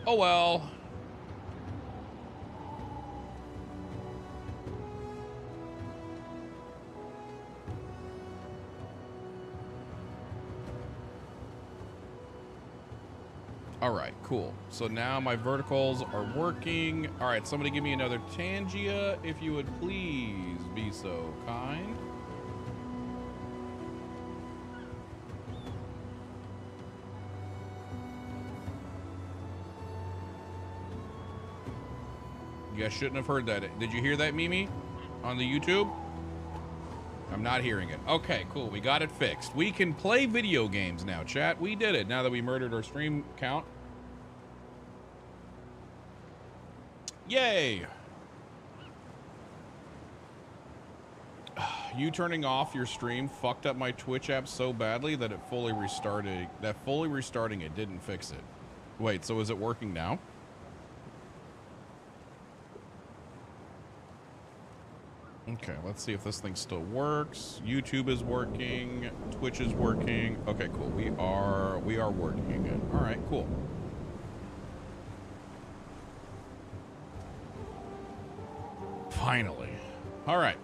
Oh well. All right, cool. So now my verticals are working. All right, somebody give me another Tangia, if you would please be so kind. You guys shouldn't have heard that. Did you hear that, Mimi? On the YouTube? I'm not hearing it. Okay, cool. We got it fixed. We can play video games now, chat. We did it now that we murdered our stream count. Yay! You turning off your stream fucked up my Twitch app so badly that it fully restarted. That fully restarting it didn't fix it. Wait, so is it working now? Okay, let's see if this thing still works. YouTube is working. Twitch is working. Okay, cool. We are working again. All right, cool. Finally. All right.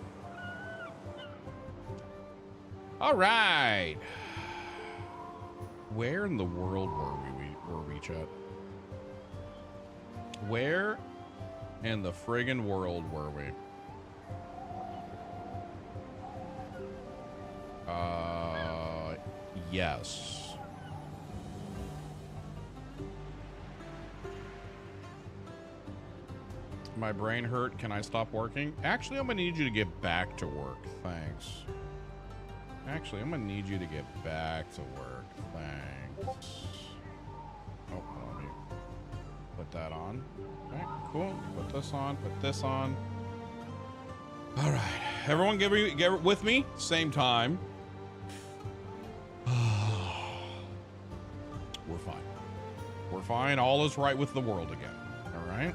All right. Where in the world were we, chat? Where in the friggin' world were we? Yes. My brain hurt. Can I stop working? Actually, I'm gonna need you to get back to work. Thanks. Actually, I'm gonna need you to get back to work. Thanks. Oh, let me put that on. Okay, cool. Put this on. Put this on. All right, everyone, get with me. Same time. We're fine. We're fine. All is right with the world again. All right.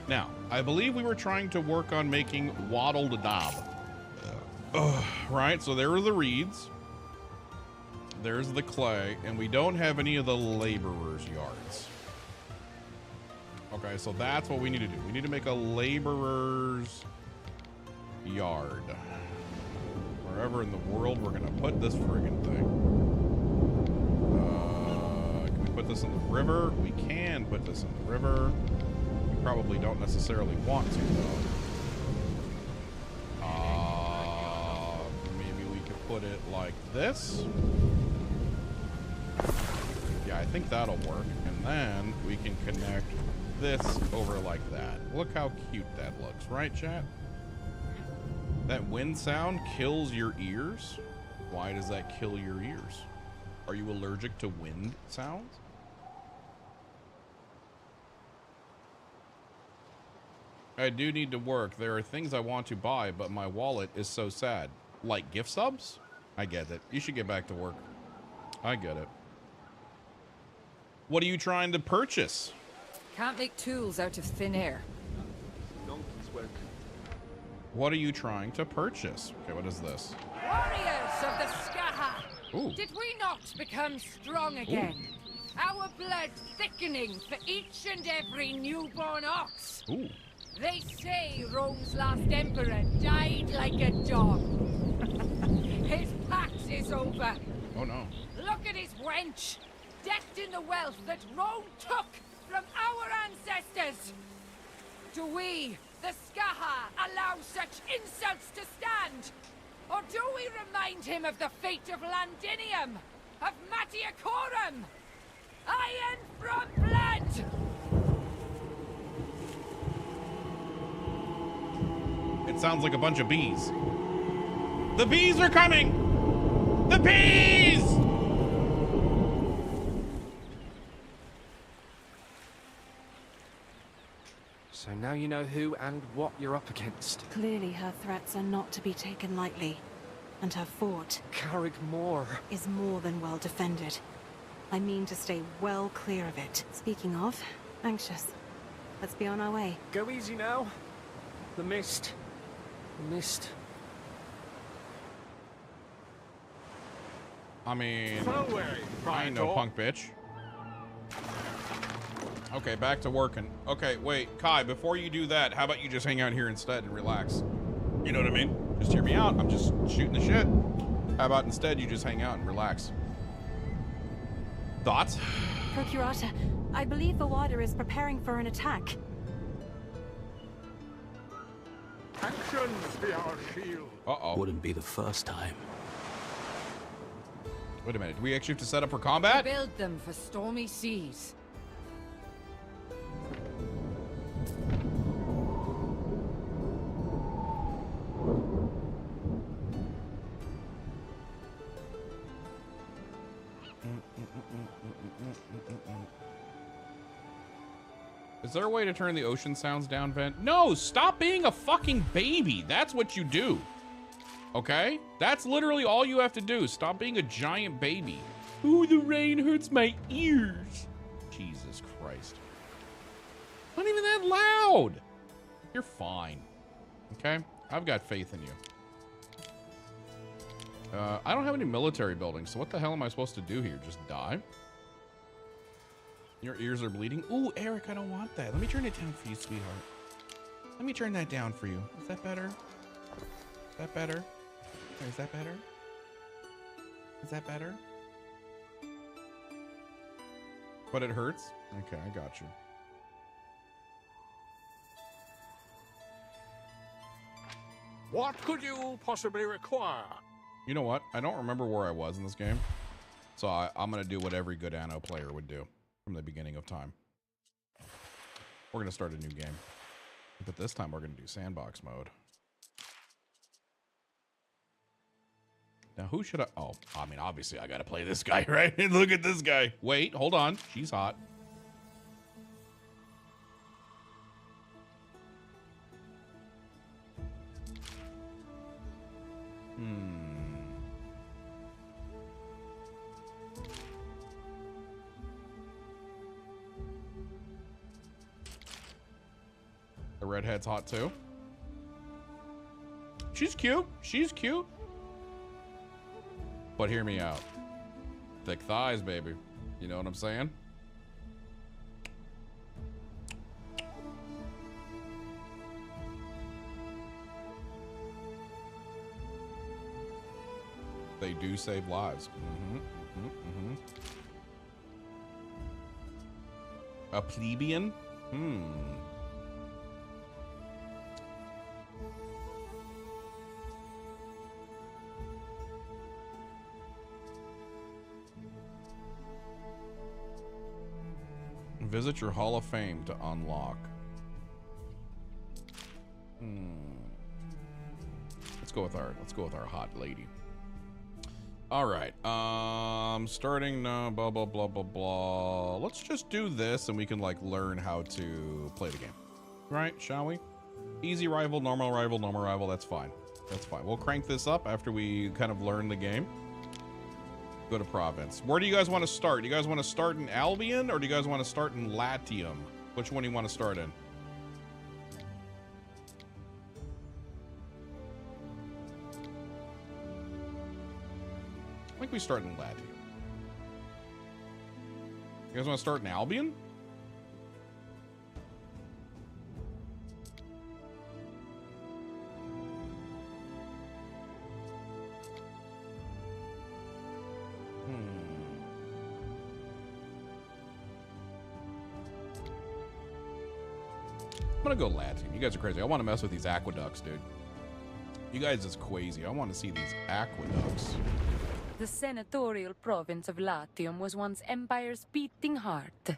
Now, I believe we were trying to work on making waddled daub. Right. So there are the reeds. There's the clay, and we don't have any of the laborers' yards. Okay, so that's what we need to do. We need to make a laborer's yard. Wherever in the world we're gonna put this friggin' thing. Can we put this in the river? We can put this in the river. We probably don't necessarily want to, though. Maybe we could put it like this. Yeah, I think that'll work. And then we can connect this over like that. Look how cute that looks, right, chat? That wind sound kills your ears? Why does that kill your ears? Are you allergic to wind sounds? I do need to work. There are things I want to buy, but my wallet is so sad. Like gift subs? I get it. You should get back to work. I get it. What are you trying to purchase? Can't make tools out of thin air. Donkey's work. What are you trying to purchase? Okay, what is this? Warriors of the Skaha! Ooh. Did we not become strong again? Ooh. Our blood thickening for each and every newborn ox. Ooh. They say Rome's last emperor died like a dog. His pax is over. Oh no. Look at his wench, decked in the wealth that Rome took from our ancestors. Do we, the Skaha, allow such insults to stand? Or do we remind him of the fate of Landinium, of Matiacorum? Iron from blood! It sounds like a bunch of bees. The bees are coming! The bees! So now you know who and what you're up against. Clearly her threats are not to be taken lightly. And her fort Carrick Moore is more than well defended. I mean to stay well clear of it. Speaking of, anxious. Let's be on our way. Go easy now. The mist. The mist. I mean, I ain't no punk bitch. Okay, back to working. Okay, wait, Kai, before you do that, how about you just hang out here instead and relax? You know what I mean? Just hear me out. I'm just shooting the shit. How about instead you just hang out and relax? Thoughts? Procurata, I believe the water is preparing for an attack. Actions be our shield. Uh-oh. Wouldn't be the first time. Wait a minute. Do we actually have to set up for combat? Build them for stormy seas. Is there a way to turn the ocean sounds down, Vent? No, stop being a fucking baby. That's what you do. Okay? That's literally all you have to do. Stop being a giant baby. Ooh, the rain hurts my ears. Jesus Christ. Not even that loud. You're fine. Okay? I've got faith in you. I don't have any military buildings, so what the hell am I supposed to do here? Just die? Your ears are bleeding. Ooh, Eric, I don't want that. Let me turn it down for you, sweetheart. Let me turn that down for you. Is that better? Is that better? Or is that better? Is that better? But it hurts? Okay, I got you. What could you possibly require? You know what? I don't remember where I was in this game. So I'm going to do what every good Anno player would do from the beginning of time. We're going to start a new game. But this time we're going to do sandbox mode. Now, who should I... Oh, I mean, obviously I got to play this guy, right? Look at this guy. Wait, hold on. She's hot. The redhead's hot too. She's cute. She's cute. But hear me out. Thick thighs, baby. You know what I'm saying? They do save lives. A plebeian? Visit your Hall of Fame to unlock. Let's go with our hot lady. All right. Starting now, blah blah blah blah blah. Let's just do this and we can like learn how to play the game. Right, shall we? Easy rival, normal rival, normal rival, that's fine. That's fine. We'll crank this up after we kind of learn the game. Go to province. Where do you guys want to start? Do you guys want to start in Albion or do you guys want to start in Latium? Which one do you want to start in? I think we start in Latium. You guys want to start in Albion? I'm gonna go Latium. You guys are crazy. I want to mess with these aqueducts, dude. You guys is crazy. I want to see these aqueducts. The senatorial province of Latium was once Empire's beating heart.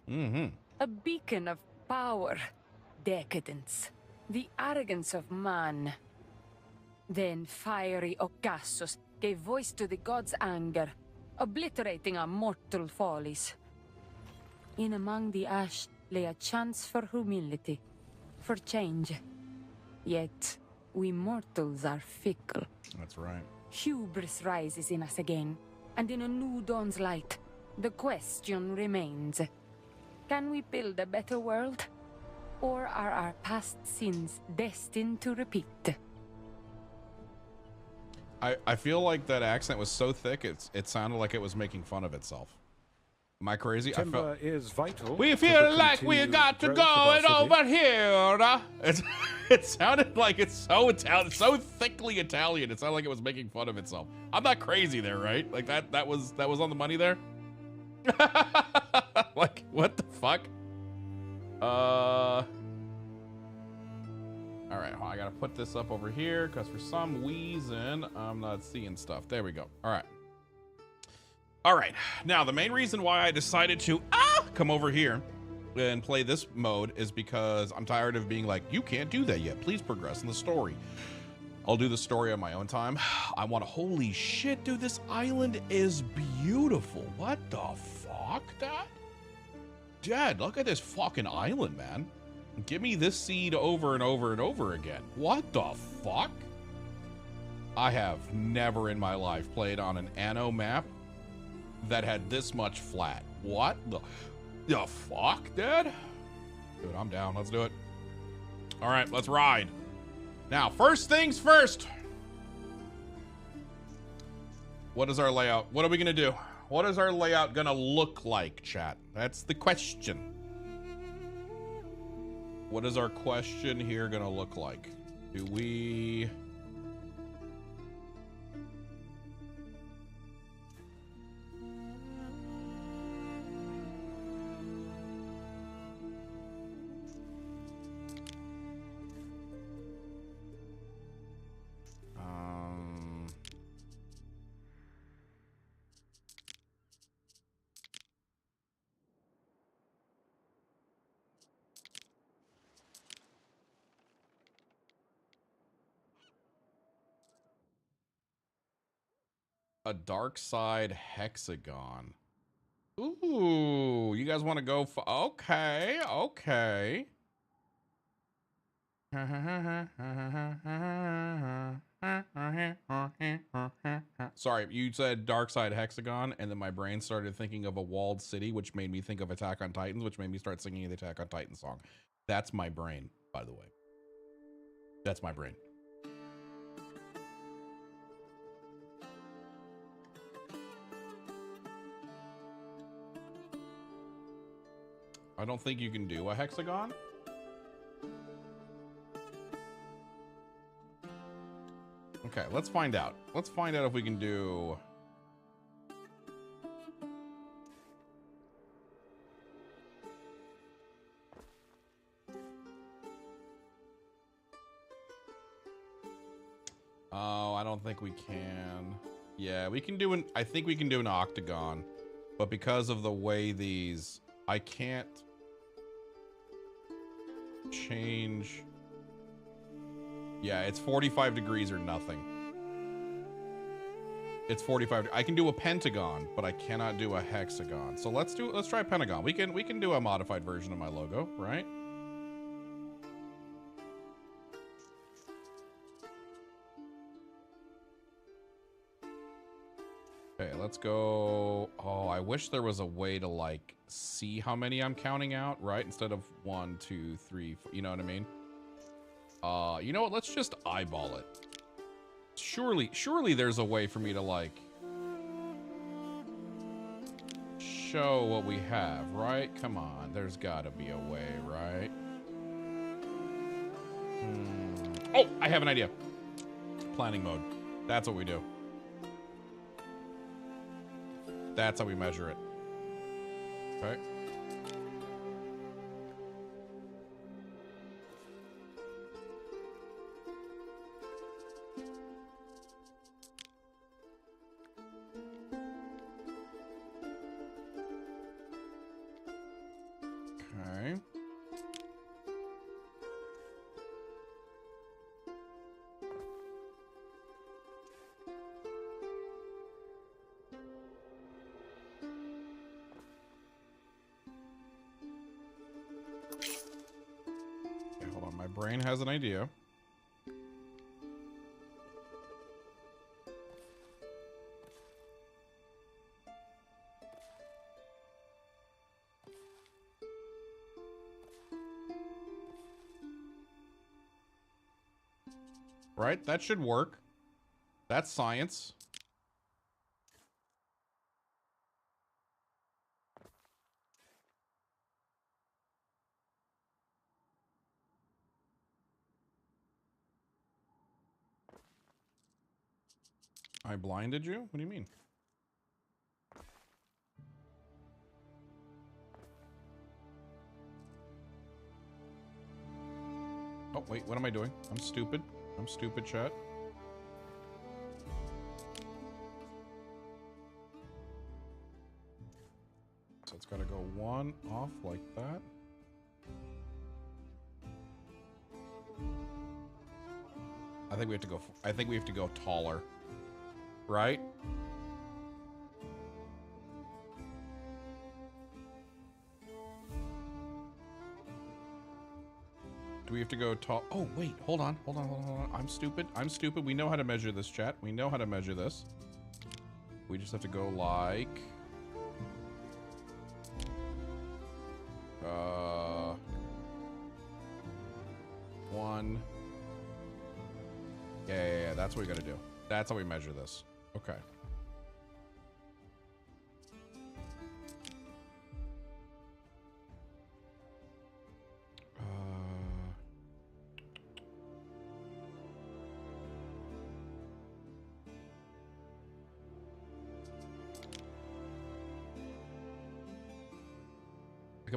A beacon of power, decadence, the arrogance of man. Then fiery Ocassus gave voice to the gods' anger, obliterating our mortal follies. In among the ash lay a chance for humility, for change. Yet, we mortals are fickle. That's right. Hubris rises in us again, and in a new dawn's light, the question remains. Can we build a better world? Or are our past sins destined to repeat? I feel like that accent was so thick, it sounded like it was making fun of itself. Am I crazy? Timber is vital. We to feel the like we continued got to growth go of our it city. over here. It sounded like it's so Italian, so thickly Italian. It sounded like it was making fun of itself. I'm not crazy there, right? Like that was on the money there. Like what the fuck? All right, I gotta put this up over here because for some reason I'm not seeing stuff. There we go. All right. Now the main reason why I decided to come over here and play this mode is because I'm tired of being like, you can't do that yet. Please progress in the story. I'll do the story on my own time. I want to, holy shit, dude, this island is beautiful. What the fuck, Dad? Dad, look at this fucking island, man. Give me this seed over and over and over again. What the fuck? I have never in my life played on an Anno map that had this much flat. What the fuck, Dad? Dude, I'm down. Let's do it. All right, let's ride. Now, first things first. What is our layout? What are we gonna do? What is our layout gonna look like, chat? That's the question. What is our question here gonna look like? Do we... A dark side hexagon. Ooh, you guys want to go for... Okay, okay. Sorry, you said dark side hexagon, and then my brain started thinking of a walled city, which made me think of Attack on Titans, which made me start singing the Attack on Titan song. That's my brain, by the way. That's my brain. I don't think you can do a hexagon. Okay, let's find out. Let's find out if we can do... Oh, I don't think we can. Yeah, we can do an... I think we can do an octagon. But because of the way these... I can't... change... Yeah, it's 45 degrees or nothing. It's 45. I can do a pentagon, but I cannot do a hexagon. So let's try pentagon. We can do a modified version of my logo, right? Okay, let's go. Oh, I wish there was a way to like see how many I'm counting out, right? Instead of 1, 2, 3, 4, you know what I mean? You know what? Let's just eyeball it. Surely there's a way for me to like show what we have, right? Come on, there's gotta be a way, right? Oh, I have an idea. Planning mode. That's what we do. That's how we measure it. Okay. Okay. Okay, hold on. My brain has an idea. Right? That should work. That's science. I blinded you? What do you mean? Oh, wait, what am I doing? I'm stupid. I'm stupid, chat. So it's got to go one off like that. I think we have to go taller. Right? Do we have to go tall? Oh, wait, hold on. I'm stupid. We know how to measure this, chat. We know how to measure this. We just have to go like... one. Yeah, that's what we gotta do. That's how we measure this. Okay.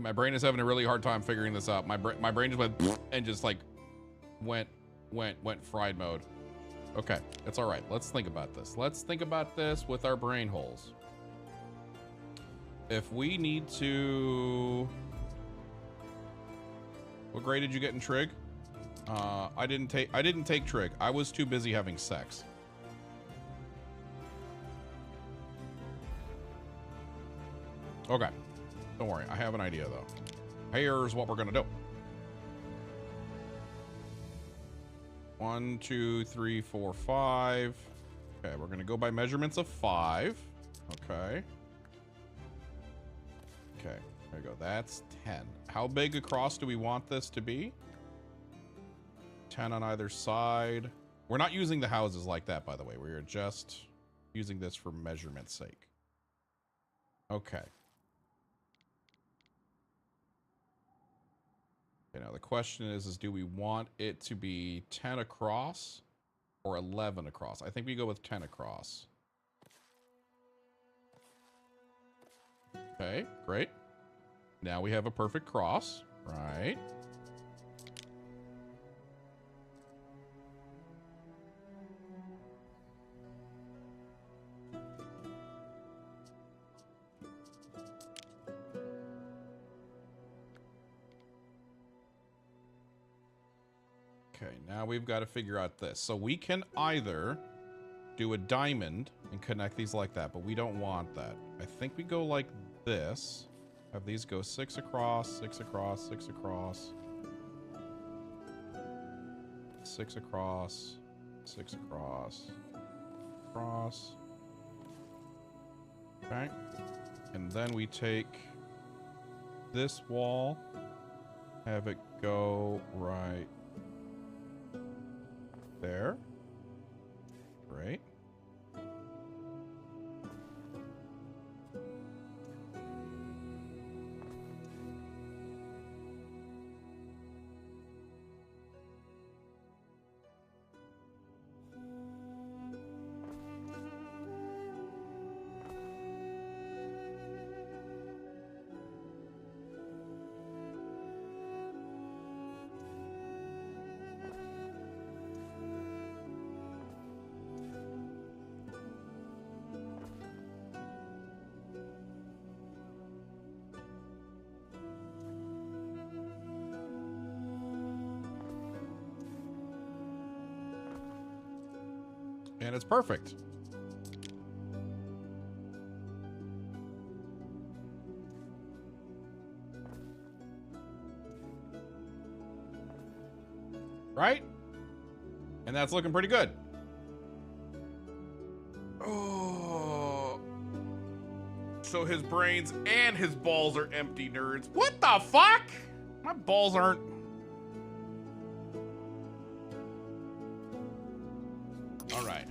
My brain is having a really hard time figuring this out. My brain just went and just like went fried mode. Okay, it's all right. Let's think about this. Let's think about this with our brain holes. If we need to, what grade did you get in trig? I didn't take trig. I was too busy having sex. Okay. Don't worry, I have an idea though. Here's what we're gonna do. 1, 2, 3, 4, 5. Okay, we're gonna go by measurements of 5. Okay. Okay, there we go. That's 10. How big across do we want this to be? 10 on either side. We're not using the houses like that, by the way. We are just using this for measurement's sake. Okay. Okay, now the question is do we want it to be 10 across or 11 across? I think we go with 10 across. Okay, great. Now we have a perfect cross, right? Okay, now we've got to figure out this. So we can either do a diamond and connect these like that, but we don't want that. I think we go like this. Have these go 6 across, 6 across, 6 across. 6 across, 6 across, cross. Okay. And then we take this wall, have it go right there. Great. And it's perfect. Right? And that's looking pretty good. Oh. So his brains and his balls are empty, nerds. What the fuck? My balls aren't... All right.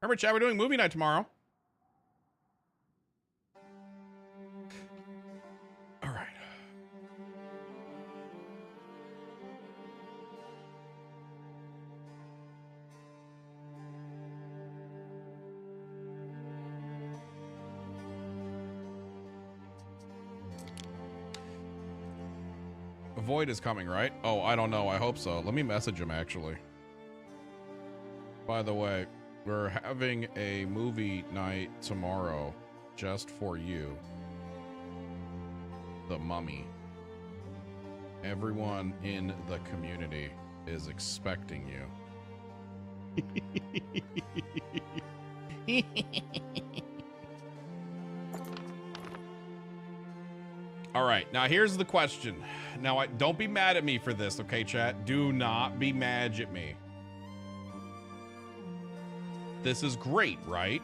Remember, chat, we're doing movie night tomorrow. All right. Void is coming, right? Oh, I don't know. I hope so. Let me message him, actually. By the way, we're having a movie night tomorrow just for you. The Mummy. Everyone in the community is expecting you. All right, now here's the question. Now, don't be mad at me for this, okay, chat? Do not be mad at me. This is great, right?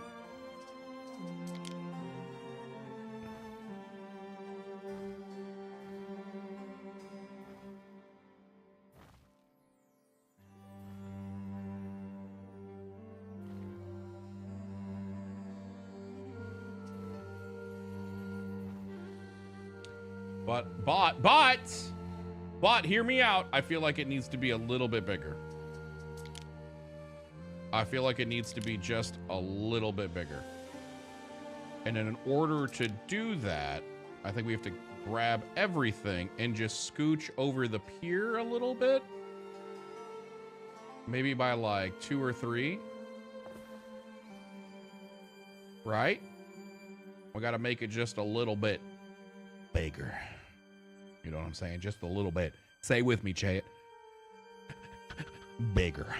But hear me out. I feel like it needs to be a little bit bigger. I feel like it needs to be just a little bit bigger. And in order to do that, I think we have to grab everything and just scooch over the pier a little bit. Maybe by like 2 or 3. Right? We got to make it just a little bit bigger. You know what I'm saying? Just a little bit. Say with me, chat. Bigger.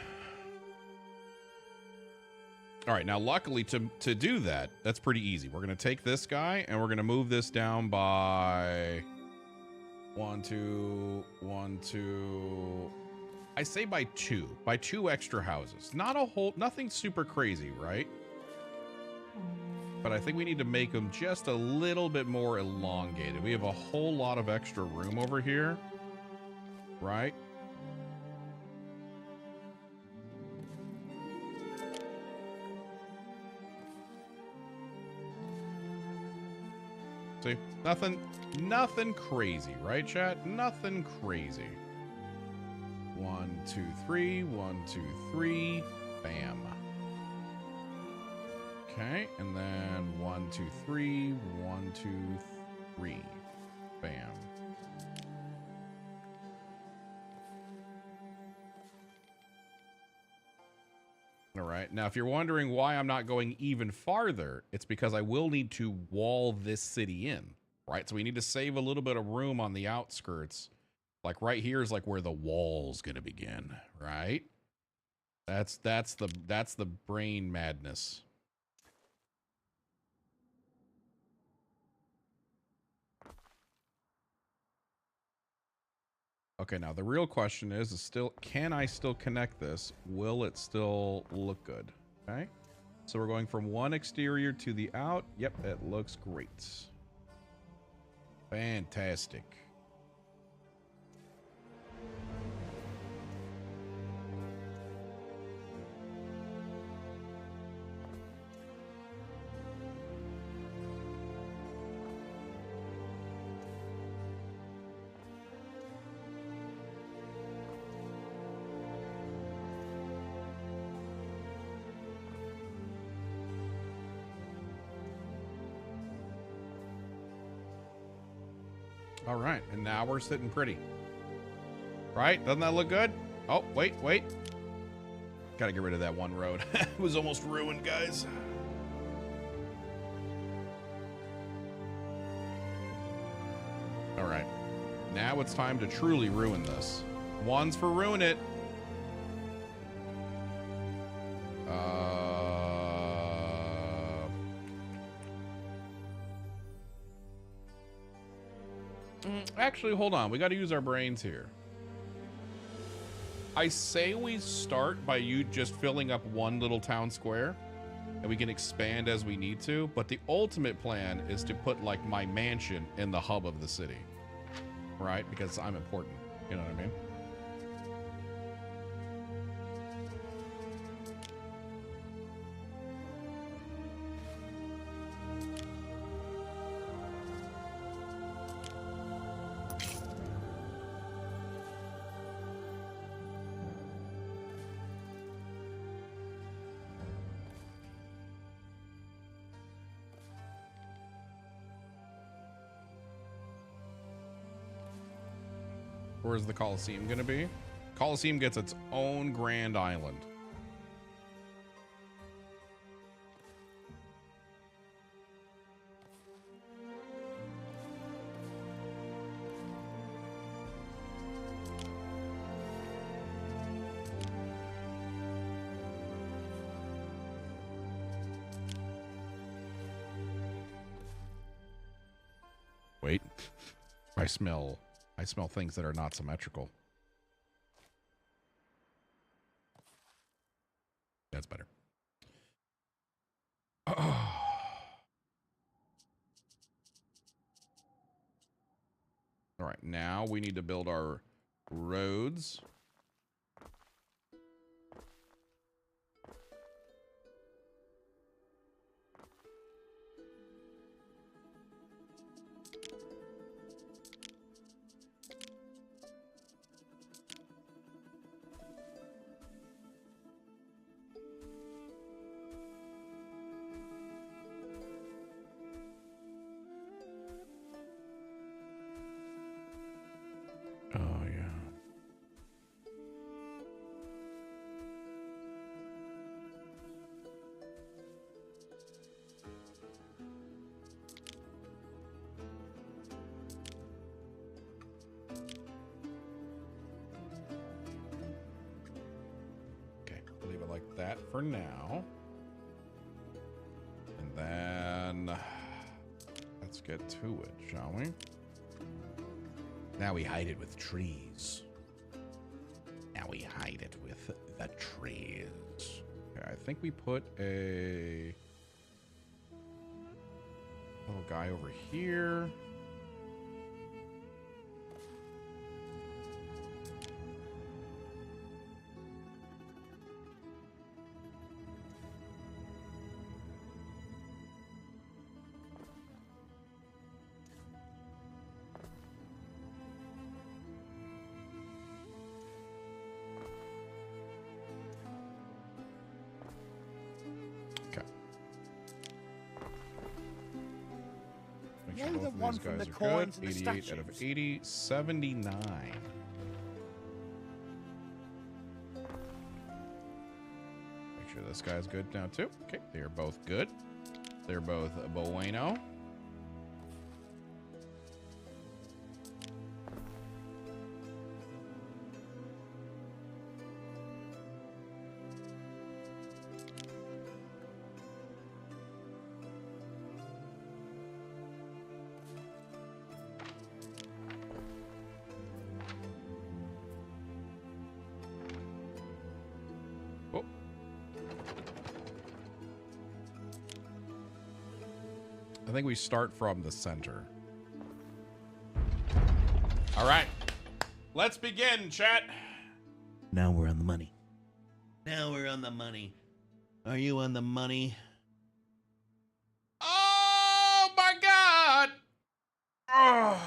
All right, now luckily to do that, that's pretty easy. We're going to take this guy and we're going to move this down by 1, 2, 1, 2. I say by 2 extra houses. Not a whole, nothing super crazy, right? But I think we need to make them just a little bit more elongated. We have a whole lot of extra room over here, right? See, nothing crazy, right, chat? Nothing crazy. 1, 2, 3, 1, 2, 3, bam. Okay, and then 1, 2, 3, 1, 2, 3, bam. All right, now if you're wondering why I'm not going even farther, it's because I will need to wall this city in, right? So we need to save a little bit of room on the outskirts. Like right here is like where the wall's gonna begin, right? That's the brain madness. Okay, now the real question is still, can I still connect this? Will it still look good? Okay, so we're going from one exterior to the out. Yep, it looks great. Fantastic. All right, and now we're sitting pretty. Right? Doesn't that look good? Oh, wait. Gotta get rid of that one road. It was almost ruined, guys. All right. Now it's time to truly ruin this. One's for ruin it. Actually, hold on. We got to use our brains here. I say we start by you just filling up one little town square, and we can expand as we need to. But the ultimate plan is to put like my mansion in the hub of the city, right? Because I'm important. You know what I mean? Where is the Colosseum gonna be? Colosseum gets its own grand island. Wait, I smell things that are not symmetrical. That's better. All right, now we need to build our roads. Oh, yeah. Okay, leave it like that for now. And then let's get to it, shall we? Now we hide it with trees. Now we hide it with the trees. Okay, I think we put a little guy over here. Make sure both of these guys are good. 88 out of 80. 79. Make sure this guy's good now too. Okay, they're both good. They're both bueno. I think we start from the center. All right. Let's begin, chat. Now we're on the money. Now we're on the money. Are you on the money? Oh, my God. Oh.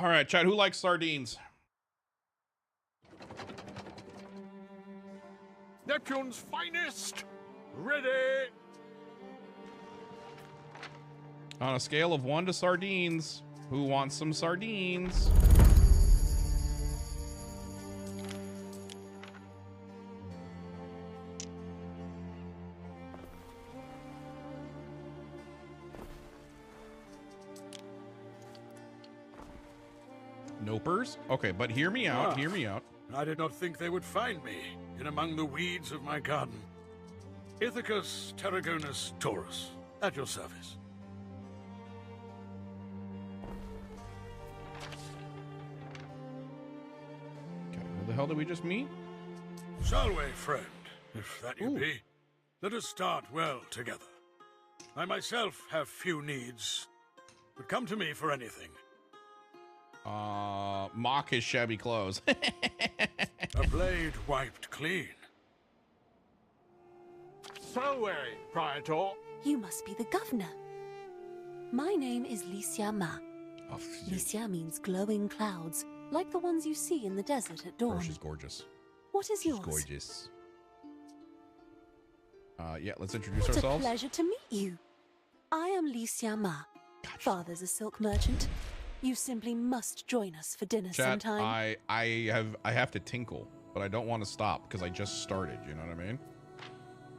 All right, chat. Who likes sardines? Neptune's finest. Ready. On a scale of 1 to sardines, who wants some sardines? Nopers? Okay, but hear me out, hear me out. I did not think they would find me in among the weeds of my garden. Ithacus Tarragonus Taurus, at your service. The hell did we just meet? Salve, friend, if that you be. Let us start well together. I myself have few needs, but come to me for anything. Mock his shabby clothes. A blade wiped clean. Salve, Praetor. You must be the governor. My name is Licia Ma. Oh, Licia means glowing clouds, like the ones you see in the desert at dawn. Oh, she's gorgeous. What is yours? She's gorgeous. Yeah, let's introduce It's ourselves. a pleasure to meet you. I am Licia Ma. Father's a silk merchant. You simply must join us for dinner Chat, sometime. I have to tinkle, but I don't want to stop because I just started, you know what I mean?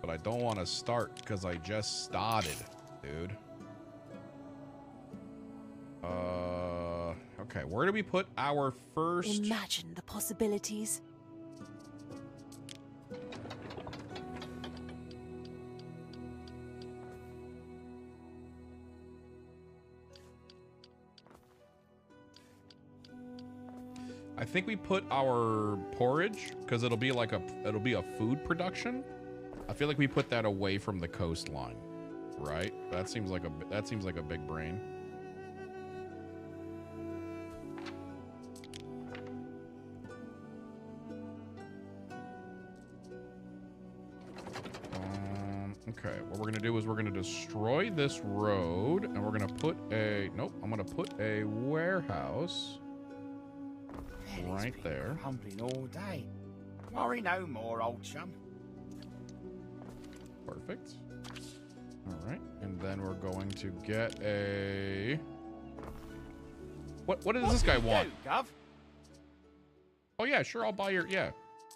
But I don't want to start because I just started, dude. Okay, where do we put our first? Imagine the possibilities. I think we put our porridge because it'll be a food production. I feel like we put that away from the coastline, right? That seems like a big brain. Okay, what we're gonna do is we're gonna destroy this road and we're gonna put a I'm gonna put a warehouse right there. Humbling all day. Worry no more, old chum. Perfect. All right, and then we're going to get a. What does this guy want? Gov? Oh yeah, sure, I'll buy your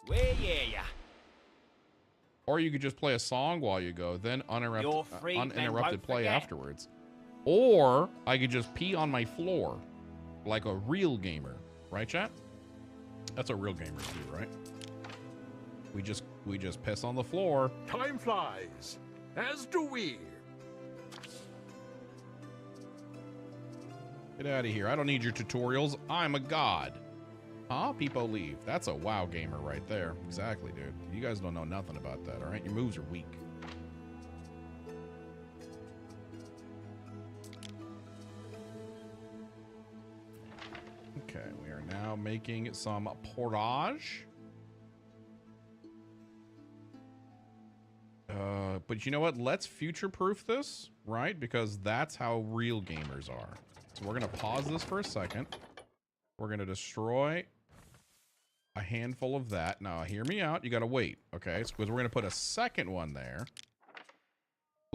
Where ya? Or you could just play a song while you go, then uninterrupted play forget. afterwards. Or I could just pee on my floor like a real gamer, right, chat? That's what real gamers do, right? We just piss on the floor. Time flies, as do we. Get out of here. I don't need your tutorials. I'm a god. Huh? People leave. That's a WoW gamer right there. Exactly, dude. You guys don't know nothing about that, all right? Your moves are weak. Okay, we are now making some portage. But you know what? Let's future-proof this, right? Because that's how real gamers are. So we're going to pause this for a second. We're going to destroy a handful of that. Now, hear me out. You got to wait, okay? Because we're going to put a second one there.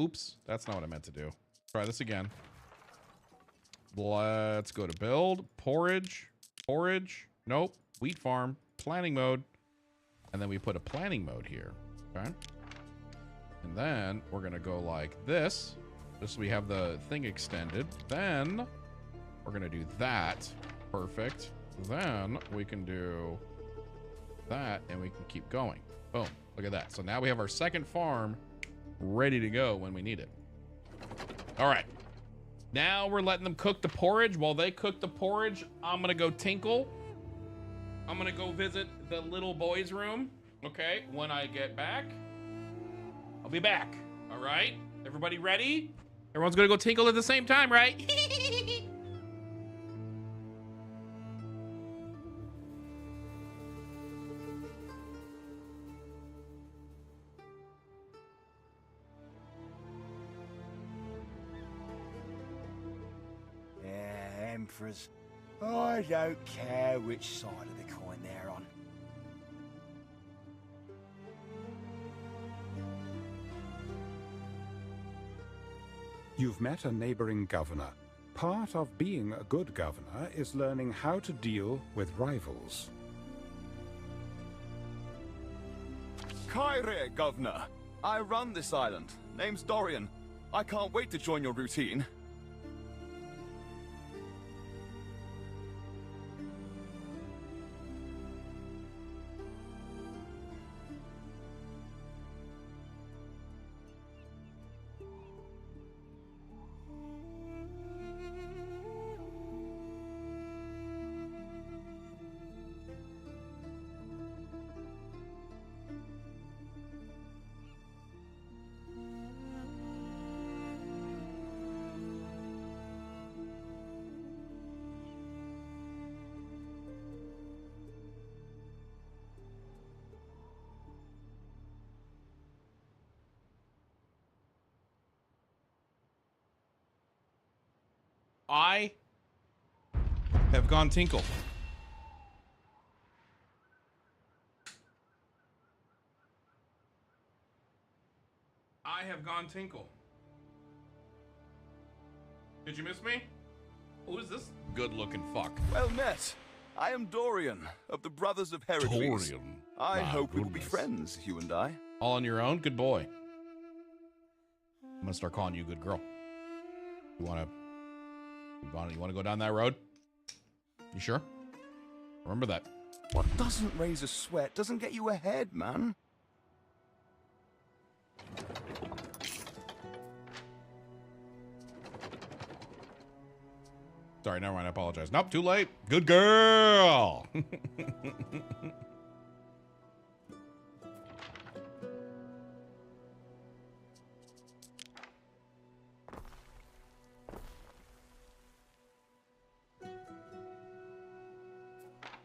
Oops, that's not what I meant to do. Try this again. Let's go to build. Porridge. Nope. Wheat farm. Planning mode. And then we put a planning mode here, okay? And then we're going to go like this. Just so we have the thing extended. Then we're going to do that. Perfect. Then we can do that and we can keep going. Boom. Look at that. So now we have our second farm ready to go when we need it. All right. Now we're letting them cook the porridge. While they cook the porridge, I'm going to go tinkle. I'm going to go visit the little boy's room. Okay. When I get back, I'll be back. All right. Everybody ready? Everyone's going to go tinkle at the same time, right? Emperors. I don't care which side of the coin they're on. You've met a neighboring governor. Part of being a good governor is learning how to deal with rivals. Kyrie, Governor. I run this island. Name's Dorian. I can't wait to join your routine. I have gone tinkle. I have gone tinkle. Did you miss me? Who's this good-looking fuck? Well met. I am Dorian, of the Brothers of Heracles. Dorian. I My hope we will be goodness. friends, you and I. All on your own? Good boy. I'm gonna start calling you good girl. You wanna go down that road? You sure? Remember that. What doesn't raise a sweat doesn't get you ahead, man. Sorry, never mind. I apologize. Nope, too late. Good girl.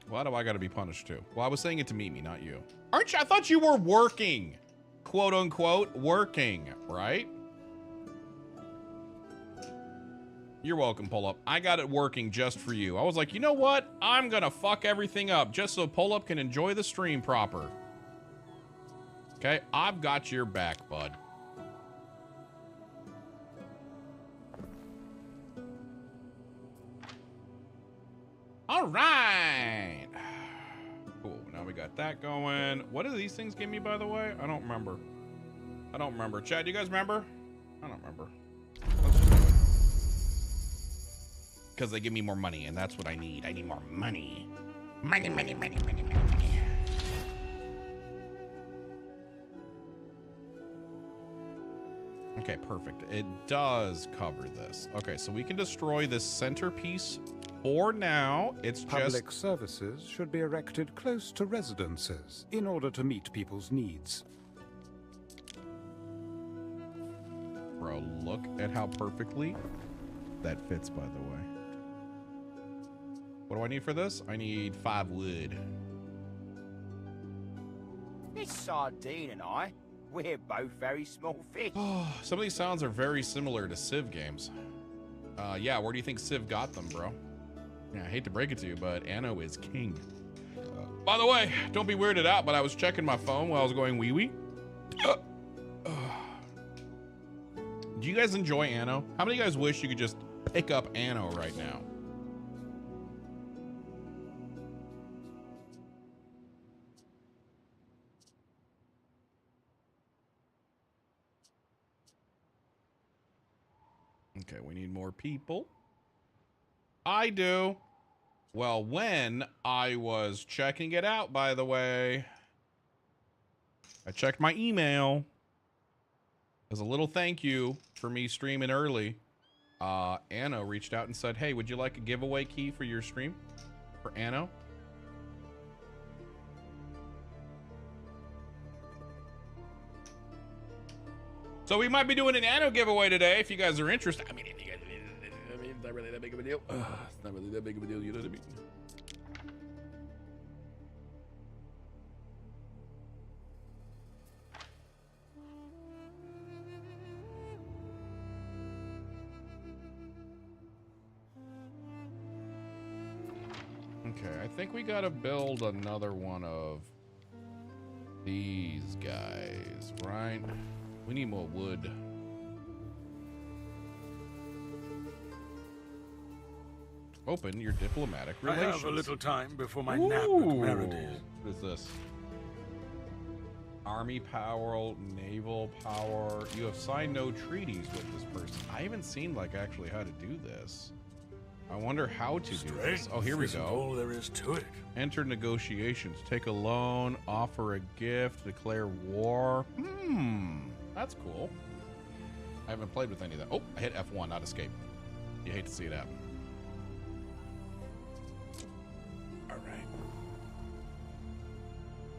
Why do I gotta be punished too? Well, I was saying it to Mimi, not you. Aren't you? I thought you were working. Quote unquote, working, right? You're welcome, Pull Up. I got it working just for you. I was like, you know what? I'm gonna fuck everything up just so Pull Up can enjoy the stream proper. Okay, I've got your back, bud. All right. Cool, now we got that going. What do these things give me, by the way? I don't remember. I don't remember. Chad, you guys remember? I don't remember. Let's just do it. Because they give me more money, and that's what I need. I need more money. Money, money, money, money, money. Okay, perfect. It does cover this. Okay, so we can destroy this centerpiece for now. It's Public services should be erected close to residences in order to meet people's needs. Bro, look at how perfectly that fits, by the way. What do I need for this? I need 5 wood. This sardine and I, we're both very small fish. Some of these sounds are very similar to Civ games. Yeah, where do you think Civ got them, bro? Yeah, I hate to break it to you, but Anno is king. By the way, don't be weirded out, but I was checking my phone while I was going wee-wee. Do you guys enjoy Anno? How many of you guys wish you could just pick up Anno right now? Okay, we need more people. I do. Well, when I was checking it out, by the way, I checked my email. As a little thank you for me streaming early, Anno reached out and said, hey, would you like a giveaway key for your stream for Anno? So we might be doing an Anno giveaway today if you guys are interested. I mean, if you guys, it's not really that big of a deal. It's not really that big of a deal, you know what I mean? Okay, I think we gotta build another one of these guys, right? We need more wood. Open your diplomatic relations. I have a little time before my nap at Meredith. What is this? Army power, naval power. You have signed no treaties with this person. I haven't seen like actually how to do this. I wonder how to do this. Oh, here we go. All there is to it. Enter negotiations. Take a loan. Offer a gift. Declare war. That's cool. I haven't played with any of that. Oh, I hit F1, not escape. You hate to see it happen. All right.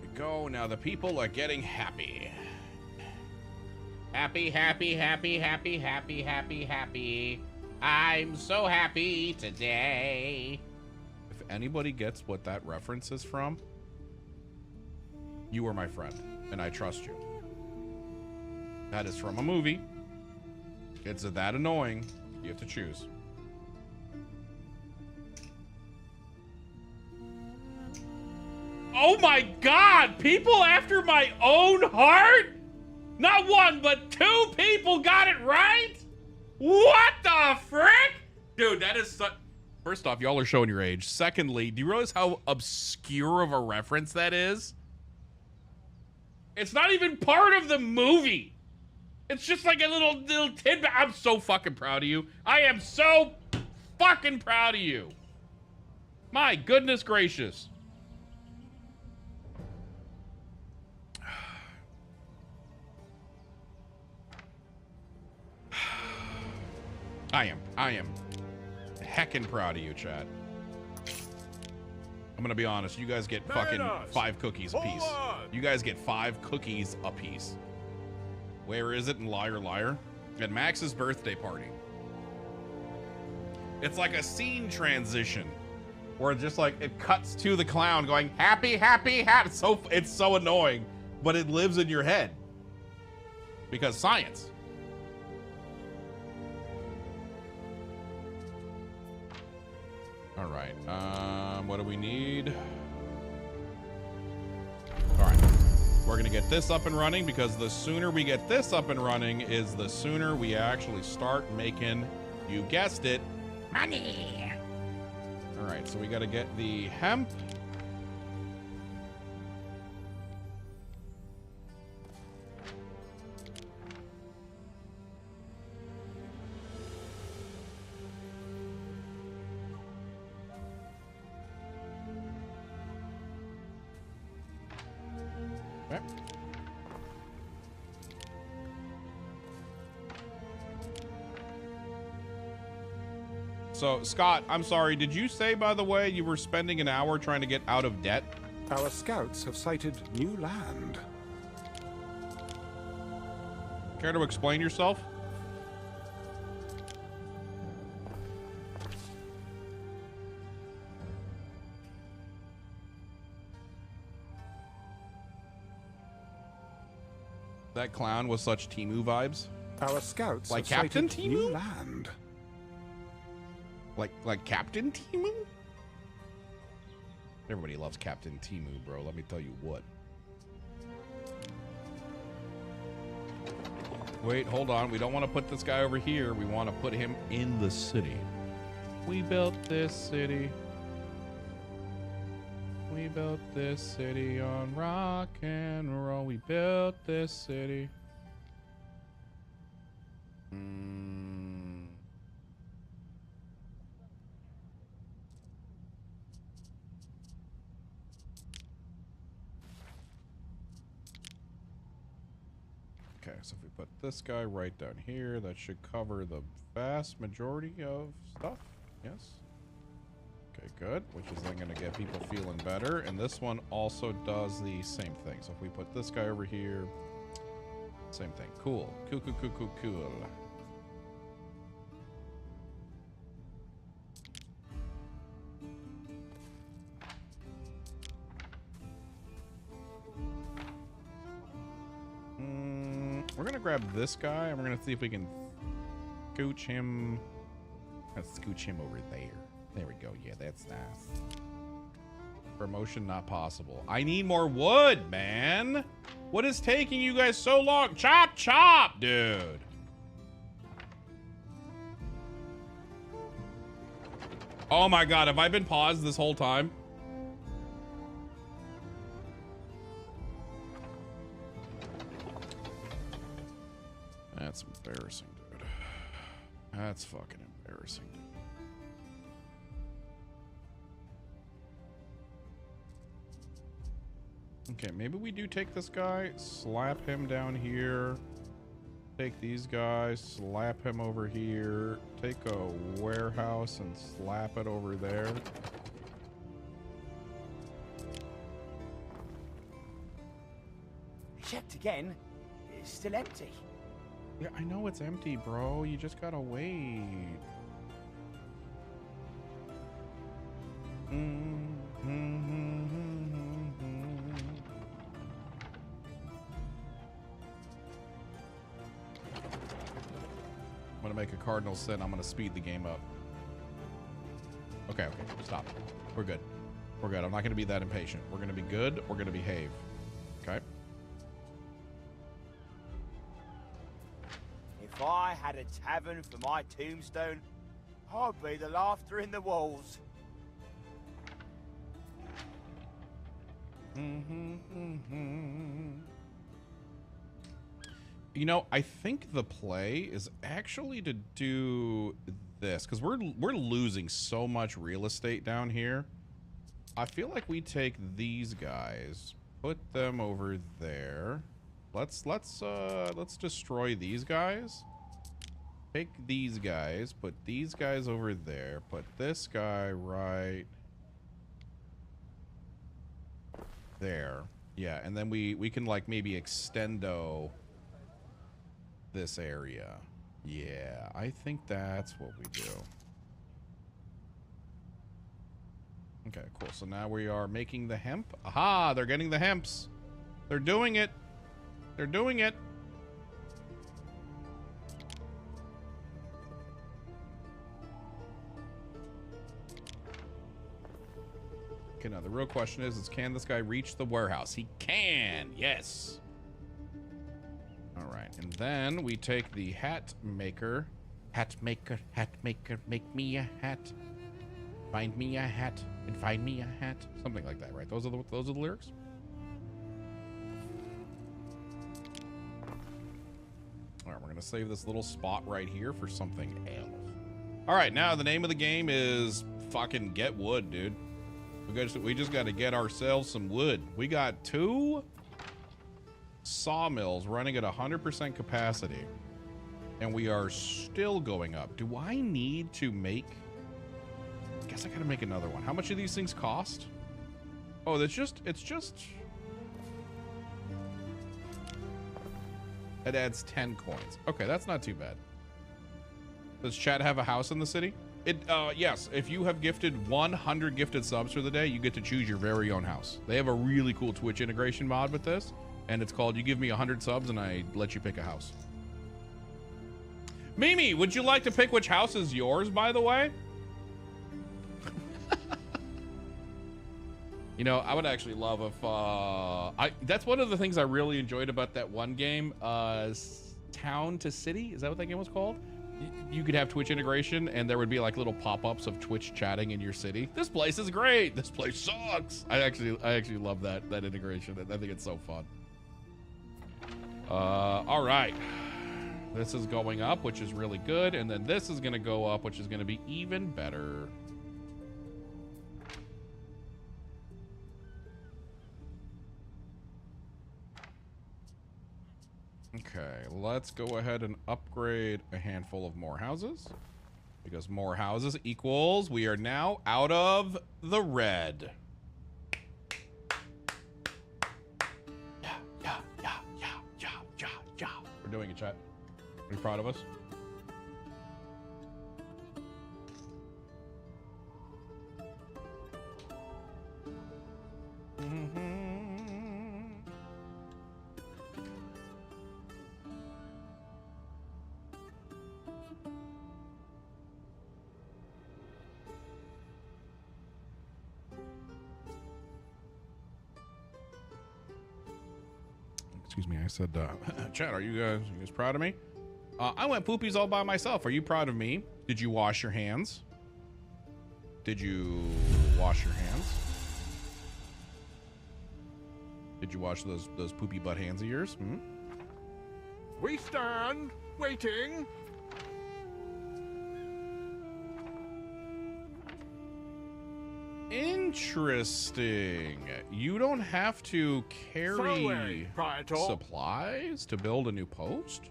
Here we go. Now the people are getting happy. Happy, happy, happy, happy, happy, happy, happy. I'm so happy today. If anybody gets what that reference is from, you are my friend, and I trust you. That is from a movie. It's that annoying. You have to choose. Oh my God! People after my own heart? Not one, but 2 people got it right? What the frick? Dude, that is such... First off, y'all are showing your age. Secondly, do you realize how obscure of a reference that is? It's not even part of the movie. It's just like a little tidbit. I'm so fucking proud of you. I am so fucking proud of you. My goodness gracious. I am heckin' proud of you, Chad. I'm gonna be honest, you guys get fucking 5 cookies a piece. You guys get 5 cookies a piece. Where is it in Liar Liar? At Max's birthday party. It's like a scene transition where it's just like it cuts to the clown going happy, happy, happy. It's so annoying, but it lives in your head because science. All right, what do we need? All right, we're gonna get this up and running because the sooner we get this up and running is the sooner we actually start making, you guessed it, money. All right, so we gotta get the hemp. Okay. So, Scott, I'm sorry, did you say, by the way, you were spending an hour trying to get out of debt? Our scouts have sighted new land. Care to explain yourself? That clown with such Timu vibes. Our scouts like have Captain sighted Timu? new land. Like Captain Timu? Everybody loves Captain Timu, bro. Let me tell you what. Wait, hold on. We don't want to put this guy over here. We want to put him in the city. We built this city. We built this city on rock and roll. We built this city. Okay, so if we put this guy right down here, that should cover the vast majority of stuff. Yes. Okay, good. Which is then going to get people feeling better. And this one also does the same thing. So if we put this guy over here, same thing. Cool. Cool, cool, cool, cool, cool. We're going to grab this guy, and we're going to see if we can scooch him. Let's scooch him over there. There we go. Yeah, that's nice. Promotion not possible. I need more wood, man. What is taking you guys so long? Chop, chop, dude. Oh my god, have I been paused this whole time? That's embarrassing, dude. That's fucking embarrassing, dude. Okay, maybe we do take this guy, slap him down here, take these guys, slap him over here, take a warehouse and slap it over there. Checked again. It's still empty. Yeah, I know it's empty, bro. You just gotta wait. I'm gonna make a cardinal sin. I'm gonna speed the game up. Okay, stop. We're good. We're good. I'm not gonna be that impatient. We're gonna be good. We're gonna behave. Okay. If I had a tavern for my tombstone, I'll be the laughter in the walls. You know, I think the play is actually to do this, because we're losing so much real estate down here. I feel like we take these guys, put them over there. Let's destroy these guys. Take these guys, put these guys over there, put this guy right there. Yeah, and then we can like maybe extendo this area. Yeah, I think that's what we do. Okay, cool. So now we are making the hemp. Aha, they're getting the hemps. They're doing it. They're doing it. Okay, now the real question is can this guy reach the warehouse? He can, yes. All right, and then we take the hat maker. Hat maker, make me a hat. Find me a hat and find me a hat. Something like that, right? Those are the lyrics. All right, we're gonna save this little spot right here for something else. All right, now the name of the game is fucking get wood, dude. We just got to get ourselves some wood. We got 2 sawmills running at 100% capacity, and we are still going up. Do I need to make? I guess I gotta make another one. How much do these things cost? Oh, it's just. It adds 10 coins. Okay, that's not too bad. Does Chad have a house in the city? Yes, if you have gifted 100 gifted subs for the day, you get to choose your very own house. They have a really cool Twitch integration mod with this, and it's called, you give me 100 subs and I let you pick a house. Mimi, would you like to pick which house is yours, by the way? You know, I would actually love if, that's one of the things I really enjoyed about that one game, Town to City, is that what that game was called? You could have Twitch integration and there would be like little pop-ups of Twitch chatting in your city. This place is great. This place sucks. I actually love that integration. I think it's so fun. All right. This is going up, which is really good. And then this is going to go up, which is going to be even better. Okay, let's go ahead and upgrade a handful of more houses, because more houses equals we are now out of the red. Yeah. We're doing it, chat. Are you proud of us? Excuse me, I said, chat, are you guys proud of me? I went poopies all by myself. Are you proud of me? Did you wash your hands? Did you wash your hands? Did you wash those poopy butt hands of yours? Hmm? We stand, waiting. Interesting. You don't have to carry supplies to build a new post?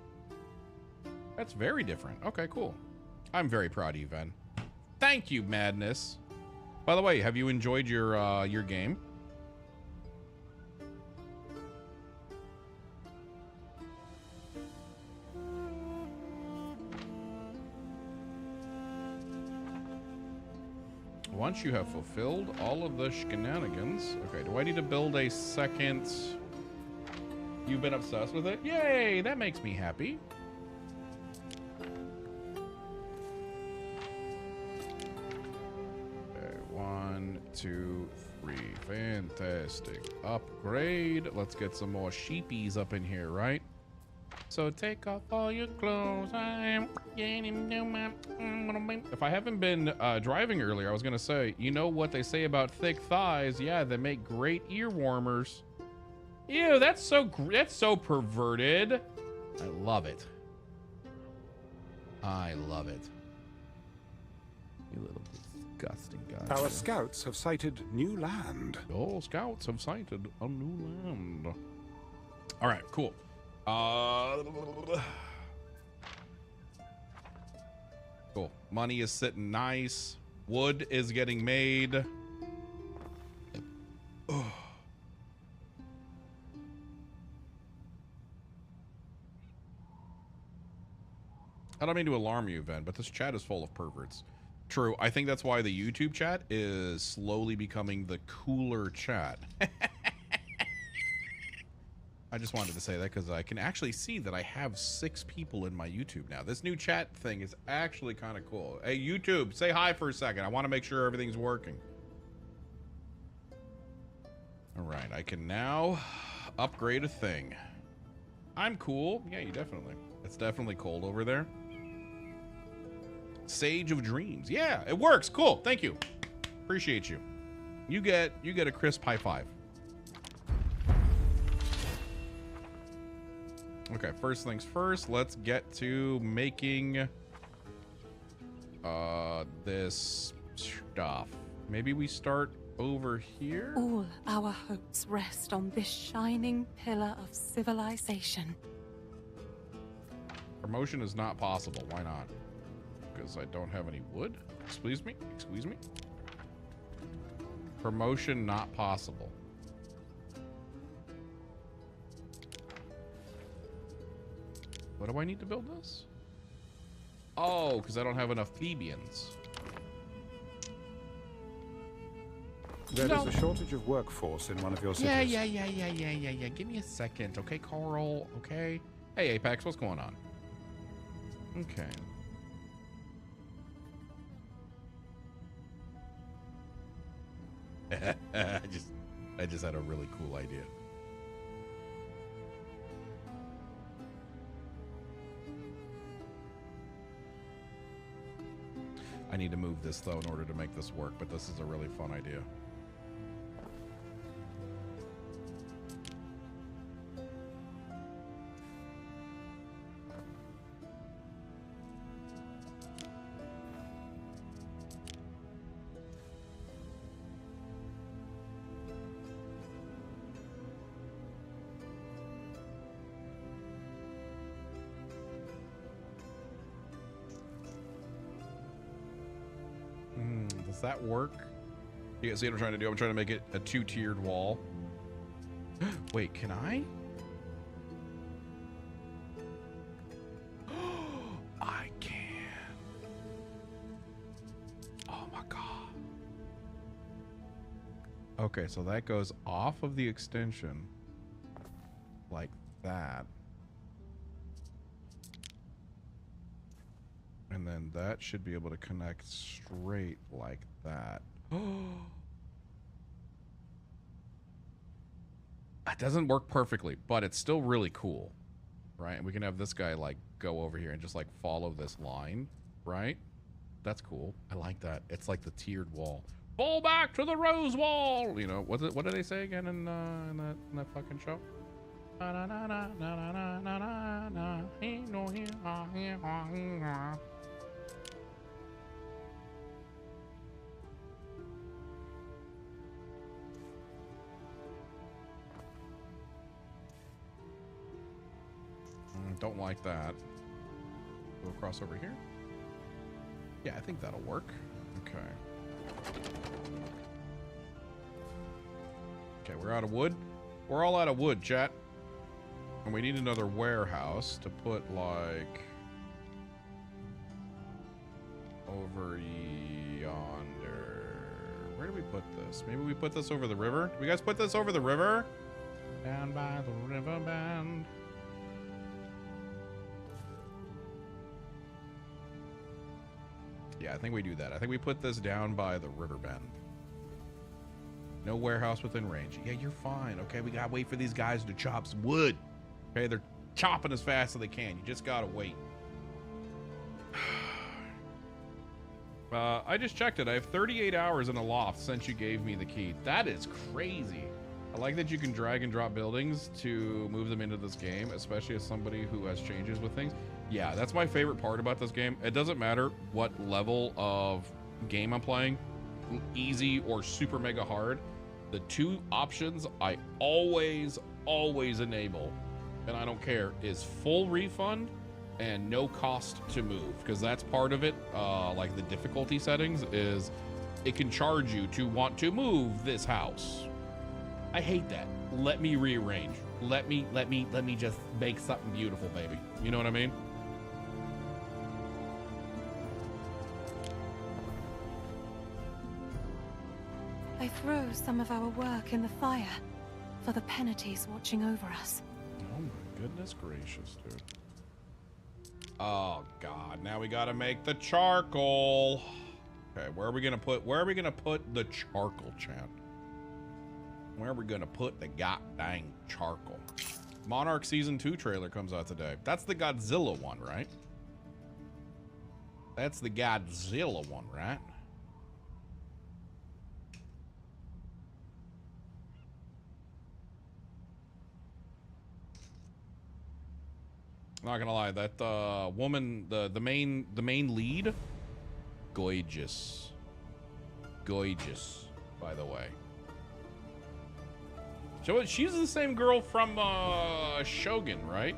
That's very different. Okay, cool. I'm very proud of you, Ven. Thank you, Madness. By the way, have you enjoyed your game? Once you have fulfilled all of the shenanigans. Okay, do I need to build a second? You've been obsessed with it? Yay, that makes me happy. Okay, 1, 2, 3. Fantastic. Upgrade. Let's get some more sheepies up in here, right? So take off all your clothes. I'm getting to my... If I haven't been driving earlier, I was gonna say, you know what they say about thick thighs? Yeah, they make great ear warmers. Ew, that's so perverted. I love it. I love it. You little disgusting guy. Our scouts have sighted new land. Oh, scouts have sighted a new land. All right, cool. Cool. Money is sitting nice. Wood is getting made. I don't mean to alarm you, Ven, but this chat is full of perverts. True. I think that's why the YouTube chat is slowly becoming the cooler chat. I just wanted to say that because I can actually see that I have 6 people in my YouTube now. This new chat thing is actually kind of cool. Hey, YouTube, say hi for a second. I want to make sure everything's working. All right, I can now upgrade a thing. I'm cool. Yeah, you definitely. It's definitely cold over there. Sage of Dreams. Yeah, it works. Cool. Thank you. Appreciate you. You get a crisp high five. Okay, first things first, let's get to making this stuff. Maybe we start over here? All our hopes rest on this shining pillar of civilization. Promotion is not possible. Why not? Because I don't have any wood? Excuse me? Excuse me? Promotion not possible. What do I need to build this? Oh, because I don't have enough Thebians. There is a shortage of workforce in one of your cities. Yeah. Give me a second, okay, Carl? Okay. Hey, Apex, what's going on? Okay. I just had a really cool idea. I need to move this though in order to make this work, but this is a really fun idea. Does that work? You can see what I'm trying to do. I'm trying to make it a 2-tiered wall. Wait, can I? I can. Oh my god. Okay, so that goes off of the extension like that. And then that should be able to connect straight like that. It doesn't work perfectly, but it's still really cool, right? And we can have this guy like go over here and just like follow this line, right? That's cool. I like that. It's like the tiered wall. Fall back to the rose wall. You know what do they say again in that fucking show? Don't like that. Go across over here. Yeah, I think that'll work. Okay. Okay, we're out of wood. We're all out of wood, chat. And we need another warehouse to put, like, over yonder. Where do we put this? Maybe we put this over the river? Do we guys put this over the river? Down by the river bend. Yeah, I think we do that. I think we put this down by the river bend. No warehouse within range. Yeah, you're fine. Okay, we gotta wait for these guys to chop some wood. Okay, chopping as fast as they can. You just gotta wait. I just checked it. I have 38 hours in a loft since you gave me the key. That is crazy. I like that you can drag and drop buildings to move them into this game, especially as somebody who has changes with things. Yeah, that's my favorite part about this game. It doesn't matter what level of game I'm playing, easy or super mega hard. The two options I always enable, and I don't care, is full refund and no cost to move, because that's part of it. Like the difficulty settings is it can charge you to want to move this house. I hate that. Let me rearrange. Let me just make something beautiful, baby. You know what I mean? I throw some of our work in the fire for the penalties watching over us. Oh my goodness gracious, dude. Oh god, now we gotta make the charcoal. Okay, where are we gonna put the charcoal, chat? Where are we gonna put the goddamn charcoal? Monarch Season 2 trailer comes out today. That's the Godzilla one, right? That's the Godzilla one, right? Not gonna lie, that woman, the main lead, gorgeous, by the way. So she's the same girl from Shogun, right?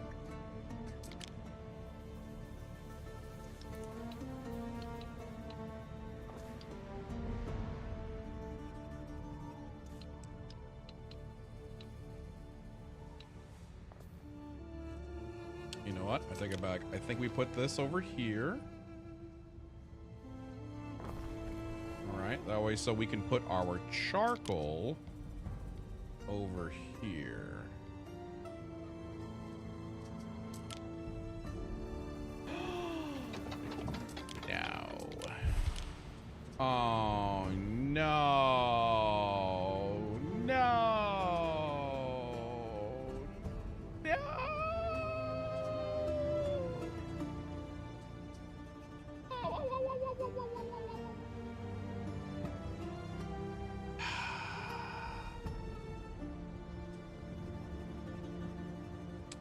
You know what? I take it back. I think we put this over here. All right, that way so we can put our charcoal over here. No. Oh, no. No. No.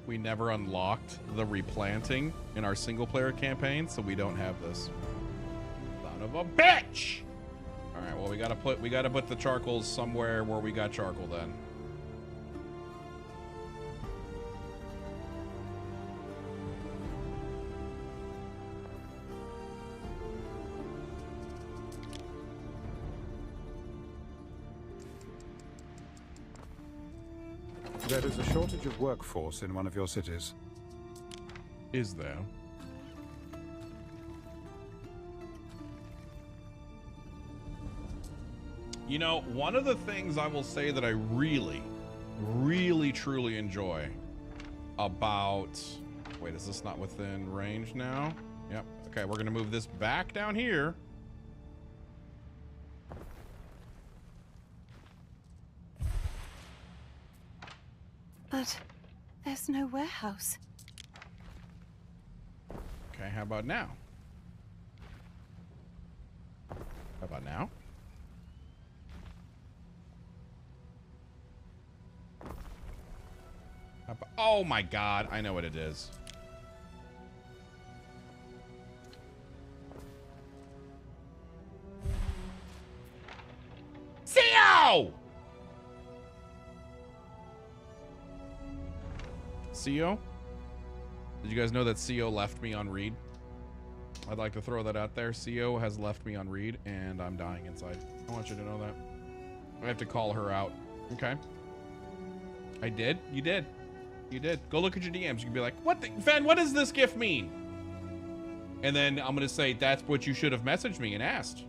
We never unlocked the replanting in our single player campaign, so we don't have this. Son of a bitch! All right, well, we gotta put the charcoals somewhere where we got charcoal then. There is a shortage of workforce in one of your cities. Is there? You know, one of the things I will say that I really, truly enjoy about... Wait, is this not within range now? Yep. Okay, we're gonna move this back down here. But there's no warehouse. Okay, how about now? How about now? How about, oh my god, I know what it is. CO! CO? Did you guys know that CO left me on read? I'd like to throw that out there. CO has left me on read, and I'm dying inside. I want you to know that. I have to call her out. Okay. I did? You did. You did. Go look at your DMs. You can be like, what the... Fen, what does this gift mean? And then I'm going to say, that's what you should have messaged me and asked.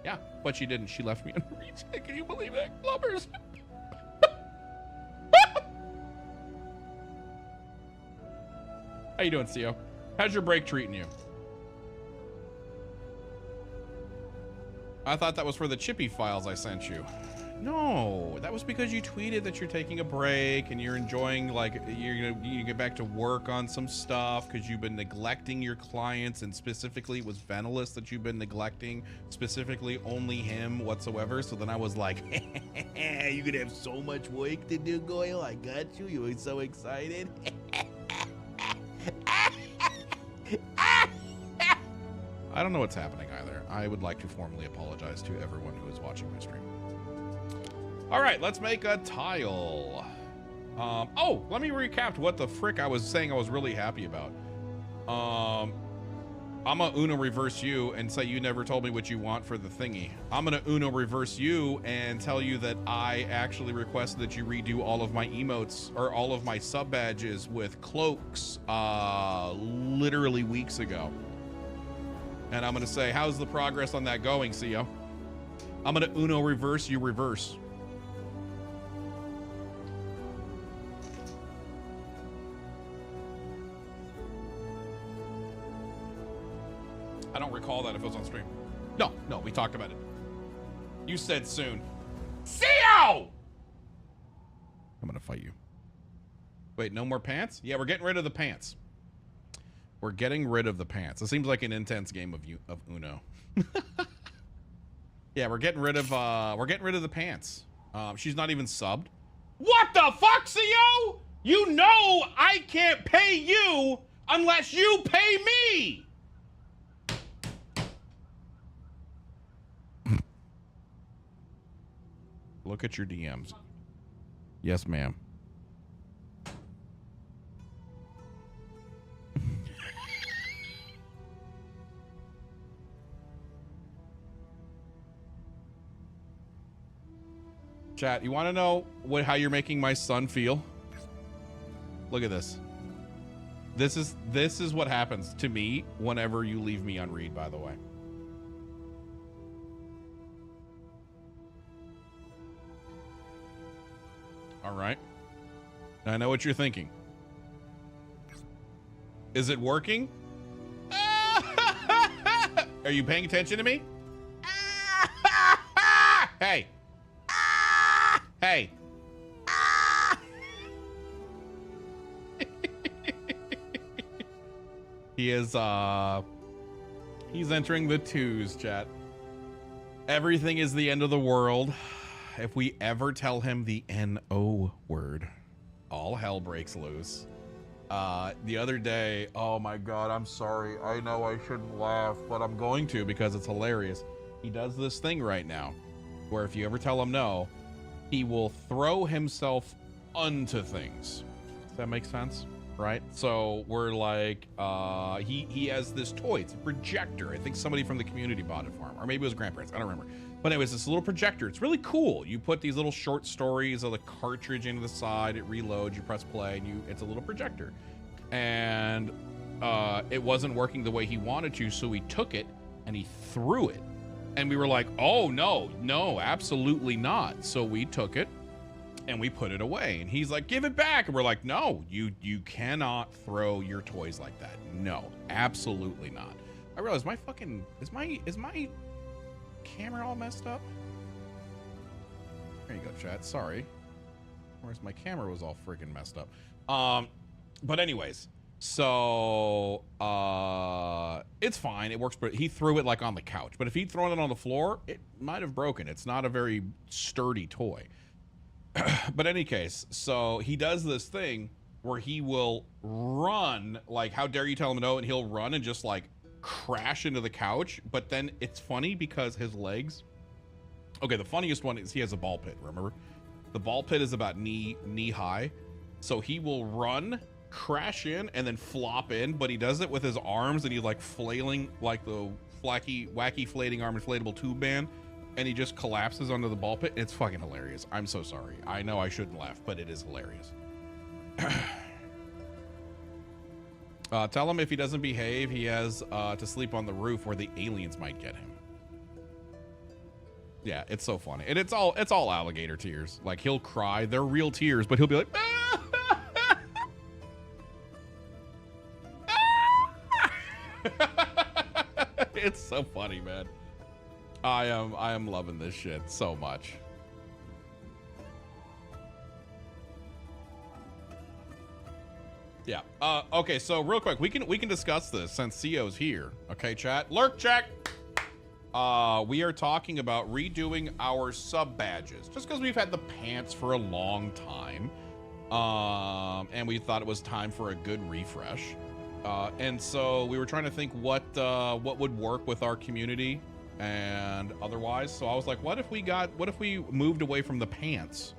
Yeah, but she didn't. She left me on read. Can you believe that? Blubbers. How you doing, CO? How's your break treating you? I thought that was for the Chippy files I sent you. No, That was because you tweeted that you're taking a break and you're enjoying, like, you get back to work on some stuff because you've been neglecting your clients, and specifically it was Venelis that you've been neglecting, specifically only him whatsoever. So then I was like, you're gonna have so much work to do, Goyle. I got you. You were so excited. I don't know what's happening either. I would like to formally apologize to everyone who is watching my stream. All right, let's make a tile. Oh, let me recap what the frick I was saying I was really happy about. I'm gonna Uno reverse you and say you never told me what you want for the thingy. I'm gonna Uno reverse you and tell you that I actually requested that you redo all of my emotes or all of my sub badges with cloaks literally weeks ago. And I'm gonna say, how's the progress on that going, CEO? I'm gonna Uno reverse you reverse. I don't recall that if it was on stream. No, we talked about it. You said soon. CEO! I'm gonna fight you. Wait, no more pants? Yeah, we're getting rid of the pants. We're getting rid of the pants. It seems like an intense game of Uno. Yeah, we're getting rid of the pants. She's not even subbed. What the fuck, CEO? You know I can't pay you unless you pay me. Look at your DMs. Yes, ma'am. Chat, you want to know how you're making my son feel? Look at this. This is what happens to me whenever you leave me unread, by the way. All right. I know what you're thinking. Is it working? Are you paying attention to me? Hey. Hey. He is, he's entering the twos, chat. Everything is the end of the world. If we ever tell him the N-O word, all hell breaks loose. The other day, oh my God, I'm sorry. I know I shouldn't laugh, but I'm going to because it's hilarious. He does this thing right now where if you ever tell him no, he will throw himself onto things. Does that make sense? Right? So we're like, he has this toy. It's a projector. I think somebody from the community bought it for him, or maybe it was grandparents. I don't remember. But anyways, this little projector. It's really cool. You put these little short stories of the cartridge into the side. It reloads. You press play, and it's a little projector. And it wasn't working the way he wanted to, so he took it and he threw it. And we were like, oh no, absolutely not. So we took it and we put it away. And he's like, give it back. And we're like, no, you cannot throw your toys like that. No, absolutely not. I realized is my camera all messed up? There you go, chat. Sorry. Whereas my camera was all freaking messed up. But anyways, so it's fine. It works, but he threw it like on the couch. But if he'd thrown it on the floor, it might have broken. It's not a very sturdy toy. But in any case, so he does this thing where he will run, like, how dare you tell him no, and he'll run and just like crash into the couch. But then it's funny because his legs, okay, the funniest one is he has a ball pit, remember? The ball pit is about knee high. So he will run, crash in, and then flop in, but he does it with his arms, and he's like flailing like the wacky flating arm inflatable tube band, and he just collapses under the ball pit. It's fucking hilarious. I'm so sorry. I know I shouldn't laugh, but it is hilarious. Tell him if he doesn't behave, he has to sleep on the roof where the aliens might get him. Yeah, it's so funny. And it's all alligator tears. Like, he'll cry. They're real tears, but he'll be like, ah! It's so funny, man. I am loving this shit so much. Yeah. Okay, so real quick, we can discuss this since CO's here. Okay, chat. Lurk check. We are talking about redoing our sub badges just because we've had the pants for a long time. And we thought it was time for a good refresh. And so we were trying to think what would work with our community and otherwise. So I was like, what if we moved away from the pants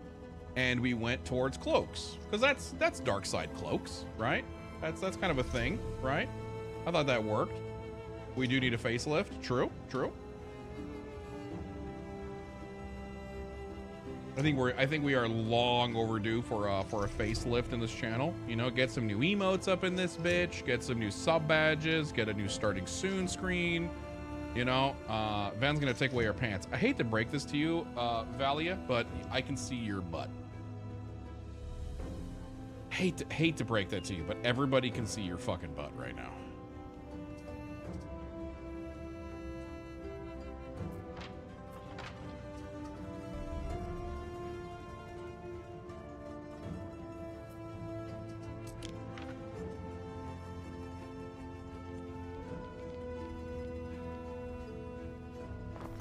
and we went towards cloaks? Because that's dark side cloaks, right? That's kind of a thing, right? I thought that worked. We do need a facelift. True. I think we are long overdue for a facelift in this channel. You know, get some new emotes up in this bitch, get some new sub badges, get a new starting soon screen. You know, Van's gonna take away our pants. I hate to break this to you, Valia, but I can see your butt. Hate to break that to you, but everybody can see your fucking butt right now.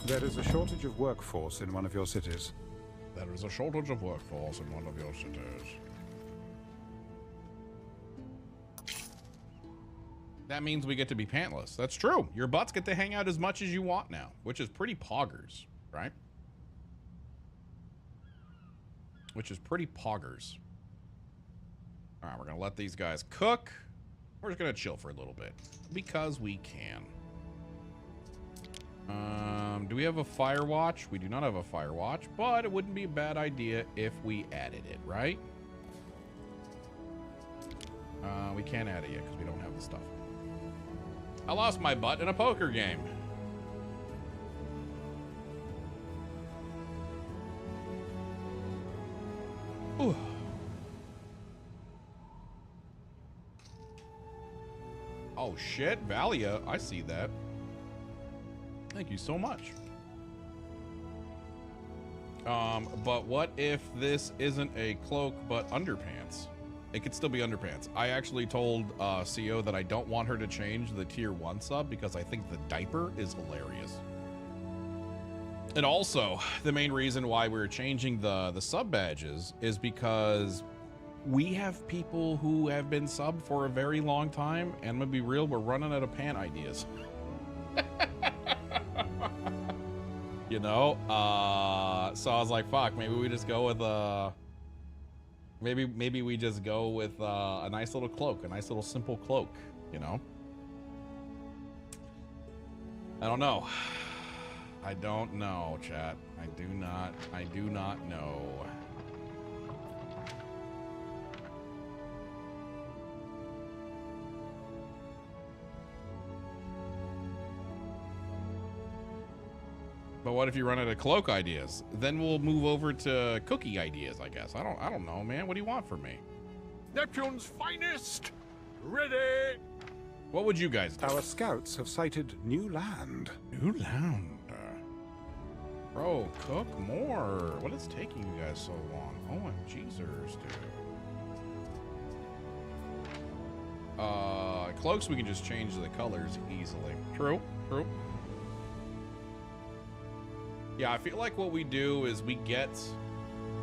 There is a shortage of workforce in one of your cities. There is a shortage of workforce in one of your cities. That means we get to be pantless. That's true. Your butts get to hang out as much as you want now, which is pretty poggers, right? Which is pretty poggers. All right, we're gonna let these guys cook. We're just gonna chill for a little bit because we can. Do we have a fire watch? We do not have a fire watch, but it wouldn't be a bad idea if we added it, right? We can't add it yet because we don't have the stuff. I lost my butt in a poker game. Ooh. Oh shit, Valia, I see that. Thank you so much. But what if this isn't a cloak but underpants? It could still be underpants. I actually told CO that I don't want her to change the tier 1 sub because I think the diaper is hilarious. And also, the main reason why we're changing the sub badges is because we have people who have been subbed for a very long time, and I'm gonna be real, we're running out of pant ideas. You know, so I was like, fuck, maybe we just go with maybe we just go with a nice little cloak, a nice little simple cloak, you know. I don't know. I don't know, chat. I do not know. But what if you run out of cloak ideas? Then we'll move over to cookie ideas, I guess. I don't know, man. What do you want from me? Neptune's finest, ready. What would you guys do? Our scouts have sighted new land. New land? Bro, cook more. What is taking you guys so long? OMGzers, dude. Cloaks, we can just change the colors easily. True. Yeah, I feel like what we do is we get,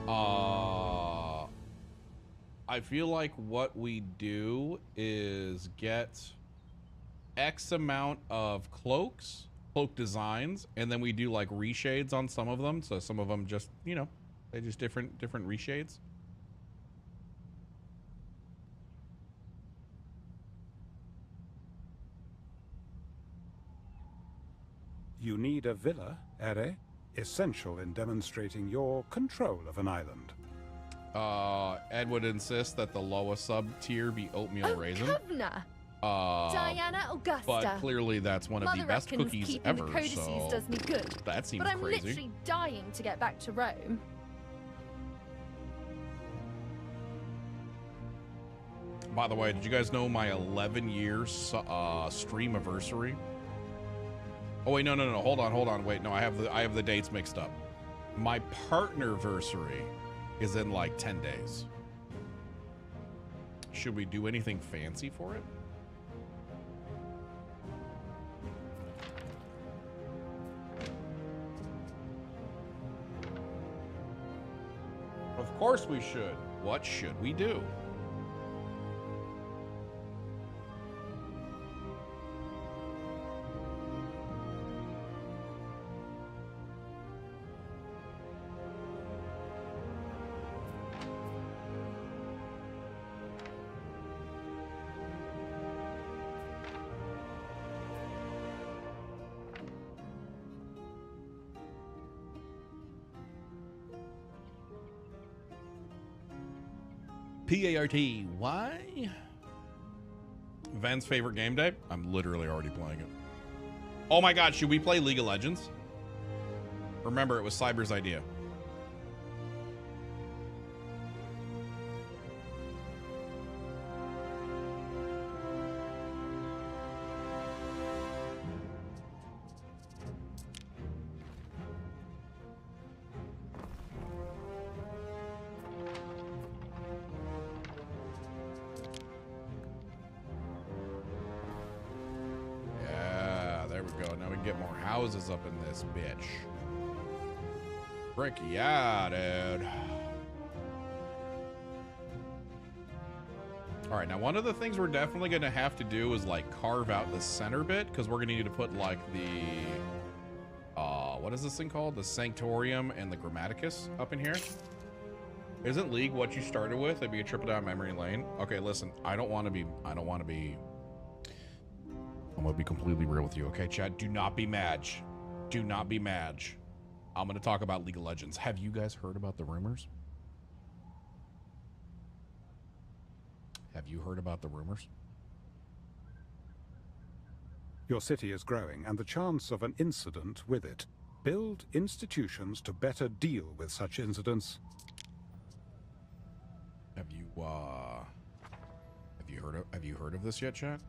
I feel like what we do is get X amount of cloak designs, and then we do like reshades on some of them. So some of them just, you know, they're just different reshades. You need a villa, Ere? Essential in demonstrating your control of an island. Ed would insist that the lowest sub tier be oatmeal raisin. Governor. Diana Augusta. But clearly that's one of the best cookies ever, the codices so does me good. That seems but I'm crazy. literally dying to get back to Rome. By the way, did you guys know my 11-year stream anniversary? Oh wait, no. Hold on. Wait, no, I have the dates mixed up. My partnerversary is in like 10 days. should we do anything fancy for it? Of course we should. What should we do? P-A-R-T. Why? Van's favorite game day? I'm literally already playing it. Oh my god, should we play League of Legends? Remember, it was Cyber's idea. Houses up in this bitch. Frick yeah, dude. All right, now one of the things we're definitely gonna have to do is like carve out the center bit, because we're gonna need to put like the what is this thing called? The Sanctorium and the Grammaticus up in here. Isn't League what you started with? It'd be a trip down memory lane. Okay, listen, I'm gonna be completely real with you, okay, Chad? Do not be mad. Do not be mad. I'm gonna talk about League of Legends. Have you guys heard about the rumors? Have you heard about the rumors? Your city is growing, and the chance of an incident with it. Build institutions to better deal with such incidents. Have you heard of this yet, Chad?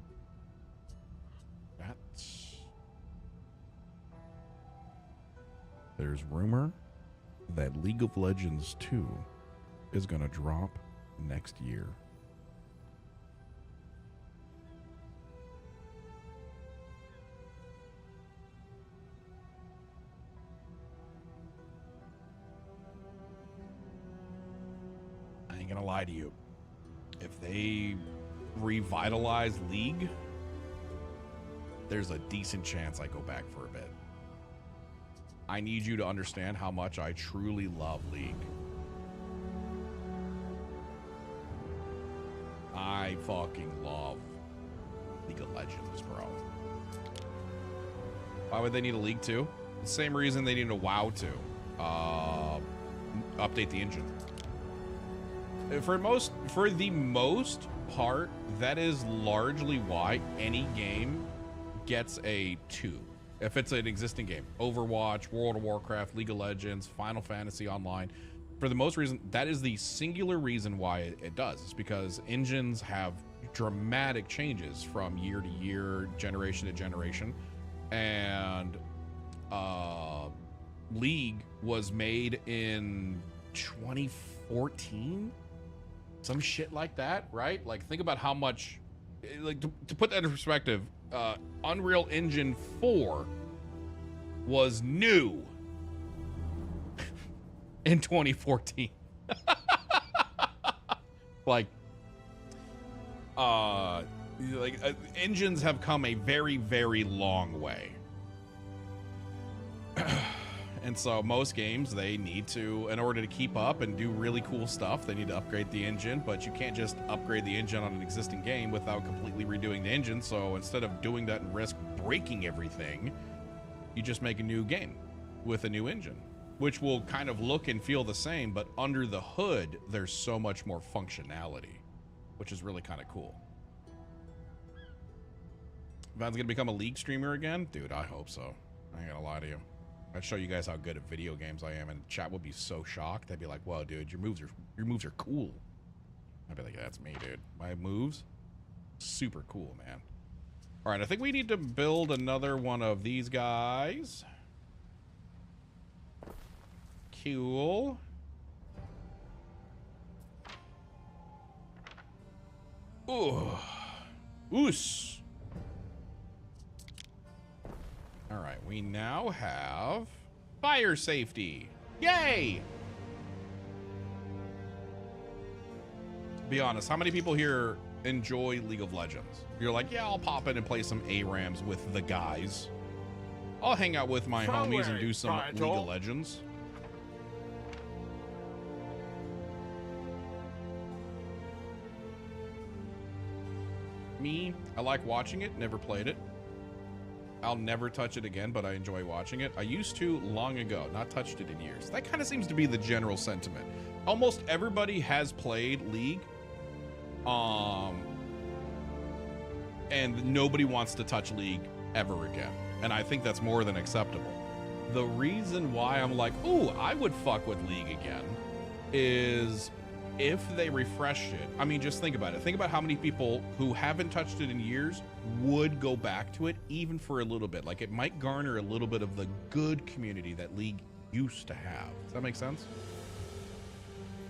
There's rumor that League of Legends 2 is going to drop next year. I ain't going to lie to you. If they revitalize League, there's a decent chance I go back for a bit. I need you to understand how much I truly love League. I fucking love League of Legends, bro. Why would they need a League 2? The same reason they need a WoW 2. Update the engine. For the most part, that is largely why any game gets a 2. If it's an existing game, Overwatch, World of Warcraft, League of Legends, Final Fantasy Online, for the most reason, that is the singular reason why it does. It's because engines have dramatic changes from year to year, generation to generation. And League was made in 2014, some shit like that, right? Like, think about how much, like, to put that in perspective, Unreal Engine 4 was new in 2014. Engines have come a very, very long way. And so most games, they need to, in order to keep up and do really cool stuff, they need to upgrade the engine, but you can't just upgrade the engine on an existing game without completely redoing the engine. So instead of doing that and risk breaking everything, you just make a new game with a new engine, which will kind of look and feel the same, but under the hood, there's so much more functionality, which is really kind of cool. Van's gonna become a League streamer again? Dude, I hope so. I ain't gonna lie to you. I'd show you guys how good at video games I am, and chat would be so shocked. They'd be like, "Whoa, dude, your moves are cool." I'd be like, "That's me, dude. My moves, super cool, man." All right, I think we need to build another one of these guys. Cool. Ooh. Oos. All right, we now have fire safety. Yay! Be honest, how many people here enjoy League of Legends? You're like, yeah, I'll pop in and play some ARAMs with the guys. I'll hang out with my homies and do some League of Legends. Me, I like watching it, never played it. I'll never touch it again, but I enjoy watching it. I used to long ago, not touched it in years. That kind of seems to be the general sentiment. Almost everybody has played League. And nobody wants to touch League ever again. And I think that's more than acceptable. The reason why I'm like, ooh, I would fuck with League again is if they refreshed it. I mean, just think about it. Think about how many people who haven't touched it in years would go back to it even for a little bit. Like, it might garner a little bit of the good community that League used to have. Does that make sense?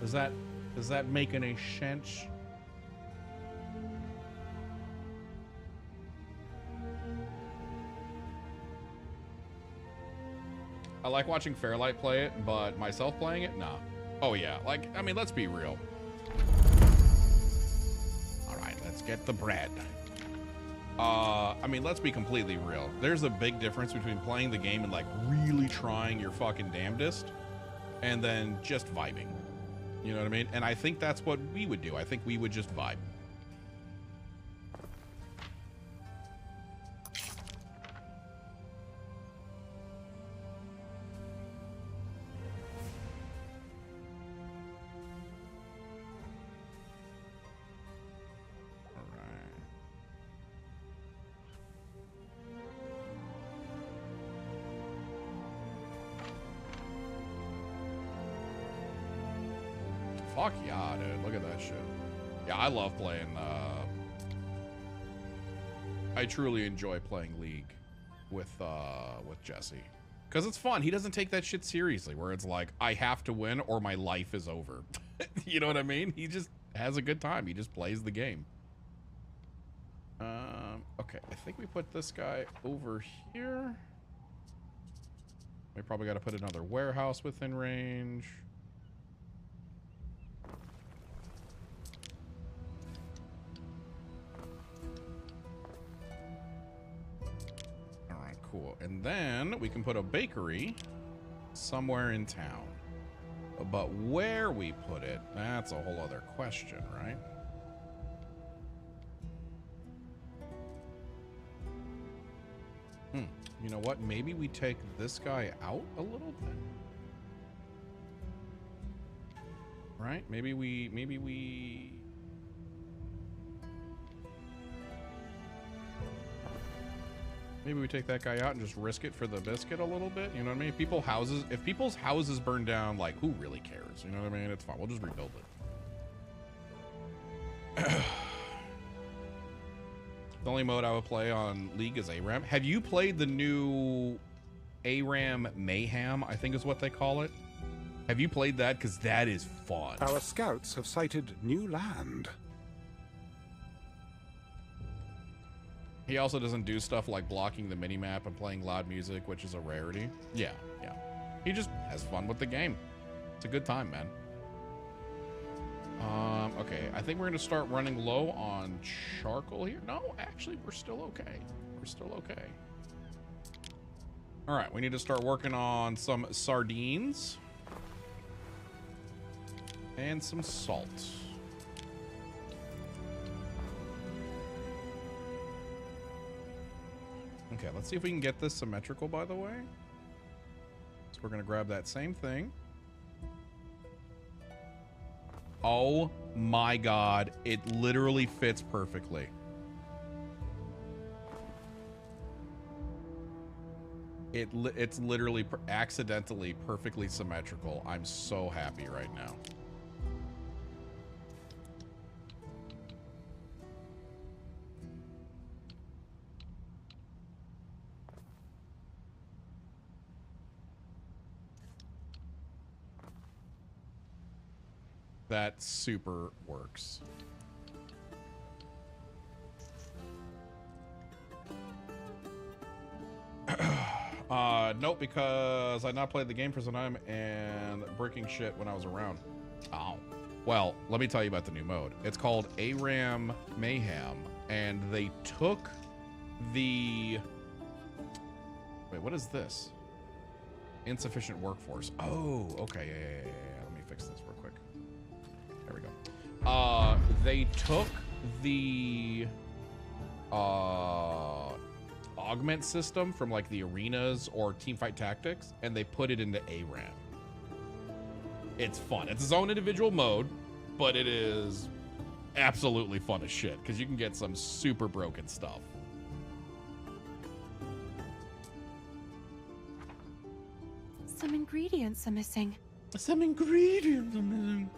Does that make any sense? I like watching Fairlight play it, but myself playing it, nah. Oh yeah, like, I mean, let's be real. All right, let's get the bread. I mean, let's be completely real. There's a big difference between playing the game and like really trying your fucking damnedest and then just vibing. You know what I mean? And I think that's what we would do. I think we would just vibe. Fuck yeah, dude. Look at that shit. Yeah, I love playing, I truly enjoy playing League with Jesse. Because it's fun. He doesn't take that shit seriously, where it's like, I have to win or my life is over. You know what I mean? He just has a good time. He just plays the game. Okay, I think we put this guy over here. We probably got to put another warehouse within range. Cool. And then we can put a bakery somewhere in town. But where we put it, that's a whole other question, right? You know what? Maybe we take this guy out a little bit. Right? Maybe we take that guy out and just risk it for the biscuit a little bit. You know what I mean? If people's houses burn down, like, who really cares? You know what I mean? It's fine. We'll just rebuild it. The only mode I would play on League is ARAM. Have you played the new ARAM Mayhem, I think is what they call it? Have you played that? Because that is fun. Our scouts have sighted new land. He also doesn't do stuff like blocking the minimap and playing loud music, which is a rarity. Yeah, yeah. He just has fun with the game. It's a good time, man. Okay, I think we're gonna start running low on charcoal here. No, actually, we're still okay. We're still okay. All right, we need to start working on some sardines and some salt. Okay, let's see if we can get this symmetrical, by the way. So we're going to grab that same thing. Oh my God, it literally fits perfectly. It's literally accidentally perfectly symmetrical. I'm so happy right now. That super works. Nope, because I not played the game for some time and breaking shit when I was around. Oh. Well, let me tell you about the new mode. It's called ARAM Mayhem, and they took the... Wait, what is this? Insufficient workforce. Oh, okay, yeah. Let me fix this real quick. There we go. They took the augment system from like the arenas or Teamfight Tactics, and they put it into ARAM. It's fun. It's its own individual mode, but it is absolutely fun as shit because you can get some super broken stuff. Some ingredients are missing. Some ingredients are missing.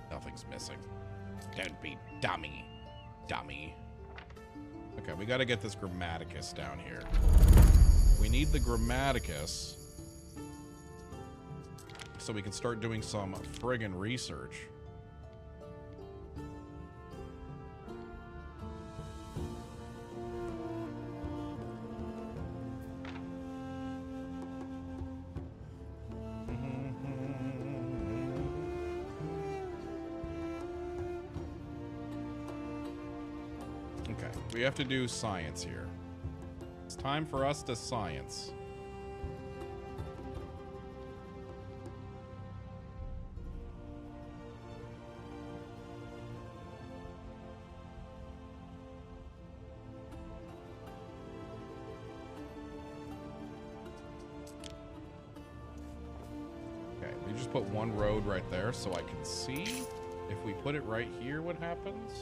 Nothing's missing. Don't be dummy. Okay, we gotta get this Grammaticus down here. We need the Grammaticus so we can start doing some friggin' research. Okay, we have to do science here. It's time for us to science. Okay, we just put one road right there so I can see. If we put it right here, what happens?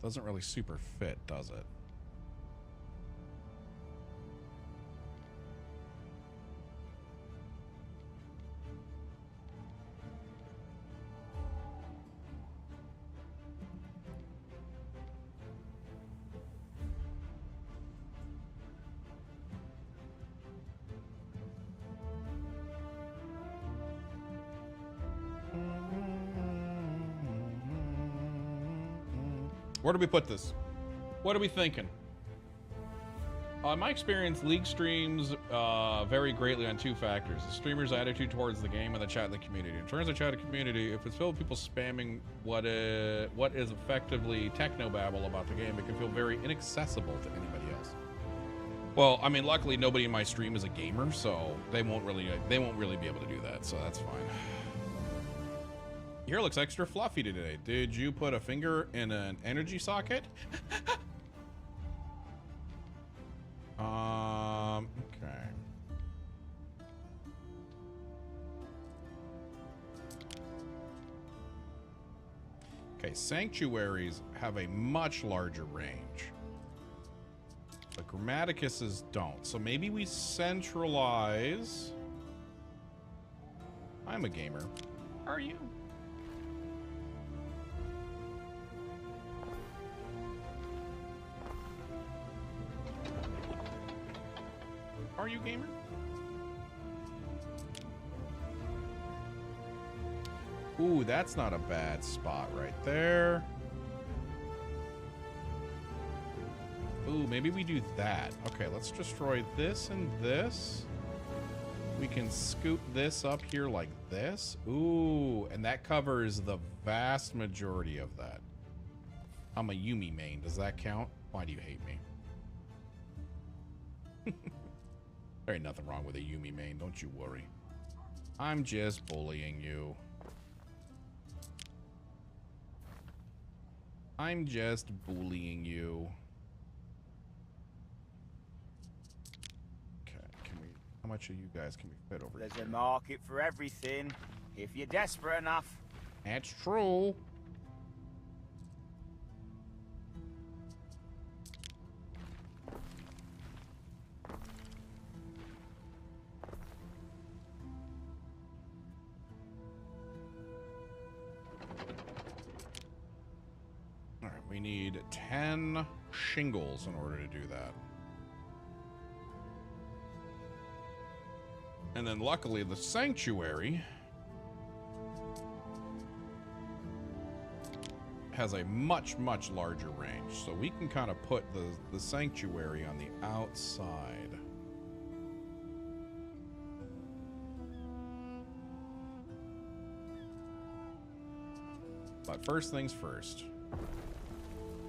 Doesn't really super fit, does it? Where do we put this? What are we thinking? In my experience, League streams vary greatly on two factors: the streamer's attitude towards the game and the chat in the community. In terms of chat in the community, if it's filled with people spamming what is effectively technobabble about the game, it can feel very inaccessible to anybody else. Well, I mean, luckily nobody in my stream is a gamer, so they won't really be able to do that, so that's fine. Your hair looks extra fluffy today. Did you put a finger in an energy socket? Okay. Okay, sanctuaries have a much larger range. But Grammaticuses don't. So maybe we centralize. I'm a gamer. Are you? Are you, gamer? Ooh, that's not a bad spot right there. Ooh, maybe we do that. Okay, let's destroy this and this. We can scoot this up here like this. Ooh, and that covers the vast majority of that. I'm a Yumi main. Does that count? Why do you hate me? There ain't nothing wrong with a Yumi main, don't you worry. I'm just bullying you. I'm just bullying you. Okay, can we... How much of you guys can we fit over There's here? a market for everything, if you're desperate enough. That's true. All right, we need 10 shingles in order to do that. And then luckily the sanctuary has a much, much larger range. So we can kind of put the sanctuary on the outside. But first things first.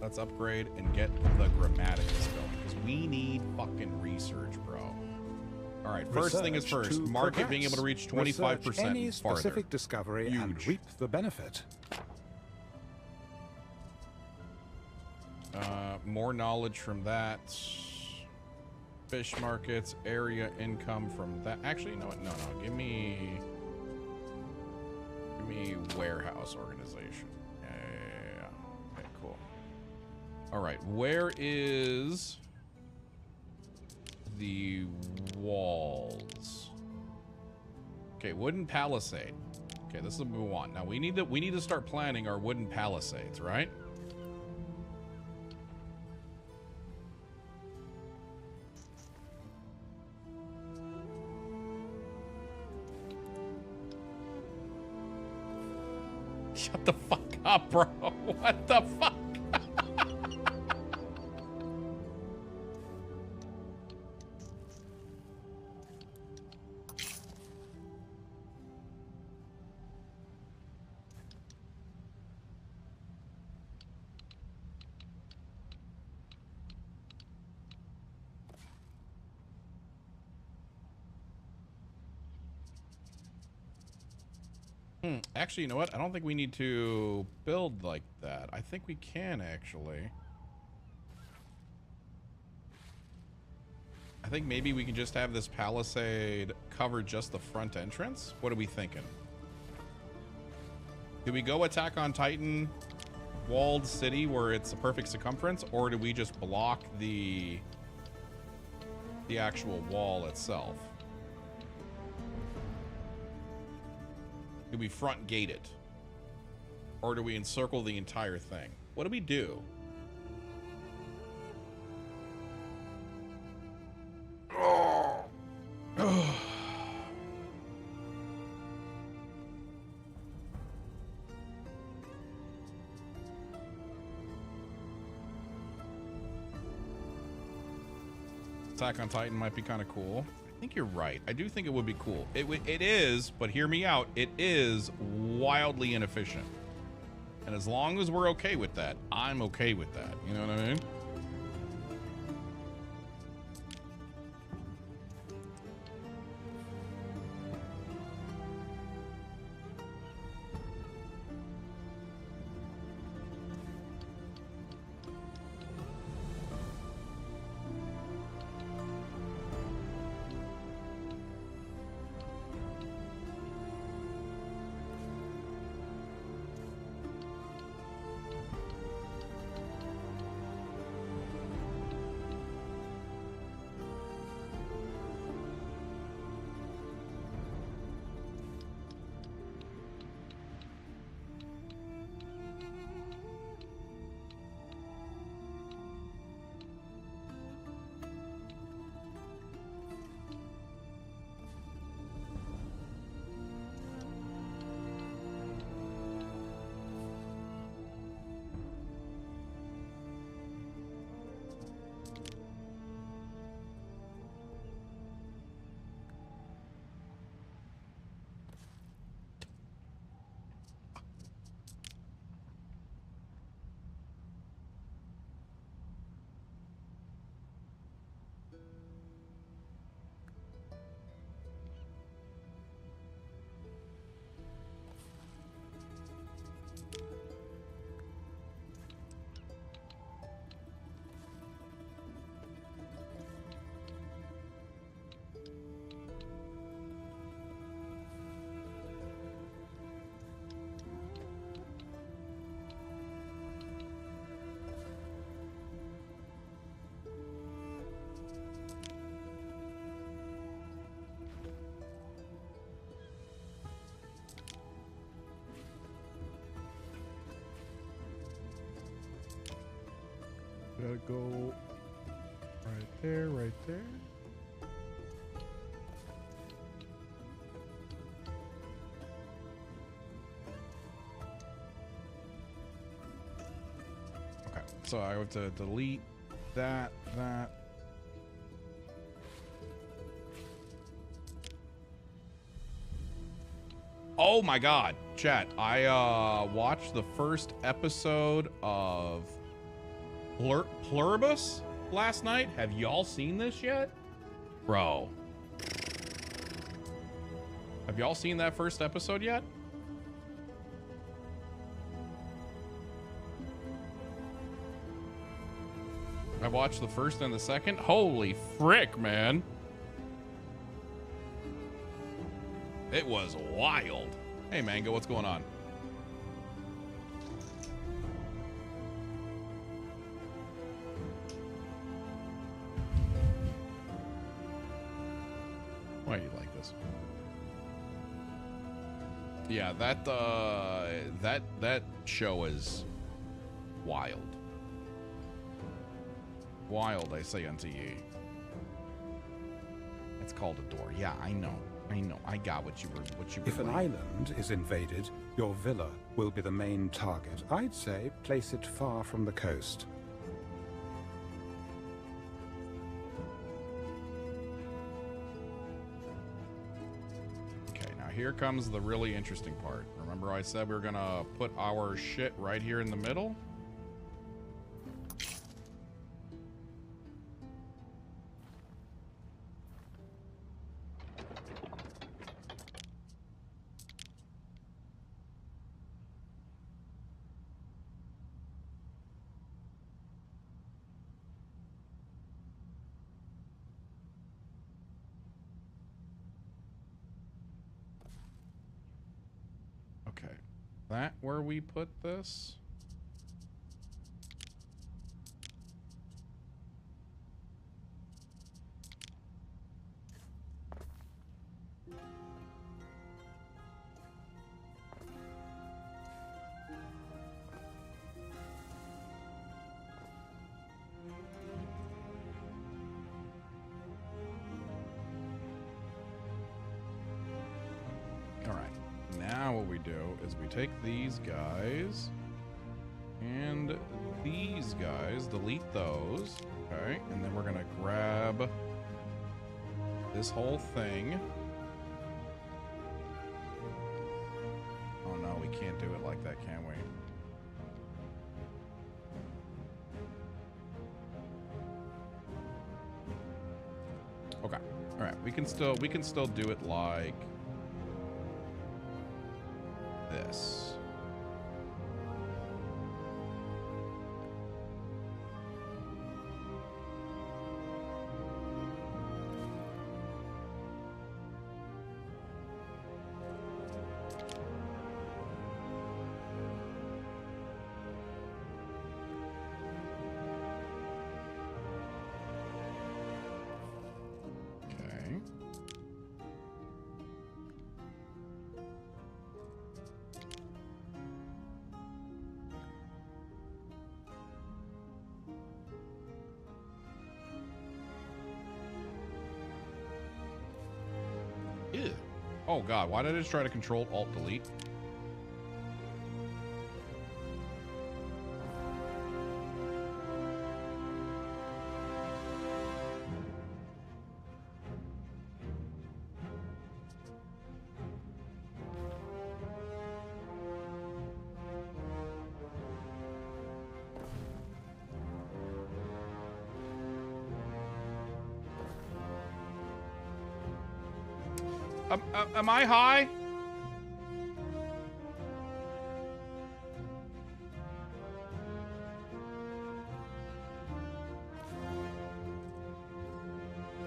Let's upgrade and get the grammaticus going, because we need fucking research, bro. All right, first thing is first. Market being able to reach 25% any farther. specific discovery and reap the benefit. More knowledge from that. Fish markets, area income from that. Actually, you know what? No. Give me warehouse organization. Yeah. Okay, cool. All right, where is the walls? Okay, wooden palisade. Okay, this is what we want. Now we need to start planning our wooden palisades, right? Shut the fuck up, bro. What the fuck? Actually, you know what? I don't think we need to build like that. I think we can, actually. I think maybe we can just have this palisade cover just the front entrance. What are we thinking? Do we go attack on Titan walled city where it's a perfect circumference, or do we just block the actual wall itself? Do we front gate it? Or do we encircle the entire thing? What do we do? Attack on Titan might be kind of cool. I think you're right. I do think it would be cool. It is, but hear me out. It is wildly inefficient. And as long as we're okay with that, I'm okay with that. You know what I mean? Gotta go right there, right there. Okay, so I have to delete that. Oh my god, chat. I watched the first episode of Pluribus last night. Have y'all seen this yet? Bro. Have y'all seen that first episode yet? I watched the first and the second. Holy frick, man. It was wild. Hey, Mango, what's going on? Why do you like this? Yeah, that show is wild. Wild, I say unto ye. It's called a door. Yeah, I know. I got what you were If an island is invaded, your villa will be the main target. I'd say place it far from the coast. Okay, now here comes the really interesting part. Remember I said we were gonna put our shit right here in the middle? Okay, that where we put this? Now what we do is we take these guys and these guys, delete those, okay, and then we're gonna grab this whole thing. Oh no, we can't do it like that, can we? Okay, all right, we can still do it like this. Okay. Ew. Oh god, why did I just try to control alt delete? Am I high?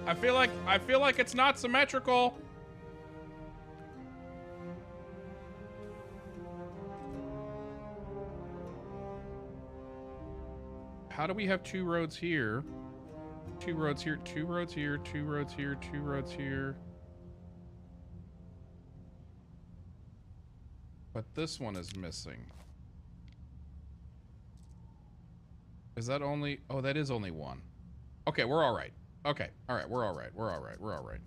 I feel like it's not symmetrical. How do we have two roads here? Two roads here, two roads here, two roads here, two roads here. But this one is missing. Is that only... Oh, that is only one. Okay, we're all right. Okay, all right, we're all right. We're all right. We're all right.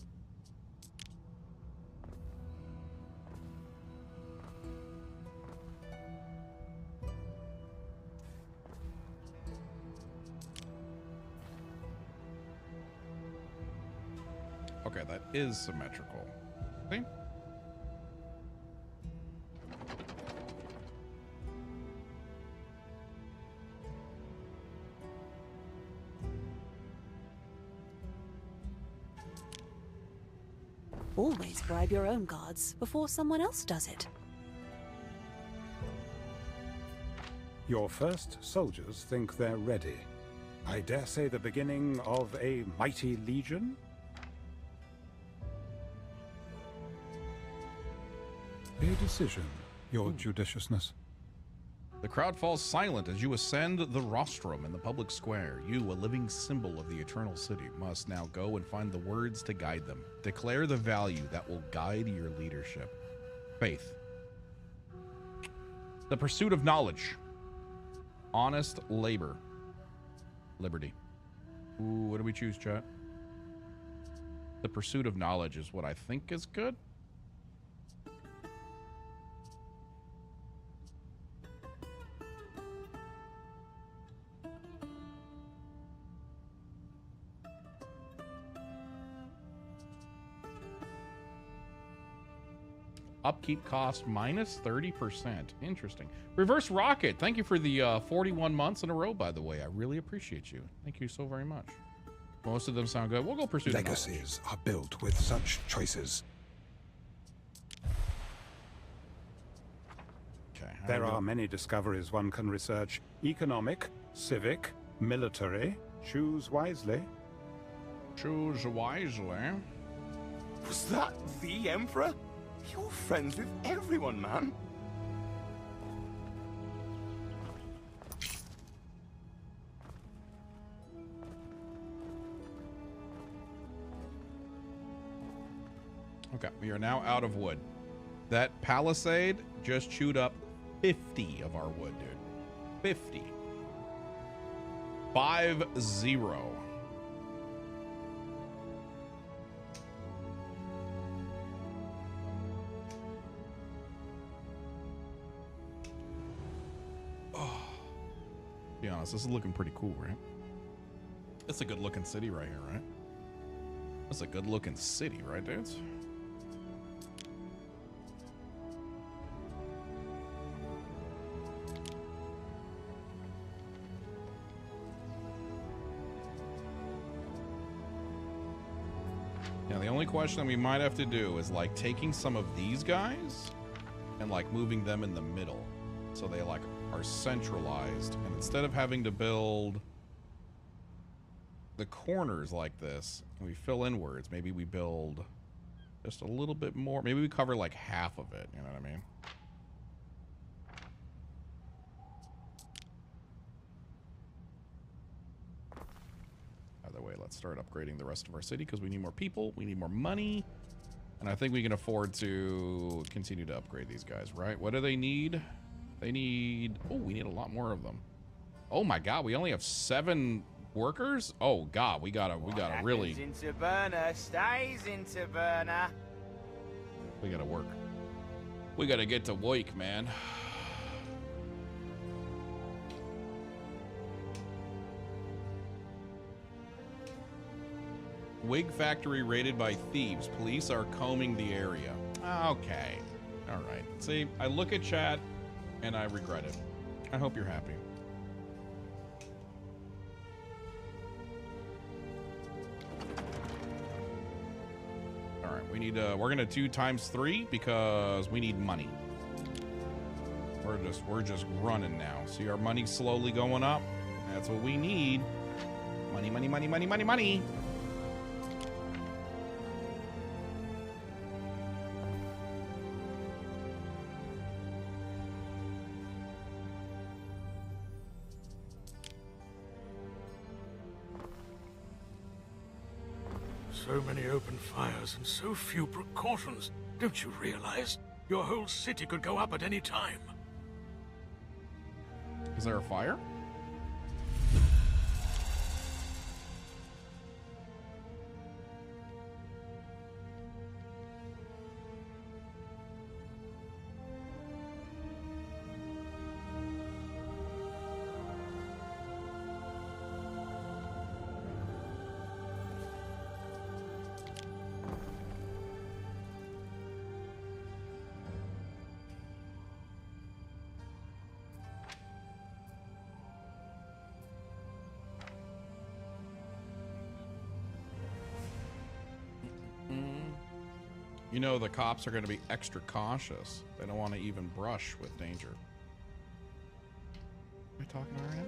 Okay, that is symmetrical. See? Always bribe your own guards before someone else does it. Your first soldiers think they're ready. I dare say the beginning of a mighty legion? A decision, your judiciousness. The crowd falls silent as you ascend the rostrum in the public square. You, a living symbol of the eternal city, must now go and find the words to guide them. Declare the value that will guide your leadership. Faith. The pursuit of knowledge. Honest labor. Liberty. Ooh, what do we choose, chat? The pursuit of knowledge is what I think is good. Upkeep cost minus 30%. Interesting. Reverse Rocket. Thank you for the 41 months in a row, by the way. I really appreciate you. Thank you so very much. Most of them sound good. We'll go pursue Legacies are built with such choices. Okay. There are many discoveries one can research. Economic, civic, military. Choose wisely. Choose wisely. Was that the Emperor? You're friends with everyone, man. Okay, we are now out of wood. That palisade just chewed up 50 of our wood, dude. 50. 5-0. Be honest, this is looking pretty cool, right? It's a good looking city right here, right? That's a good looking city, right, dudes? Now, the only question that we might have to do is like taking some of these guys and like moving them in the middle so they like are centralized, and instead of having to build the corners like this and we fill inwards, maybe we build just a little bit more. Maybe we cover like half of it, you know what I mean? Either way, let's start upgrading the rest of our city because we need more people, we need more money, and I think we can afford to continue to upgrade these guys, right? What do they need? They need... Oh, we need a lot more of them. Oh my god, we only have 7 workers? Oh god, we gotta really... in Taberna stays in Taberna. We gotta work. We gotta get to work, man. Wig factory raided by thieves. Police are combing the area. Okay. All right. See, I look at chat and I regret it. I hope you're happy. All right, we need we're gonna do ×3 because we need money. We're just running now. See our money slowly going up? That's what we need. Money, money, money, money, money, money. So many open fires and so few precautions. Don't you realize? Your whole city could go up at any time. Is there a fire? You know the cops are going to be extra cautious. They don't want to even brush with danger. Am I talking to her now?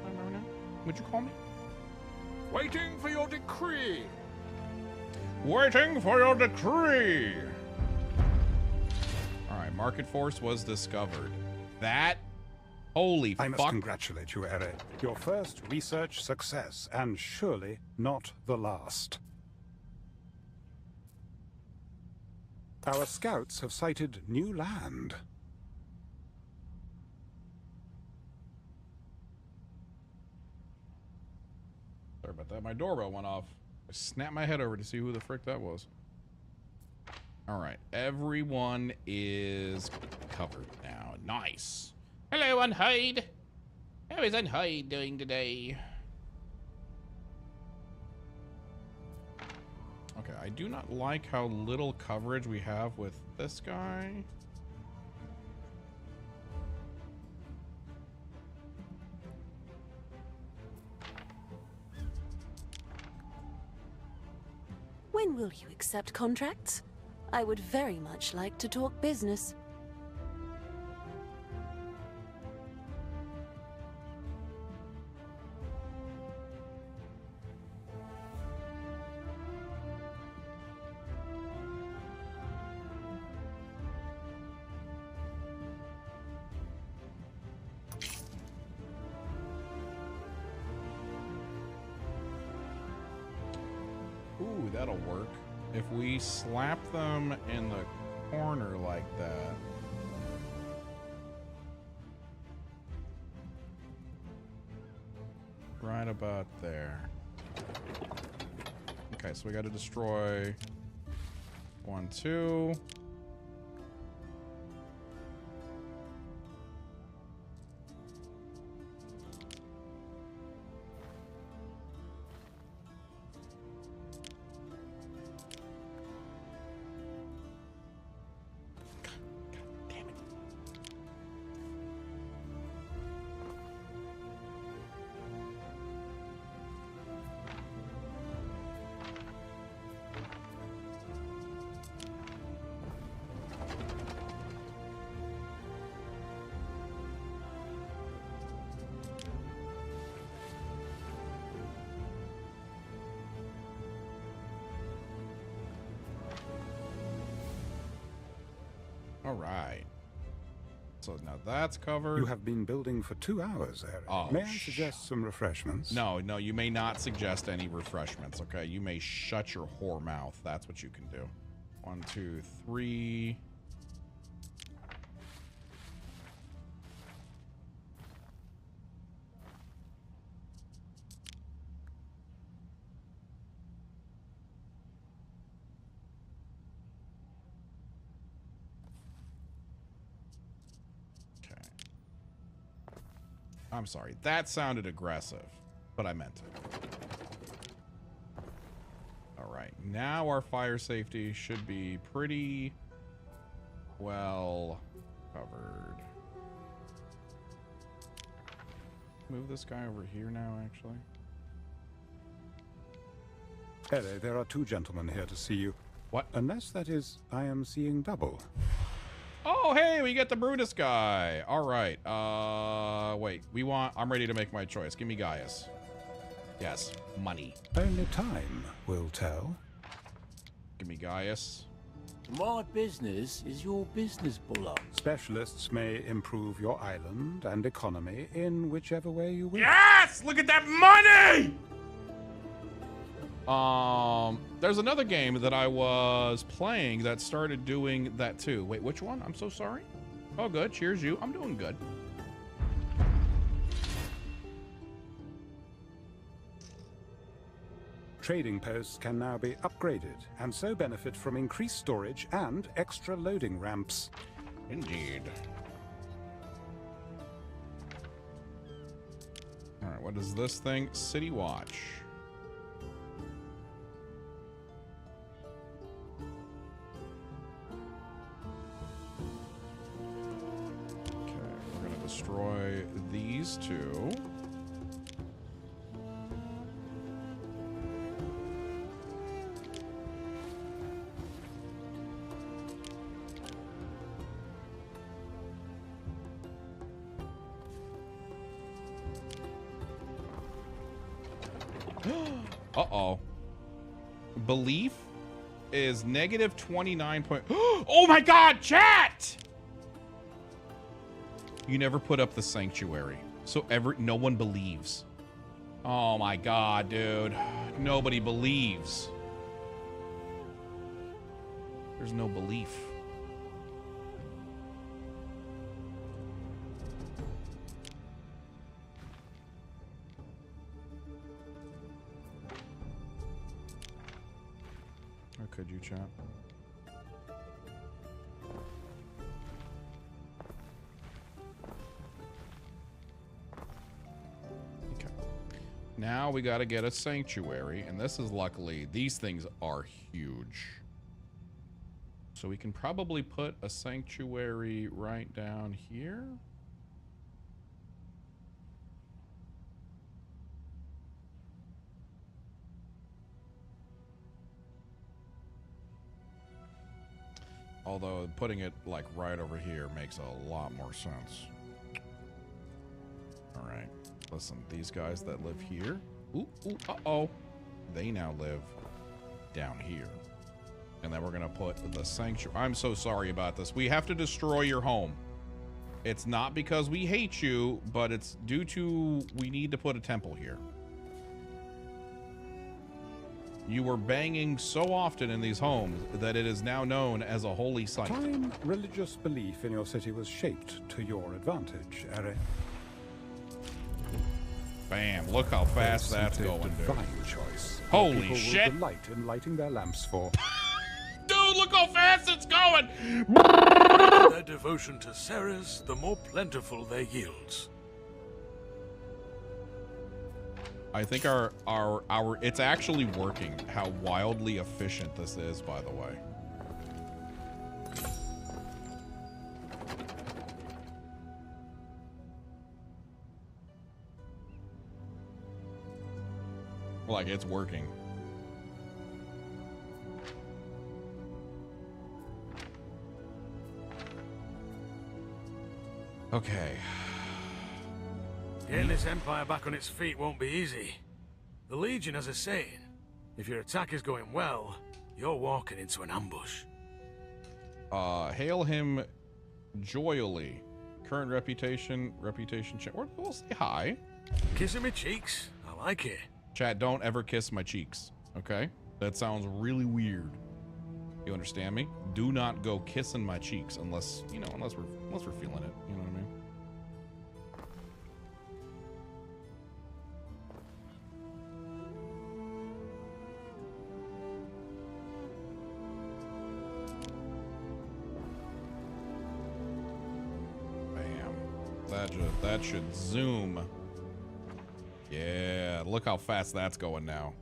Hi, Romana. Would you call me? Waiting for your decree. Waiting for your decree. All right, market force was discovered. That, holy fuck. I must congratulate you, Ere. Your first research success, and surely not the last. Our scouts have sighted new land. Sorry about that. My doorbell went off. I snapped my head over to see who the frick that was. All right. Everyone is covered now. Nice. Hello, Unhide. How is Unhide doing today? Okay, I do not like how little coverage we have with this guy. When will you accept contracts? I would very much like to talk business. Ooh, that'll work. If we slap them in the corner like that. Right about there. Okay, so we got to destroy 1, 2. All right. So now that's covered. You have been building for 2 hours, Eric. Oh, may I suggest some refreshments? No, you may not suggest any refreshments, okay? You may shut your whore mouth. That's what you can do. 1, 2, 3. I'm sorry, that sounded aggressive, but I meant it. All right, now our fire safety should be pretty well covered. Move this guy over here now, actually. Ere, there are 2 gentlemen here to see you. What? Unless, that is, I am seeing double. Oh, hey, we get the Brutus guy. All right. Wait, I'm ready to make my choice. Give me Gaius. Yes, money. Only time will tell. Give me Gaius. My business is your business, Buller. Specialists may improve your island and economy in whichever way you wish. Yes! Look at that money! There's another game that I was playing that started doing that too. Wait, which one? I'm so sorry. Oh, good. Cheers, you. I'm doing good. Trading posts can now be upgraded and so benefit from increased storage and extra loading ramps. Indeed. All right, what is this thing? City Watch. Destroy these 2. Uh-oh. Belief is negative 29 point. Oh my God, chat! You never put up the sanctuary, so no one believes. Oh my God, dude. Nobody believes. There's no belief. Or could you, chat? Okay. Now we got to get a sanctuary, and this is luckily, these things are huge. So we can probably put a sanctuary right down here. Although putting it like right over here makes a lot more sense. All right, listen, these guys that live here, uh-oh, they now live down here. And then we're gonna put the sanctuary. I'm so sorry about this. We have to destroy your home. It's not because we hate you, but it's due to we need to put a temple here. You were banging so often in these homes that it is now known as a holy site. Time religious belief in your city was shaped to your advantage, Ere. Bam, look how fast that's going, dude. Divine choice. Holy People shit. will delight in lighting their lamps for. Dude, look how fast it's going! Their devotion to Ceres, the more plentiful their yields. I think our it's actually working. How wildly efficient this is, by the way. Like, it's working. Okay. Getting this empire back on its feet won't be easy. The Legion has a saying, if your attack is going well, you're walking into an ambush. Hail him joyfully. Current reputation check. We'll say hi. Kissing my cheeks, I like it. Chat, don't ever kiss my cheeks, okay? That sounds really weird. You understand me? Do not go kissing my cheeks unless, you know, unless we're feeling it. You know what I mean? That should zoom. Yeah, look how fast that's going now.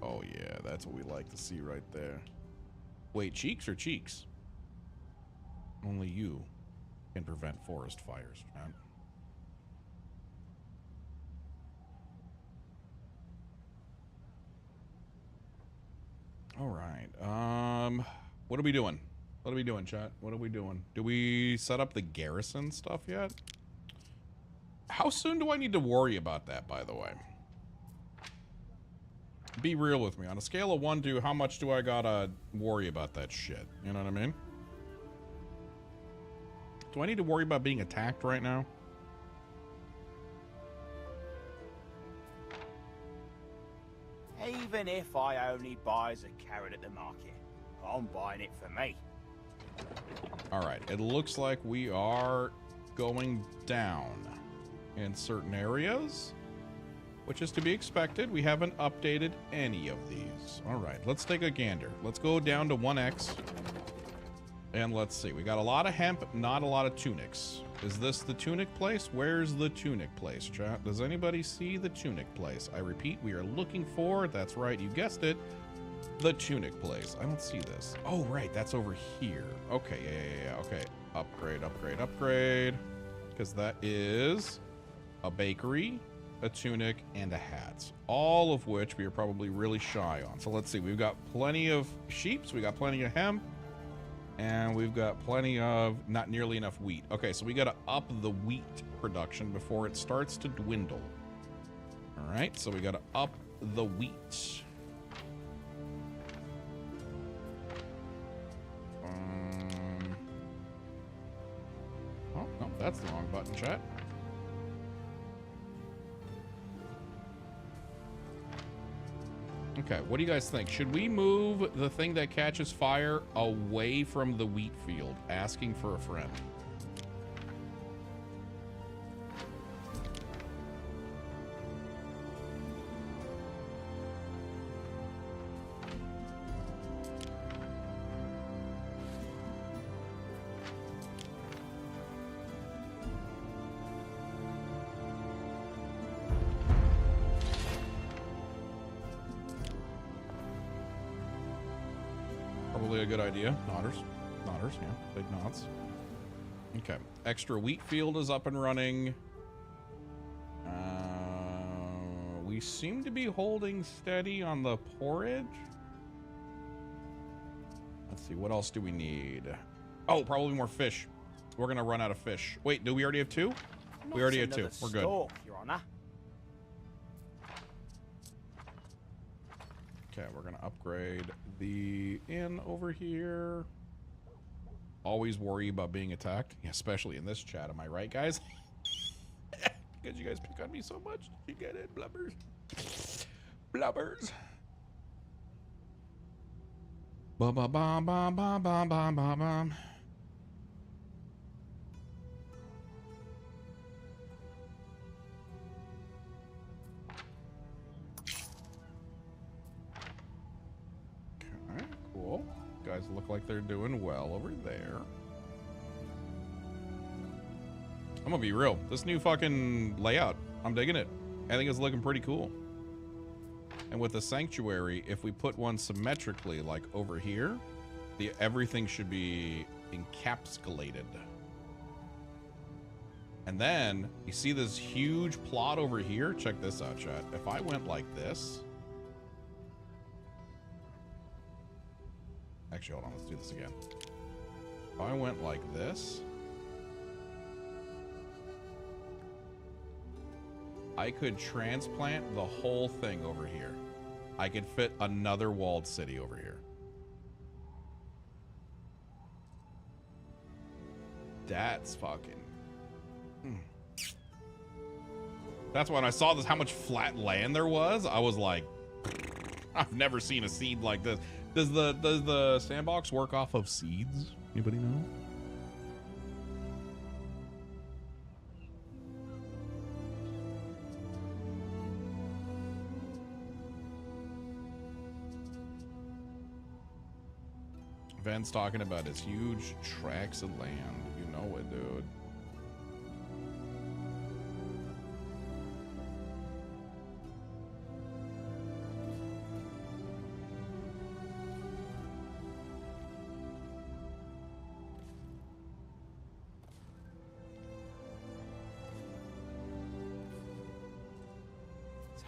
Oh yeah, that's what we like to see right there. Wait, cheeks or cheeks? Only you can prevent forest fires, man. All right. What are we doing? What are we doing, chat? What are we doing? Do we set up the garrison stuff yet? How soon do I need to worry about that, by the way? Be real with me. On a scale of 1 to how much do I gotta worry about that shit? You know what I mean? Do I need to worry about being attacked right now? Even if I only buy as a carrot at the market, I'm buying it for me. All right, it looks like we are going down in certain areas, which is to be expected. We haven't updated any of these. All right, let's take a gander. Let's go down to 1x. And let's see. We got a lot of hemp, not a lot of tunics. Is this the tunic place? Where's the tunic place, chat? Does anybody see the tunic place? I repeat, we are looking for, that's right, you guessed it, the tunic place. I don't see this. Oh, right, that's over here. Okay, yeah. Okay, upgrade. Because that is a bakery, a tunic, and a hat. All of which we are probably really shy on. So let's see, we've got plenty of sheeps, we got plenty of hemp, and we've got plenty of not nearly enough wheat. Okay, so we got to up the wheat production before it starts to dwindle. All right, so we got to up the wheat. Oh, no, that's the wrong button, chat. Okay, what do you guys think? Should we move the thing that catches fire away from the wheat field? Asking for a friend. Probably a good idea. Nodders, yeah, big nods. Okay, extra wheat field is up and running. We seem to be holding steady on the porridge. Let's see, what else do we need? Oh, probably more fish. We're gonna run out of fish. Wait, do we already have two? We already have two. We're good. Your Honor. Okay, we're gonna upgrade the inn over here. Always worry about being attacked, especially in this chat. Am I right, guys? Because you guys pick on me so much. You get it, blubbers. Blubbers. Ba ba ba ba ba ba ba ba ba. Okay, cool. Guys look like they're doing well over there. I'm gonna be real. This new fucking layout, I'm digging it. I think it's looking pretty cool. And with the sanctuary, if we put one symmetrically, like over here, everything should be encapsulated. And then you see this huge plot over here. Check this out, chat. If I went like this, actually, hold on. Let's do this again. If I went like this, I could transplant the whole thing over here. I could fit another walled city over here. That's fucking... That's when I saw this, how much flat land there was. I was like, I've never seen a seed like this. Does the sandbox work off of seeds? Anybody know? Van's talking about his huge tracts of land. You know it, dude.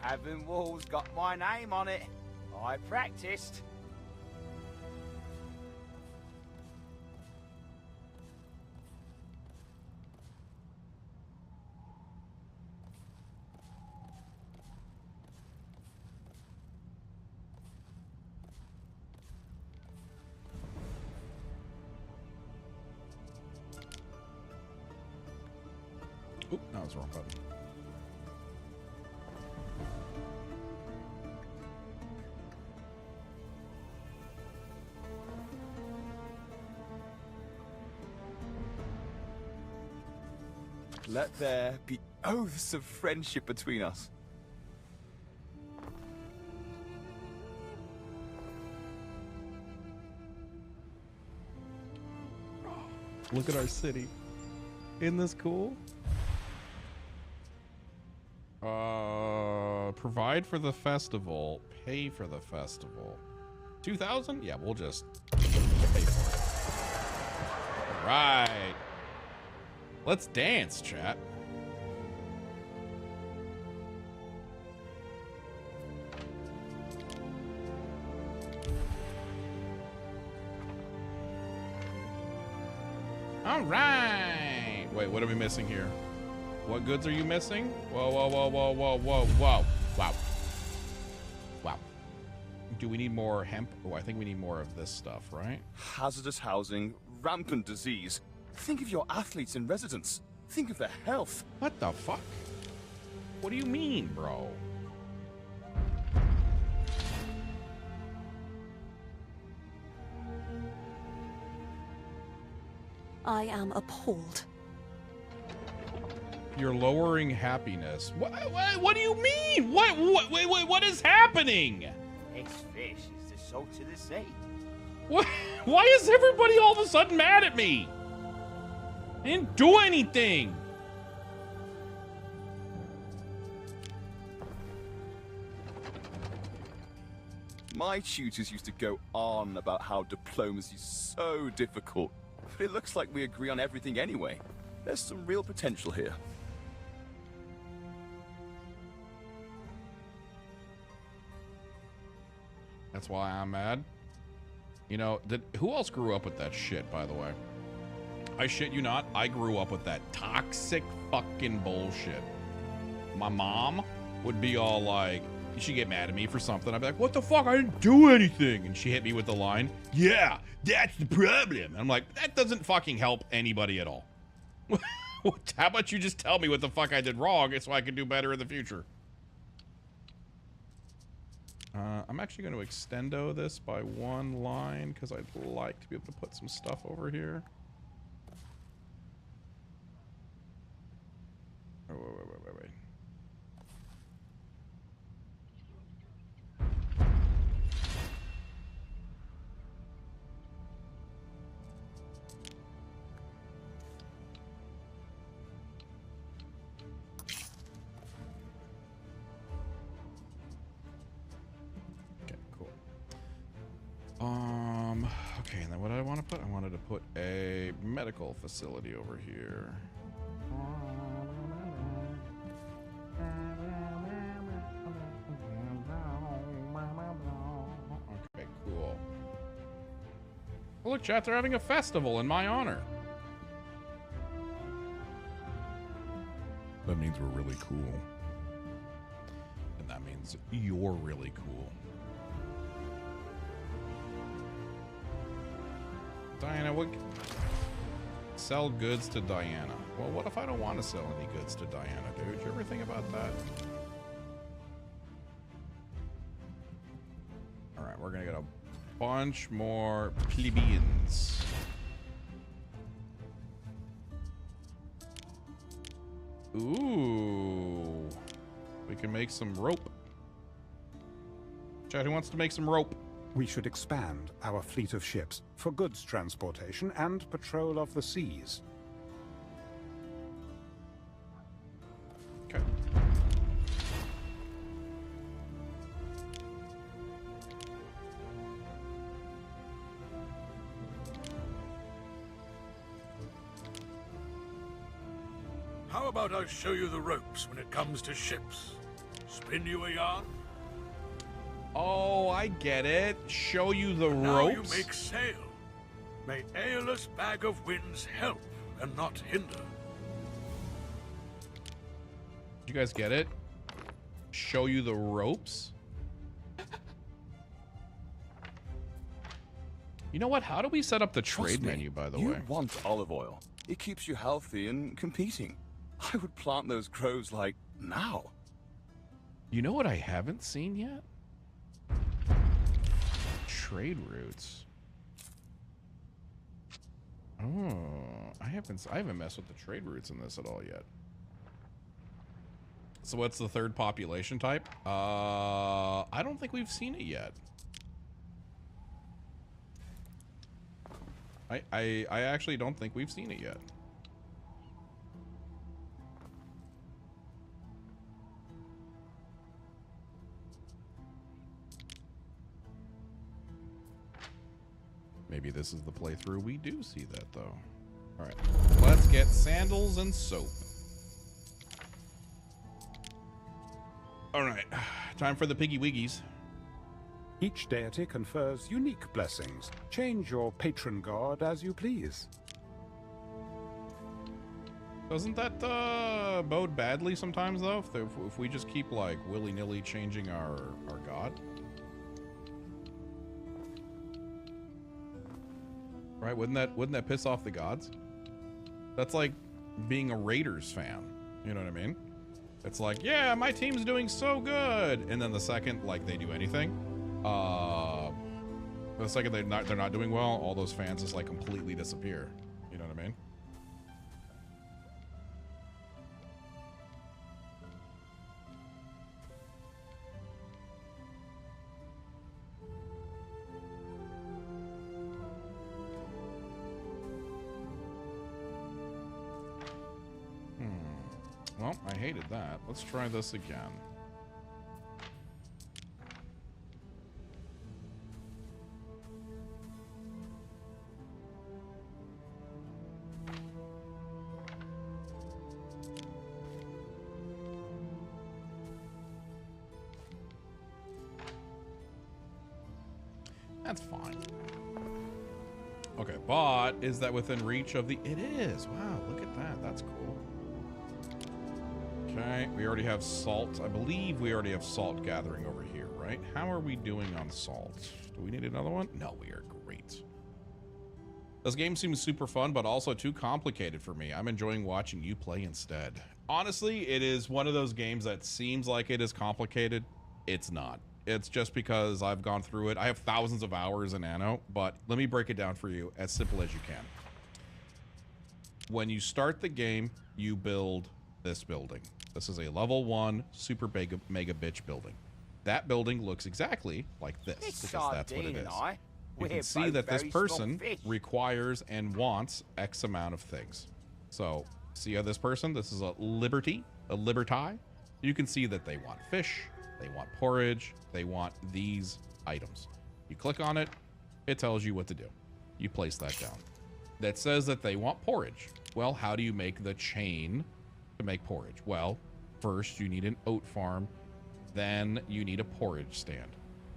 Tavern walls got my name on it. I practiced. Oop, that was the wrong button. Let there be oaths of friendship between us. Look at our city. Isn't this cool? Provide for the festival, pay for the festival. 2,000? Yeah, we'll just pay for it. All right. Let's dance, chat. All right. Wait, what are we missing here? What goods are you missing? Whoa, whoa, whoa, whoa, whoa, whoa, whoa. Wow. Wow. Do we need more hemp? Oh, I think we need more of this stuff, right? Hazardous housing, rampant disease. Think of your athletes in residence. Think of their health. What the fuck? What do you mean, bro? I am appalled. You're lowering happiness. What do you mean? What is happening? This fish is the salt of the sea. What? Why is everybody all of a sudden mad at me? I didn't do anything. My tutors used to go on about how diplomacy is so difficult. But it looks like we agree on everything anyway. There's some real potential here. That's why I'm mad. You know, who else grew up with that shit, by the way? I shit you not, I grew up with that toxic fucking bullshit. My mom would be all like, she'd get mad at me for something. I'd be like, what the fuck? I didn't do anything. And she hit me with the line, yeah, that's the problem. And I'm like, that doesn't fucking help anybody at all. How about you just tell me what the fuck I did wrong so I can do better in the future? I'm actually going to extendo this by one line because I'd like to be able to put some stuff over here. Oh, wait. Okay, and then what I want to put? I wanted to put a medical facility over here. Okay, cool. Oh, look, chat, they're having a festival in my honor. That means we're really cool. And that means you're really cool. Diana, what? Sell goods to Diana. Well, what if I don't want to sell any goods to Diana, dude? You ever think about that? All right, we're gonna get a bunch more plebeians. Ooh, we can make some rope. Chad, who wants to make some rope? We should expand our fleet of ships for goods transportation and patrol of the seas. Okay. How about I show you the ropes when it comes to ships? Spin you a yarn? Oh, I get it. Show you the Now ropes. you make sail. May Aeolus bag of winds help and not hinder. You guys get it? Show you the ropes? You know what? How do we set up the trade menu, by the way? You want olive oil. It keeps you healthy and competing. I would plant those groves like now. You know what I haven't seen yet? Trade routes. Oh, I haven't messed with the trade routes in this at all yet. So what's the third population type? I don't think we've seen it yet. I actually don't think we've seen it yet. Maybe this is the playthrough we do see that, though. All right, let's get sandals and soap. All right, time for the piggy wiggies. Each deity confers unique blessings. Change your patron god as you please. Doesn't that bode badly sometimes, though? If we just keep, like, willy-nilly changing our god? Right? Wouldn't that piss off the gods? That's like being a Raiders fan. You know what I mean? It's like, yeah, my team's doing so good, and then the second, like, they do anything, the second they're not doing well, all those fans just, like, completely disappear. You know what I mean? Well, I hated that. Let's try this again. That's fine. Okay, but is that within reach of the... It is. Wow, look at that. That's cool. Okay, we already have salt. I believe we already have salt gathering over here, right? How are we doing on salt? Do we need another one? No, we are great. This game seems super fun, but also too complicated for me. I'm enjoying watching you play instead. Honestly, it is one of those games that seems like it is complicated. It's not. It's just because I've gone through it. I have thousands of hours in Anno, but let me break it down for you as simple as you can. When you start the game, you build this building. This is a level 1 super mega bitch building. That building looks exactly like this, because that's what it is. You can see that this person requires and wants X amount of things. So, see how this person, this is a liberty. You can see that they want fish, they want porridge, they want these items. You click on it, it tells you what to do. You place that down. That says that they want porridge. Well, how do you make the chain to make porridge? Well, first you need an oat farm, then you need a porridge stand.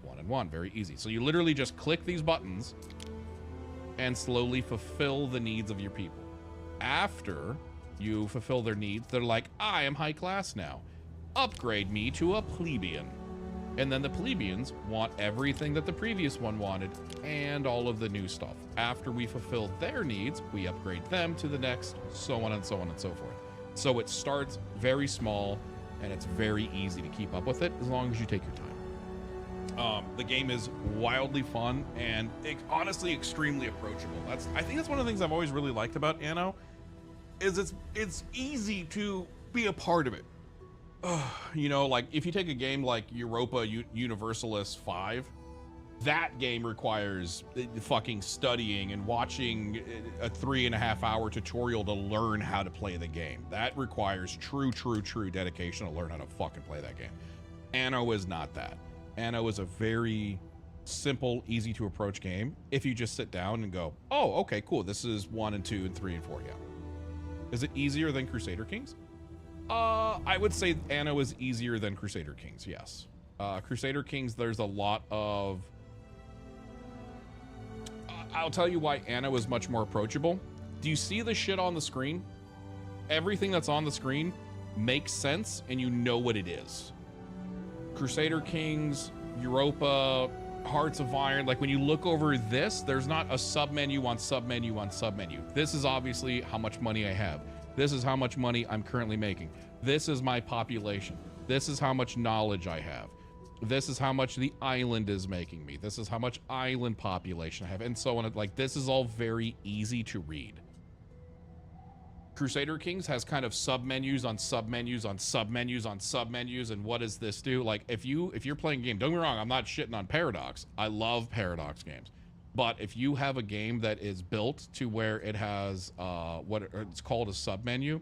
1 and 1, very easy. So you literally just click these buttons and slowly fulfill the needs of your people. After you fulfill their needs, they're like, I am high class now. Upgrade me to a plebeian. And then the plebeians want everything that the previous one wanted and all of the new stuff. After we fulfill their needs, we upgrade them to the next, so on and so on and so forth. So it starts very small, and it's very easy to keep up with it as long as you take your time. The game is wildly fun and honestly extremely approachable. I think that's one of the things I've always really liked about Anno, is it's easy to be a part of it. You know, like if you take a game like Europa Universalis 5, that game requires fucking studying and watching a 3.5 hour tutorial to learn how to play the game. That requires true dedication to learn how to fucking play that game. Anno is not that. Anno is a very simple, easy to approach game if you just sit down and go, oh, okay, cool. This is 1 and 2 and 3 and 4, yeah. Is it easier than Crusader Kings? I would say Anno is easier than Crusader Kings, yes. Crusader Kings, there's a lot of... I'll tell you why Anno is much more approachable. Do you see the shit on the screen? Everything that's on the screen makes sense, and you know what it is. Crusader Kings, Europa, Hearts of Iron, like when you look over this, there's not a submenu on submenu on submenu. This is obviously how much money I have. This is how much money I'm currently making. This is my population. This is how much knowledge I have. This is how much the island is making me. This is how much island population I have, and so on. Like, this is all very easy to read. Crusader Kings has kind of submenus on submenus on submenus on submenus, and what does this do? Like, if you're playing a game, don't get me wrong, I'm not shitting on Paradox. I love Paradox games. But if you have a game that is built to where it has it's called a submenu,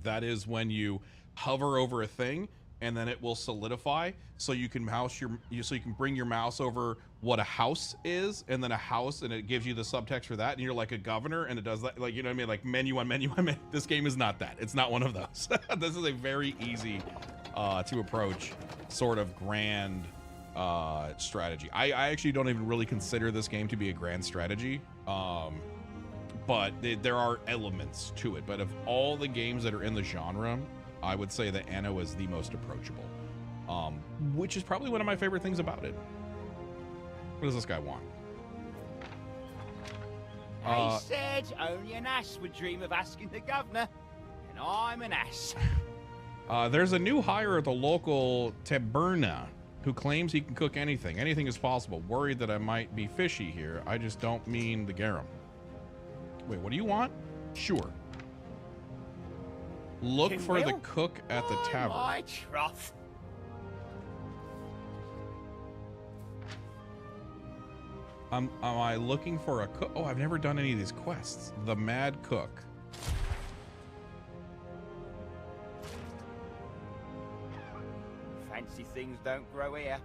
that is when you hover over a thing and then it will solidify, so you can so you can bring your mouse over what a house is, and then a house, and it gives you the subtext for that, and you're like a governor, and it does that, like, you know what I mean, like menu on menu on menu. This game is not that. It's not one of those. This is a very easy to approach sort of grand strategy. I actually don't even really consider this game to be a grand strategy, but there are elements to it. But of all the games that are in the genre, I would say that Anno is the most approachable, which is probably one of my favorite things about it. What does this guy want? I said only an ass would dream of asking the governor, and I'm an ass. There's a new hire at the local taberna who claims he can cook anything. Anything is possible. Worried that I might be fishy here. I just don't mean the garum. Wait, what do you want? Sure. Look for the cook at the tavern. My trough. Am I looking for a cook? Oh, I've never done any of these quests. The Mad Cook. Fancy things don't grow here.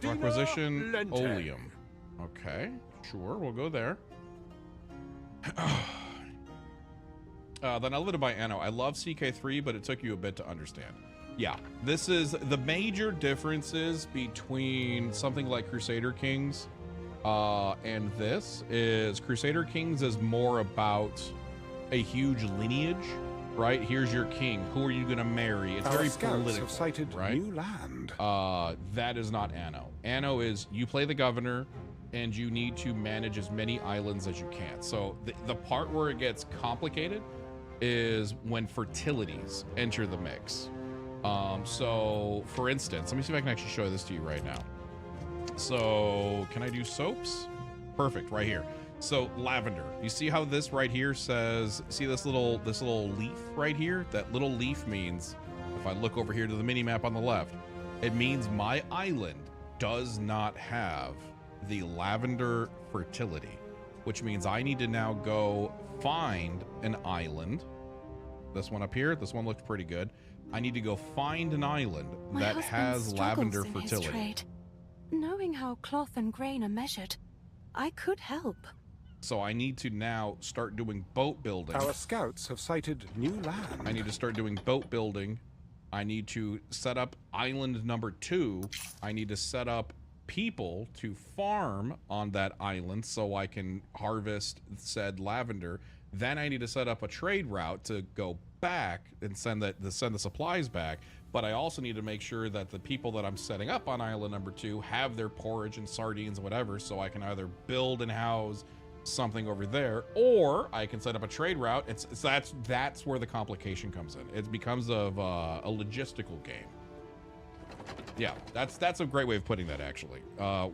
Requisition oleum. Okay, sure, we'll go there. Then Unlimited by Anno. I love CK3, but it took you a bit to understand. Yeah, this is the major differences between something like Crusader Kings and this is Crusader Kings is more about a huge lineage, right? Here's your king. Who are you going to marry? It's very political, have cited right? New land. That is not Anno. Anno is you play the governor and you need to manage as many islands as you can. So the part where it gets complicated is when fertilities enter the mix. So for instance, let me see if I can actually show this to you right now. So can I do soaps? Perfect, right here. So lavender, you see how this right here says, see this little leaf right here? That little leaf means, if I look over here to the mini map on the left, it means my island does not have the lavender fertility, which means I need to now go find an island. This one up here, this one looked pretty good. I need to go find an island that has lavender fertility. Knowing how cloth and grain are measured, I could help. So I need to now start doing boat building. Our scouts have sighted new land. I need to start doing boat building. I need to set up island number 2. I need to set up people to farm on that island so I can harvest said lavender. Then I need to set up a trade route to go back and send the supplies back. But I also need to make sure that the people that I'm setting up on island number 2 have their porridge and sardines and whatever, so I can either build and house something over there, or I can set up a trade route. That's where the complication comes in. It becomes a logistical game. Yeah, that's a great way of putting that, actually.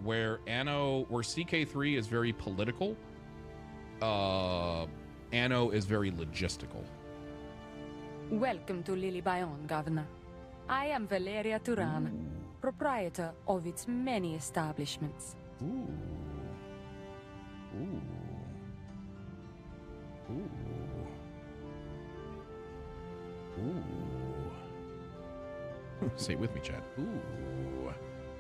Where CK3 is very political, Anno is very logistical. Welcome to Lily Bayon, Governor. I am Valeria Turan, proprietor of its many establishments. Ooh. Ooh. Ooh. Ooh. Say it with me, Chad. Ooh.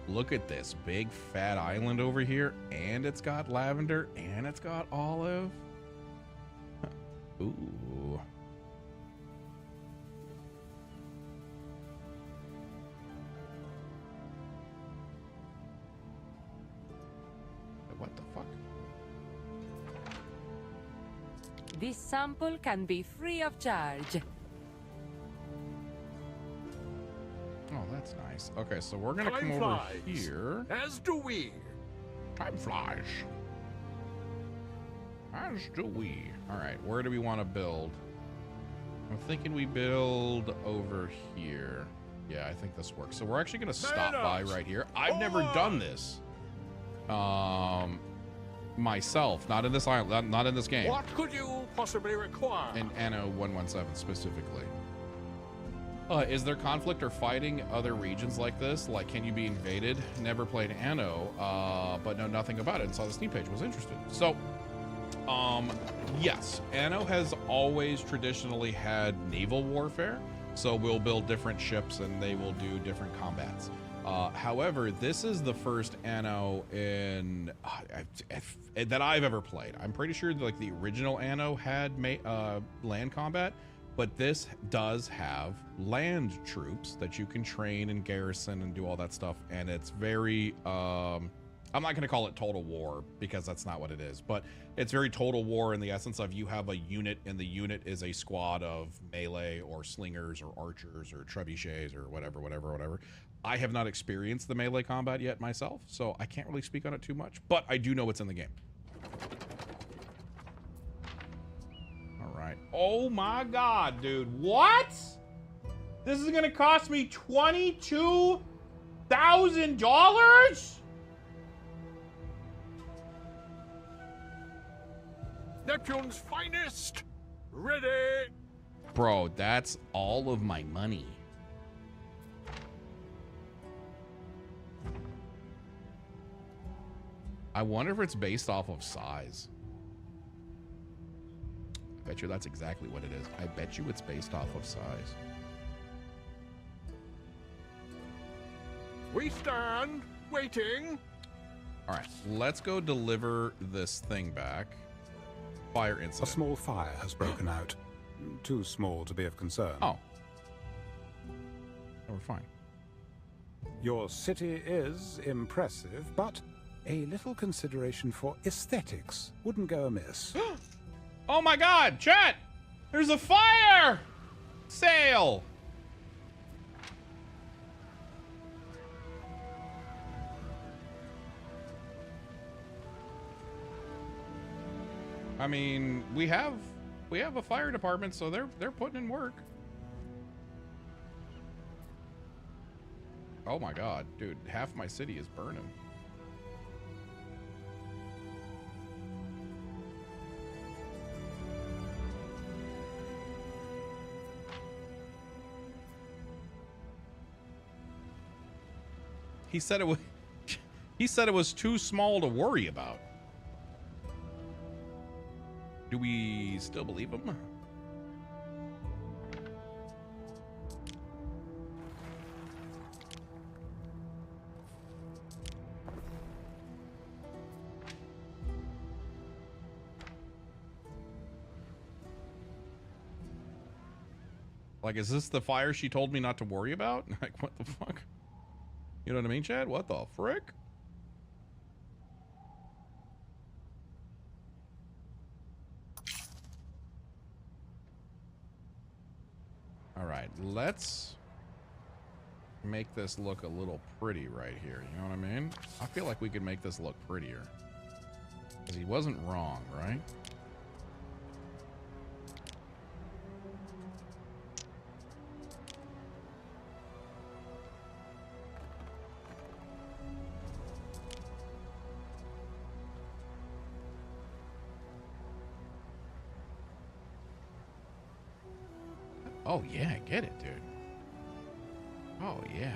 Look at this big fat island over here, and it's got lavender, and it's got olive. Ooh. What the fuck? This sample can be free of charge. Oh, that's nice. Okay, so we're gonna come over here. As do we. Time flies. As do we. All right, where do we want to build? I'm thinking we build over here. Yeah, I think this works. So we're actually gonna stop by right here. I've never done this. Myself, not in this island, not in this game. What could you possibly require? In Anno 117 specifically. Is there conflict or fighting other regions like this? Like, can you be invaded? Never played Anno, but know nothing about it and saw the Steam page, was interested. So, yes, Anno has always traditionally had naval warfare. So we'll build different ships and they will do different combats. However, this is the first Anno in that I've ever played. I'm pretty sure like the original Anno had land combat, But this does have land troops that you can train and garrison and do all that stuff. And it's very, I'm not going to call it total war because that's not what it is, but it's very total war in the essence of you have a unit and the unit is a squad of melee or slingers or archers or trebuchets or whatever. I have not experienced the melee combat yet myself, so I can't really speak on it too much, but I do know it's in the game. All right. Oh my God, dude. What? This is gonna cost me $22,000? Neptune's finest! Ready! Bro, that's all of my money. I wonder if it's based off of size. I bet you that's exactly what it is. I bet you it's based off of size. We stand, waiting. All right, let's go deliver this thing back. Fire incident. A small fire has broken out. Too small to be of concern. Oh. We're fine. Your city is impressive, but a little consideration for aesthetics wouldn't go amiss. Oh my God, chat! There's a fire sale! I mean, we have a fire department, so they're putting in work. Oh my God, dude, half my city is burning. He said it was too small to worry about. Do we still believe him? Like, is this the fire she told me not to worry about? Like, what the fuck? You know what I mean, Chad? What the frick? All right, let's make this look a little pretty right here. You know what I mean? I feel like we could make this look prettier. Because he wasn't wrong, right? Oh, yeah, I get it, dude. Oh, yeah.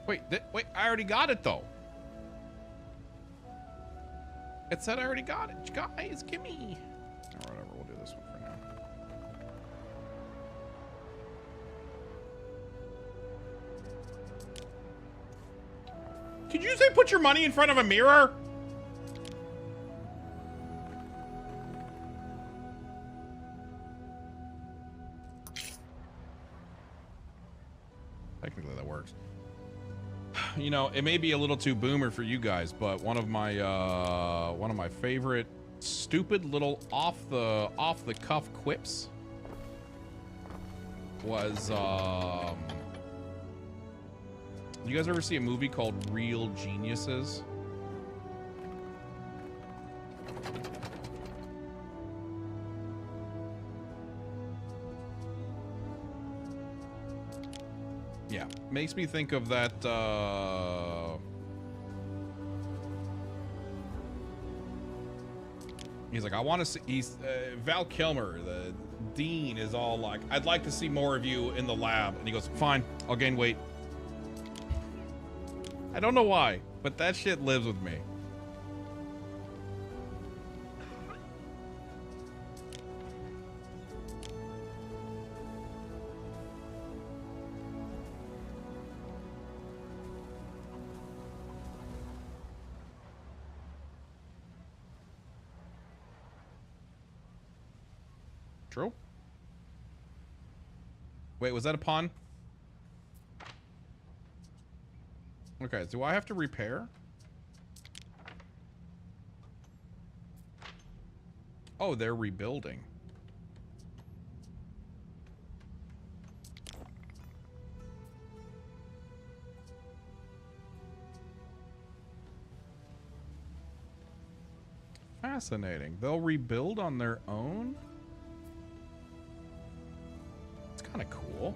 Wait, wait, I already got it, though. It said I already got it. Guys, give me. Or whatever, we'll do this one for now. Did you say put your money in front of a mirror? Technically that works. You know, it may be a little too boomer for you guys, but one of my favorite stupid little off the cuff quips was you guys ever see a movie called Real Geniuses? Yeah, makes me think of that, he's like, I want to see, Val Kilmer, the dean, is all like, I'd like to see more of you in the lab. And he goes, fine, I'll gain weight. I don't know why, but that shit lives with me. True. Wait, was that a pun? Okay, do I have to repair? Oh, they're rebuilding. Fascinating. They'll rebuild on their own? It's kind of cool.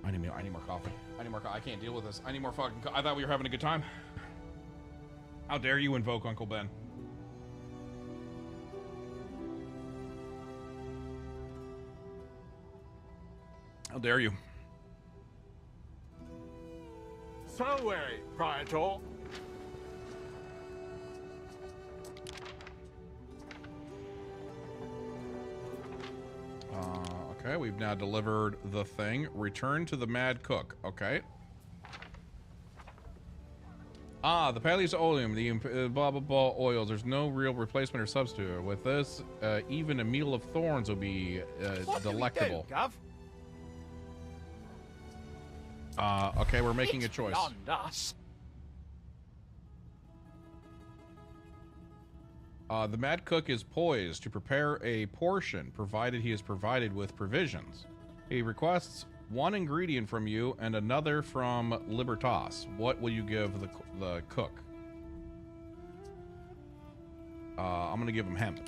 I need more coffee. I need more I can't deal with this. I need more fucking I thought we were having a good time. How dare you invoke Uncle Ben? How dare you? So wary, Praetor. Okay, we've now delivered the thing. Return to the Mad Cook. Okay. Ah, the Paleozoium, the blah, blah, blah oils. There's no real replacement or substitute. With this, even a meal of thorns will be delectable. Gov? Okay, we're making a choice. Beyond us. The Mad Cook is poised to prepare a portion, provided he is provided with provisions. He requests one ingredient from you and another from Libertas. What will you give the cook? I'm going to give him hemp.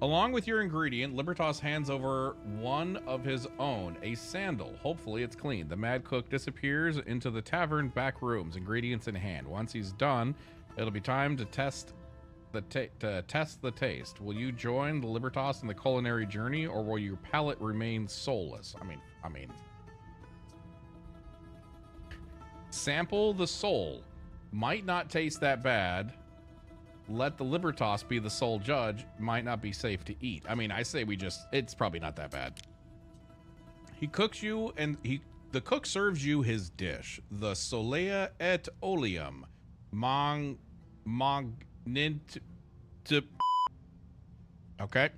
Along with your ingredient, Libertas hands over one of his own, a sandal. Hopefully it's clean. The Mad Cook disappears into the tavern back rooms, ingredients in hand. Once he's done, it'll be time to test the taste. Will you join the Libertas in the culinary journey, or will your palate remain soulless? I mean, sample the soul. Might not taste that bad. Let the Libertas be the sole judge. Might not be safe to eat. I mean, I say it's probably not that bad. He cooks you, and the cook serves you his dish, the solea et oleum. Okay.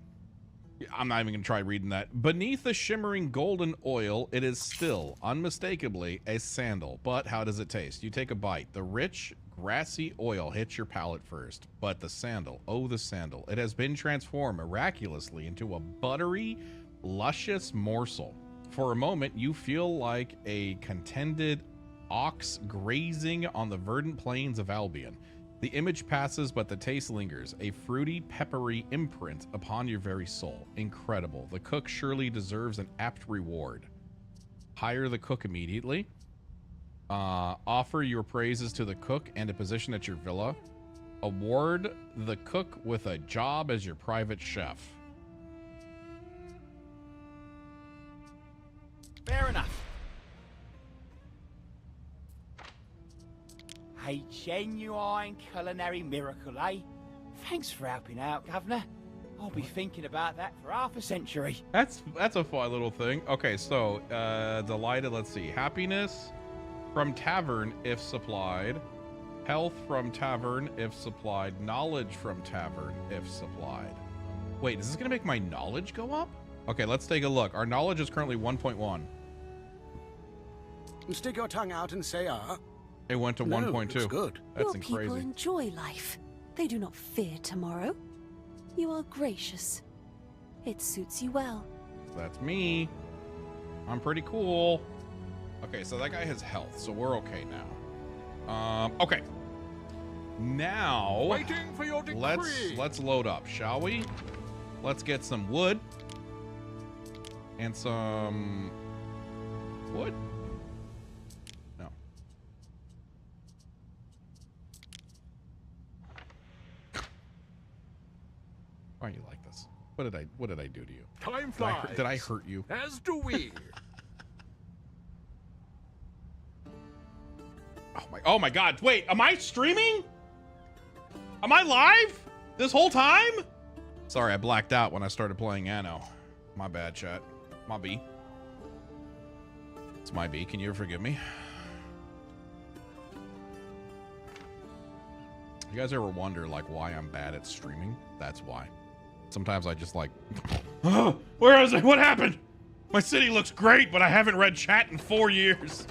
I'm not even gonna try reading that. Beneath the shimmering golden oil, it is still, unmistakably, a sandal. But how does it taste? You take a bite. The rich, grassy oil hits your palate first. But the sandal, oh the sandal. It has been transformed miraculously into a buttery, luscious morsel. For a moment, you feel like a contented ox grazing on the verdant plains of Albion. The image passes, but the taste lingers, a fruity, peppery imprint upon your very soul. Incredible. The cook surely deserves an apt reward. Hire the cook immediately. Offer your praises to the cook and a position at your villa. Award the cook with a job as your private chef. Fair enough. A genuine culinary miracle, eh? Thanks for helping out, Governor. I'll be thinking about that for half a century. That's a fun little thing. Okay, so delighted. Let's see. Happiness from tavern if supplied. Health from tavern if supplied. Knowledge from tavern if supplied. Wait, is this gonna make my knowledge go up? Okay, let's take a look. Our knowledge is currently 1.1. Stick your tongue out and say, It went to 1.2. Good. That's Your people crazy. enjoy life. They do not fear tomorrow. You are gracious. It suits you well. That's me. I'm pretty cool. Okay, so that guy has health, so we're okay now. Okay. Now, Waiting for your decree. let's load up, shall we? Let's get some wood and some wood. No. Why are you like this? What did I do to you? Time flies. Did I hurt you? As do we. Oh my God! Wait, am I streaming? Am I live this whole time? Sorry, I blacked out when I started playing Anno. My bad, chat. My B. It's my B. Can you ever forgive me? You guys ever wonder, like, why I'm bad at streaming? That's why. Sometimes I just like, oh, where is it? What happened? My city looks great, but I haven't read chat in 4 years.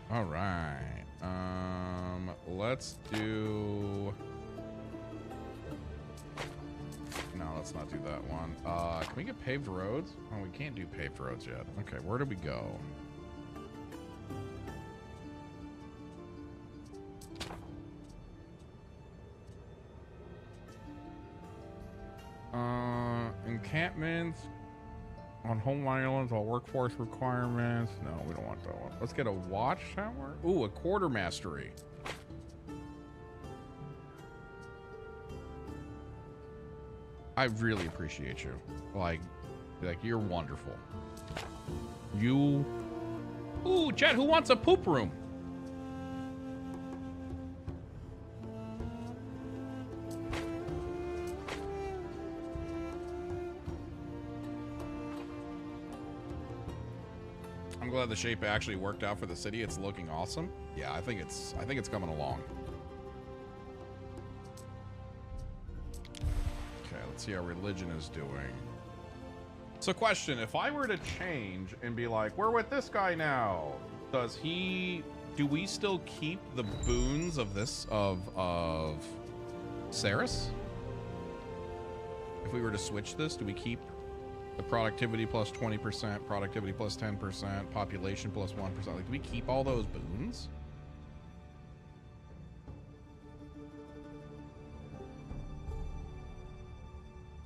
All right. Let's do... No, let's not do that one. Can we get paved roads? Oh, we can't do paved roads yet. Okay, where do we go? Encampments on home islands, all workforce requirements. No, we don't want that one. Let's get a watchtower. Ooh, a quartermastery. I really appreciate you. Like you're wonderful. You. Ooh, Chad, who wants a poop room? I'm glad the shape actually worked out for the city. It's looking awesome. Yeah, I think it's coming along. Okay, let's see how religion is doing. So question, if I were to change and be like, we're with this guy now, do we still keep the boons of this, of Ceres? If we were to switch this, do we keep the productivity plus 20%, productivity plus 10%, population plus 1%? Like, do we keep all those boons?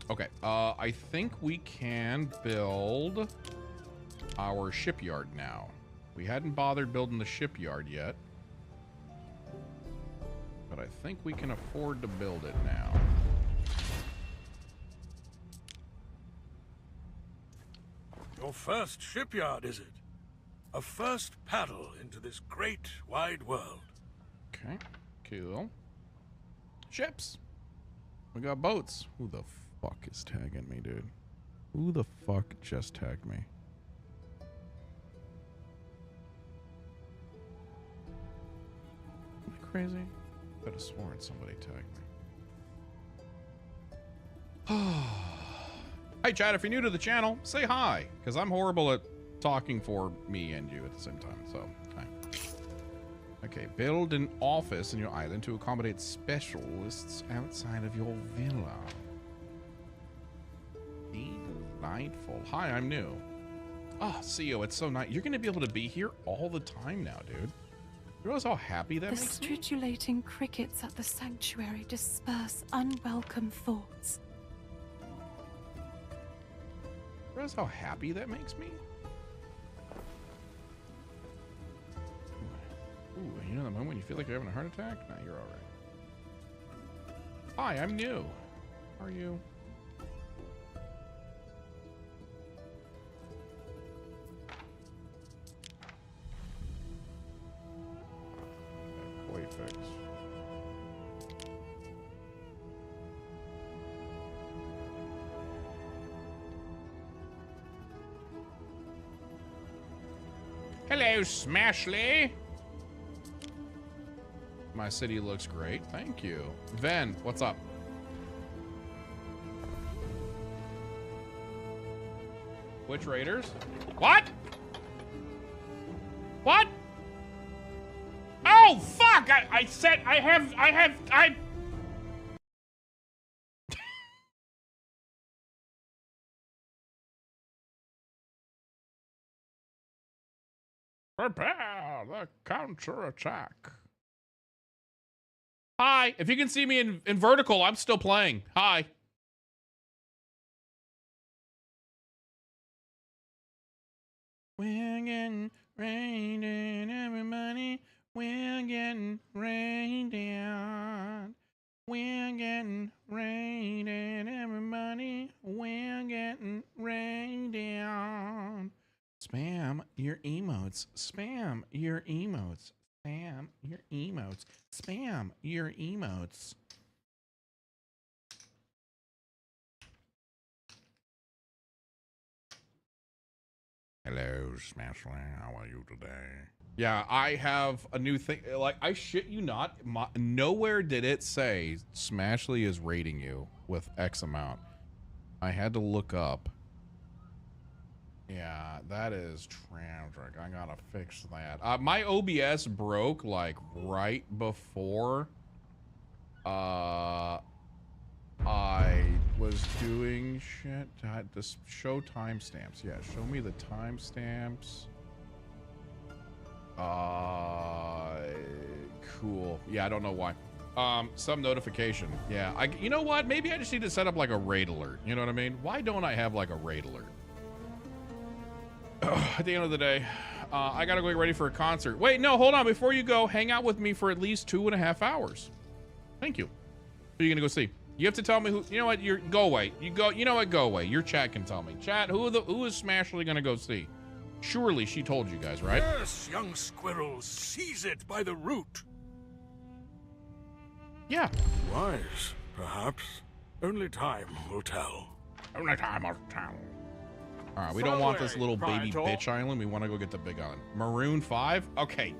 Okay, I think we can build our shipyard now. We hadn't bothered building the shipyard yet, but I think we can afford to build it now. Your first shipyard, is it? A first paddle into this great, wide world. Okay, cool. Ships. We got boats. Who the fuck is tagging me, dude? Who the fuck just tagged me? Am I crazy? I could have sworn somebody tagged me. Hi, Chad. If you're new to the channel, say hi, because I'm horrible at talking for me and you at the same time. So, hi. Okay, build an office in your island to accommodate specialists outside of your villa. Be delightful. Hi, I'm new. Ah, CEO, it's so nice. You're going to be able to be here all the time now, dude. You realize how happy that The makes me? stridulating crickets at the sanctuary disperse unwelcome thoughts. You realize how happy that makes me? Ooh, you know the moment when you feel like you're having a heart attack? Nah, you're all right. Hi, I'm new. How are you? Boy fix. Hello, Smashley. My city looks great. Thank you. Ven, what's up? Which raiders? What? What? Oh, fuck! I said I have. Prepare the counterattack. Hi. If you can see me in vertical, I'm still playing. Hi. We're getting rained in, everybody. We're getting rained down. We're getting rained in, everybody. We're getting rained down. Spam your emotes. Spam your emotes. Spam your emotes. Spam your emotes. Hello, Smashly. How are you today? Yeah, I have a new thing. Like, I shit you not. Nowhere did it say Smashly is rating you with X amount. I had to look up. Yeah, that is tragic. I gotta fix that. My OBS broke like right before I was doing shit. This show timestamps. Yeah, show me the timestamps. Cool. Yeah, I don't know why. Some notification. Yeah, you know what? Maybe I just need to set up like a raid alert. You know what I mean? Why don't I have like a raid alert? At the end of the day, I gotta go get ready for a concert. Wait, no, hold on. Before you go, hang out with me for at least 2.5 hours. Thank you. Who are you gonna go see? You have to tell me who. You know what? Go away. You go. You know what? Go away. Your chat can tell me. Chat. Who is Smashly gonna go see? Surely she told you guys, right? Yes, young squirrel, seize it by the root. Yeah. Wise, perhaps. Only time will tell. Only time will tell. All right, we don't want this little baby bitch island. We want to go get the big island. Maroon 5? Okay.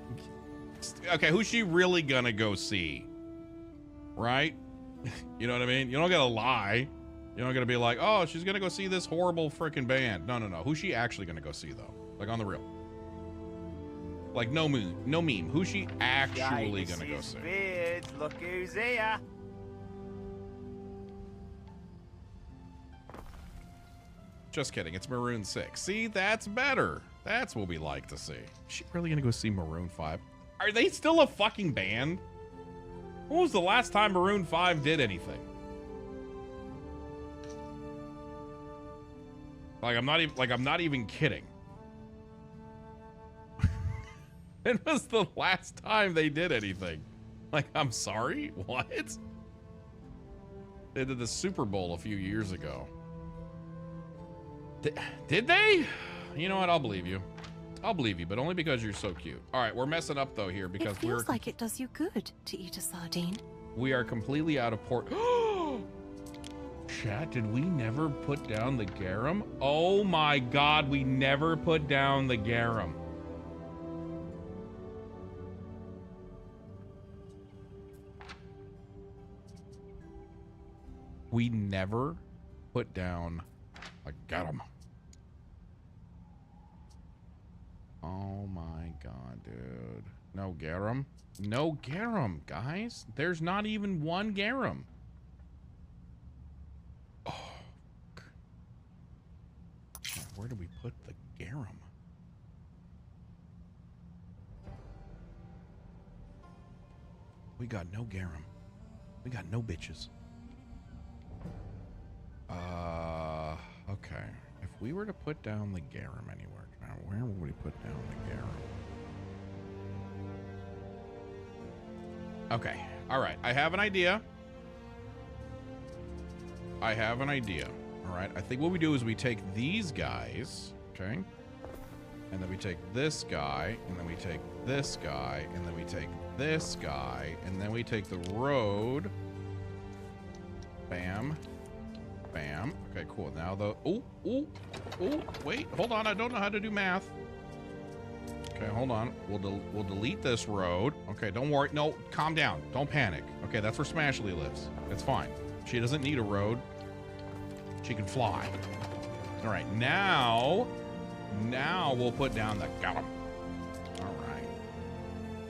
Okay, who's she really gonna go see? Right? You know what I mean? You don't gotta lie. You're not gonna be like, oh, she's gonna go see this horrible freaking band. No, no, no. Who's she actually gonna go see, though? Like, on the real. Like, no meme. Who's she actually gonna go see? Beards, look who's here. Just kidding. It's Maroon 6. See, that's better. That's what we like to see. Is she really gonna go see Maroon 5? Are they still a fucking band? When was the last time Maroon 5 did anything? Like, I'm not even kidding. When was the last time they did anything? Like, I'm sorry? What? They did the Super Bowl a few years ago. Did they? You know what? I'll believe you. I'll believe you, but only because you're so cute. All right, we're messing up, though, here because it feels like it does you good to eat a sardine. We are completely out of port. Chat, did we never put down the garum? Oh my god, we never put down the garum. We never put down a garum. Oh my god, dude. No garum? No garum, guys. There's not even one garum. Oh. Where do we put the garum? We got no garum. We got no bitches. Okay. If we were to put down the garum anywhere, now where would we put down the garum? Okay. All right. I have an idea. All right. I think what we do is we take these guys, okay? And then we take this guy, and then we take this guy, and then we take this guy, and then we take the road. Bam. Bam. Okay, cool. Now the... Oh, wait. Hold on. I don't know how to do math. Okay, hold on. We'll delete this road. Okay, don't worry. No, calm down. Don't panic. Okay, that's where Smashly lives. It's fine. She doesn't need a road. She can fly. All right, now we'll put down the garum. All right.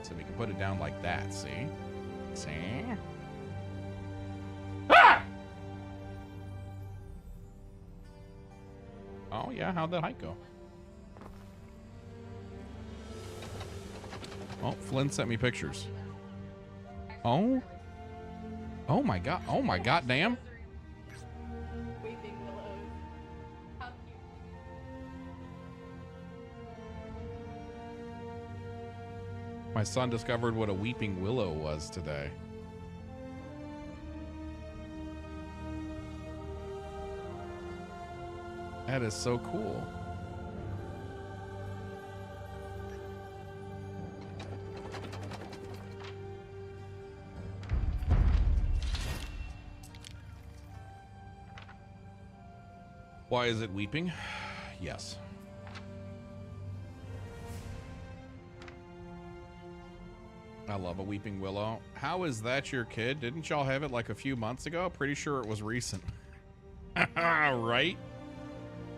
So we can put it down like that, see? See? Ah! Oh, yeah, how'd that hike go? Oh, Flynn sent me pictures. Oh? Oh my god. Oh my god damn. My son discovered what a weeping willow was today. That is so cool. Why is it weeping? Yes. I love a weeping willow. How is that your kid? Didn't y'all have it like a few months ago? Pretty sure it was recent. Right?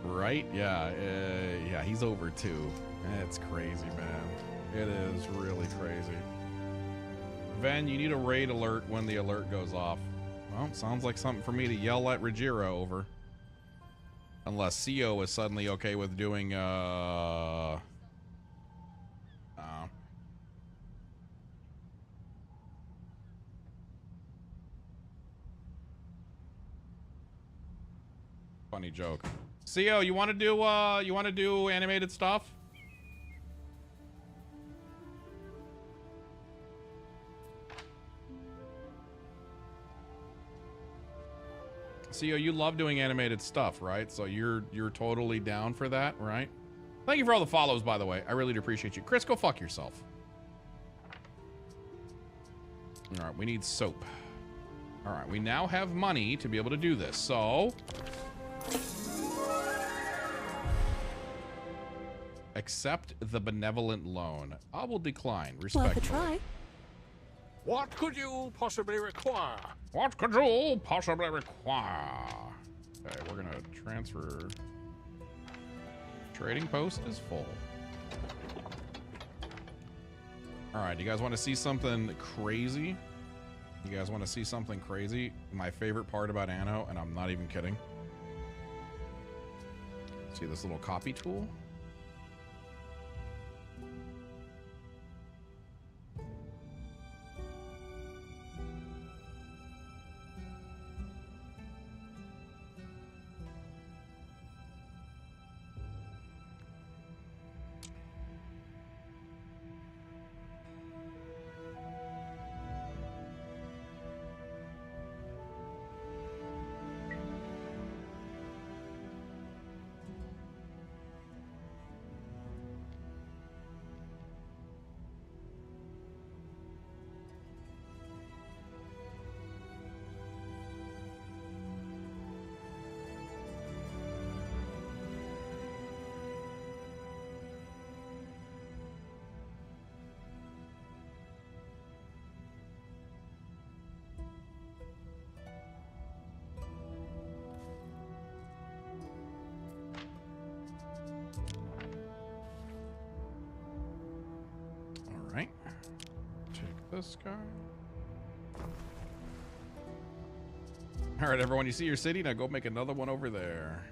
Right? Yeah. Yeah, he's over 2. It's crazy, man. It is really crazy. Ven, you need a raid alert when the alert goes off. Well, sounds like something for me to yell at Rajira over. Unless CO is suddenly okay with doing, funny joke. CO, you want to do animated stuff? CO, you love doing animated stuff, right? So you're totally down for that, right? Thank you for all the follows, by the way. I really do appreciate you. Chris, go fuck yourself. All right, we need soap. All right, we now have money to be able to do this. So accept the benevolent loan. I will decline. Respectfully. Worth a try. What could you possibly require? What could you possibly require? Okay, we're gonna transfer. Trading post is full. All right, you guys want to see something crazy? You guys want to see something crazy? My favorite part about Anno, and I'm not even kidding. See this little copy tool? This guy. All right, everyone, you see your city? Now go make another one over there.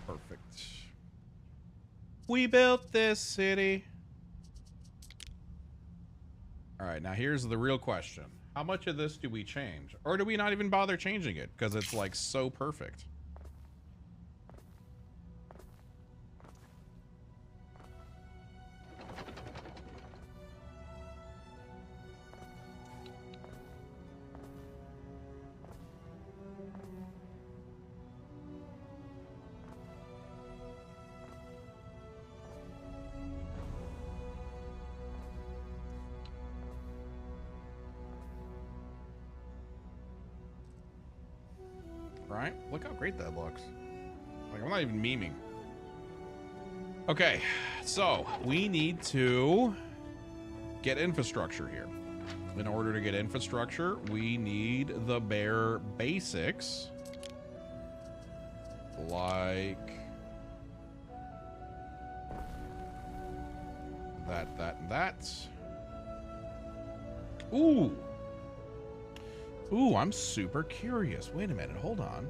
Perfect. We built this city. All right, now here's the real question. How much of this do we change? Or do we not even bother changing it? Because it's like so perfect. Right? Look how great that looks. Like, I'm not even memeing. Okay, so we need to get infrastructure here. In order to get infrastructure, we need the bare basics. Like that, and that. Ooh. Ooh, I'm super curious. Wait a minute, hold on.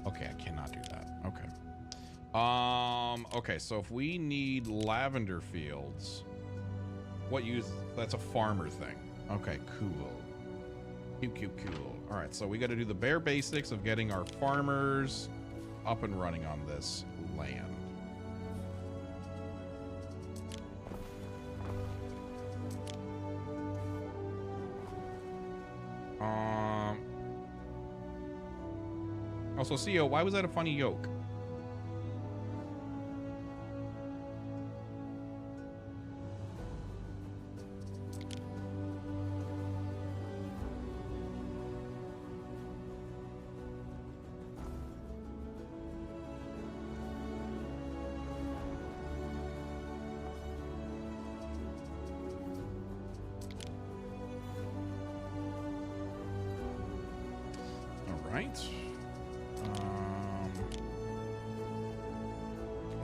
Okay, I cannot do that. Okay. Okay, so if we need lavender fields, what use? That's a farmer thing. Okay, cool. Cool. All right, so we got to do the bare basics of getting our farmers up and running on this land. Also, CEO, why was that a funny yoke?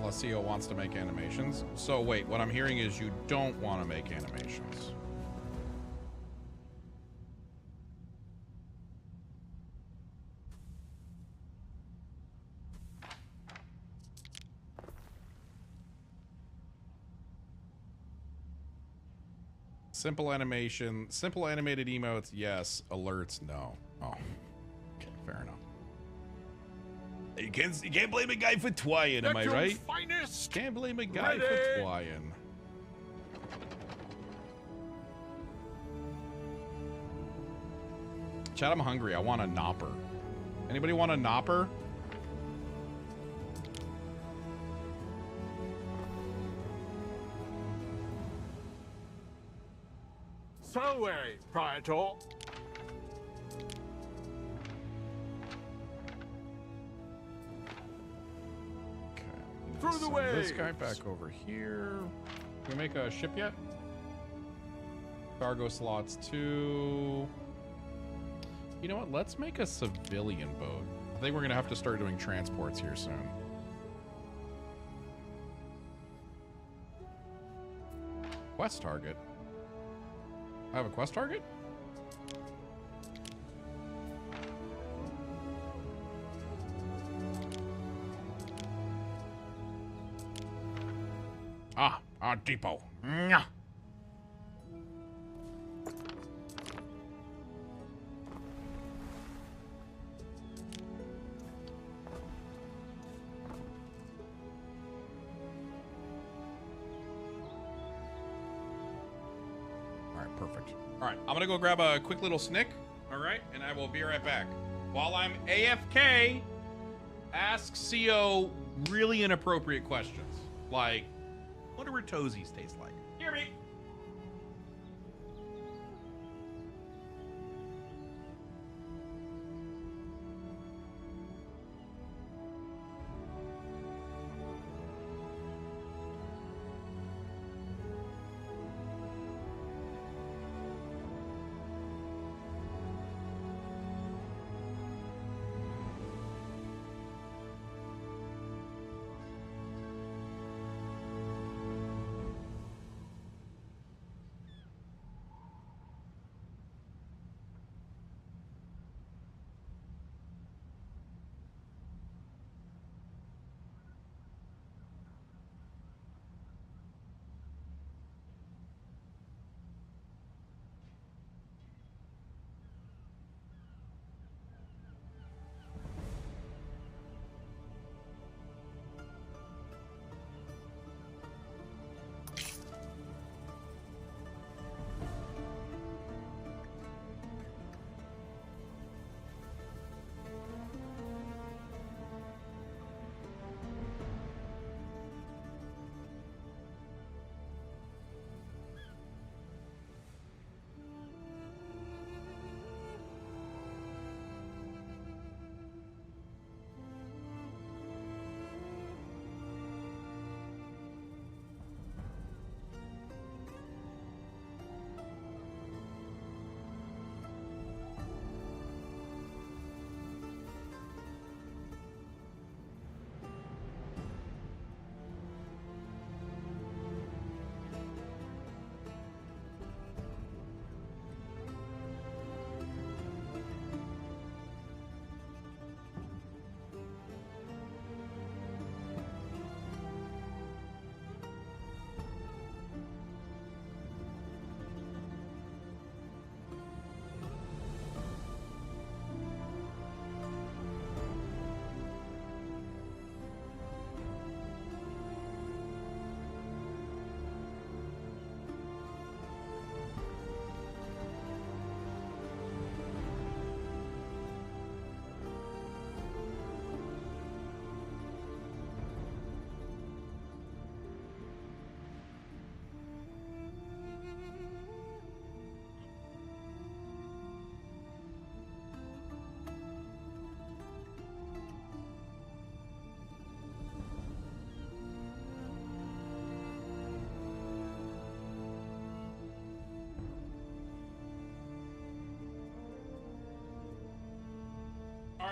Alessio wants to make animations. So wait, what I'm hearing is you don't want to make animations. Simple animation, simple animated emotes, yes. Alerts, no. Oh, okay, fair enough. You can't blame a guy for trying, am I right? Finest. Can't blame a guy for trying. Chat, I'm hungry. I want a knopper. Anybody want a knopper? So, Praetor. Through the way. This guy back over here. Can we make a ship yet? Cargo slots 2. You know what? Let's make a civilian boat. I think we're gonna have to start doing transports here soon. Quest target. I have a quest target? Our depot. Mwah. All right, perfect. All right, I'm gonna go grab a quick little snick. All right, and I will be right back. While I'm AFK, ask CO really inappropriate questions, like, what do her toesies taste like? Hear me?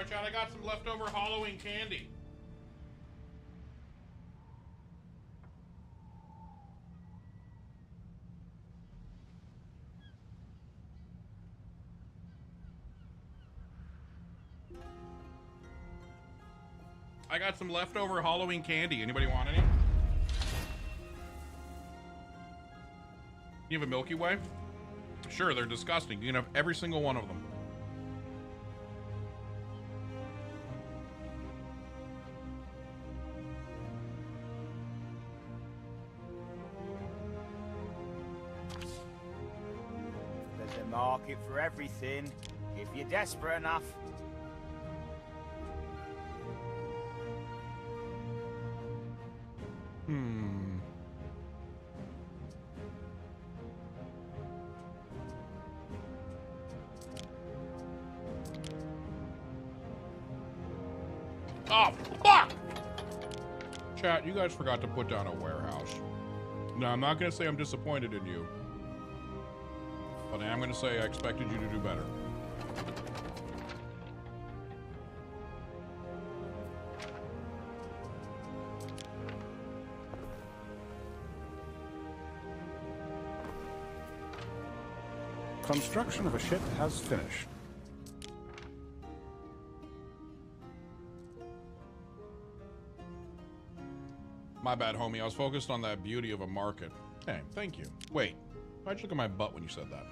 Alright, Chad, I got some leftover Halloween candy. I got some leftover Halloween candy. Anybody want any? You have a Milky Way? Sure, they're disgusting. You can have every single one of them. There's a market for everything, if you're desperate enough. Oh, fuck! Chat, you guys forgot to put down a warehouse. Now, I'm not going to say I'm disappointed in you, but I am going to say I expected you to do better. Construction of a ship has finished. My bad, homie. I was focused on that beauty of a market. Hey, thank you. Wait, why'd you look at my butt when you said that?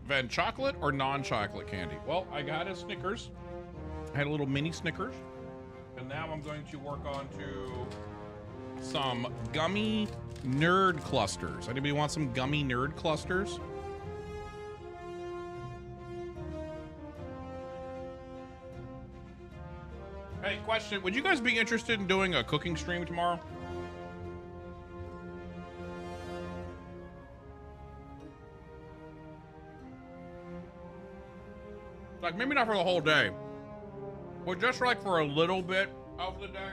Van chocolate or non-chocolate candy? Well, I got a Snickers. I had a little mini Snickers. And now I'm going to work on to some gummy nerd clusters. Anybody want some gummy nerd clusters? Hey, question. Would you guys be interested in doing a cooking stream tomorrow? Like, maybe not for the whole day, but just like for a little bit of the day.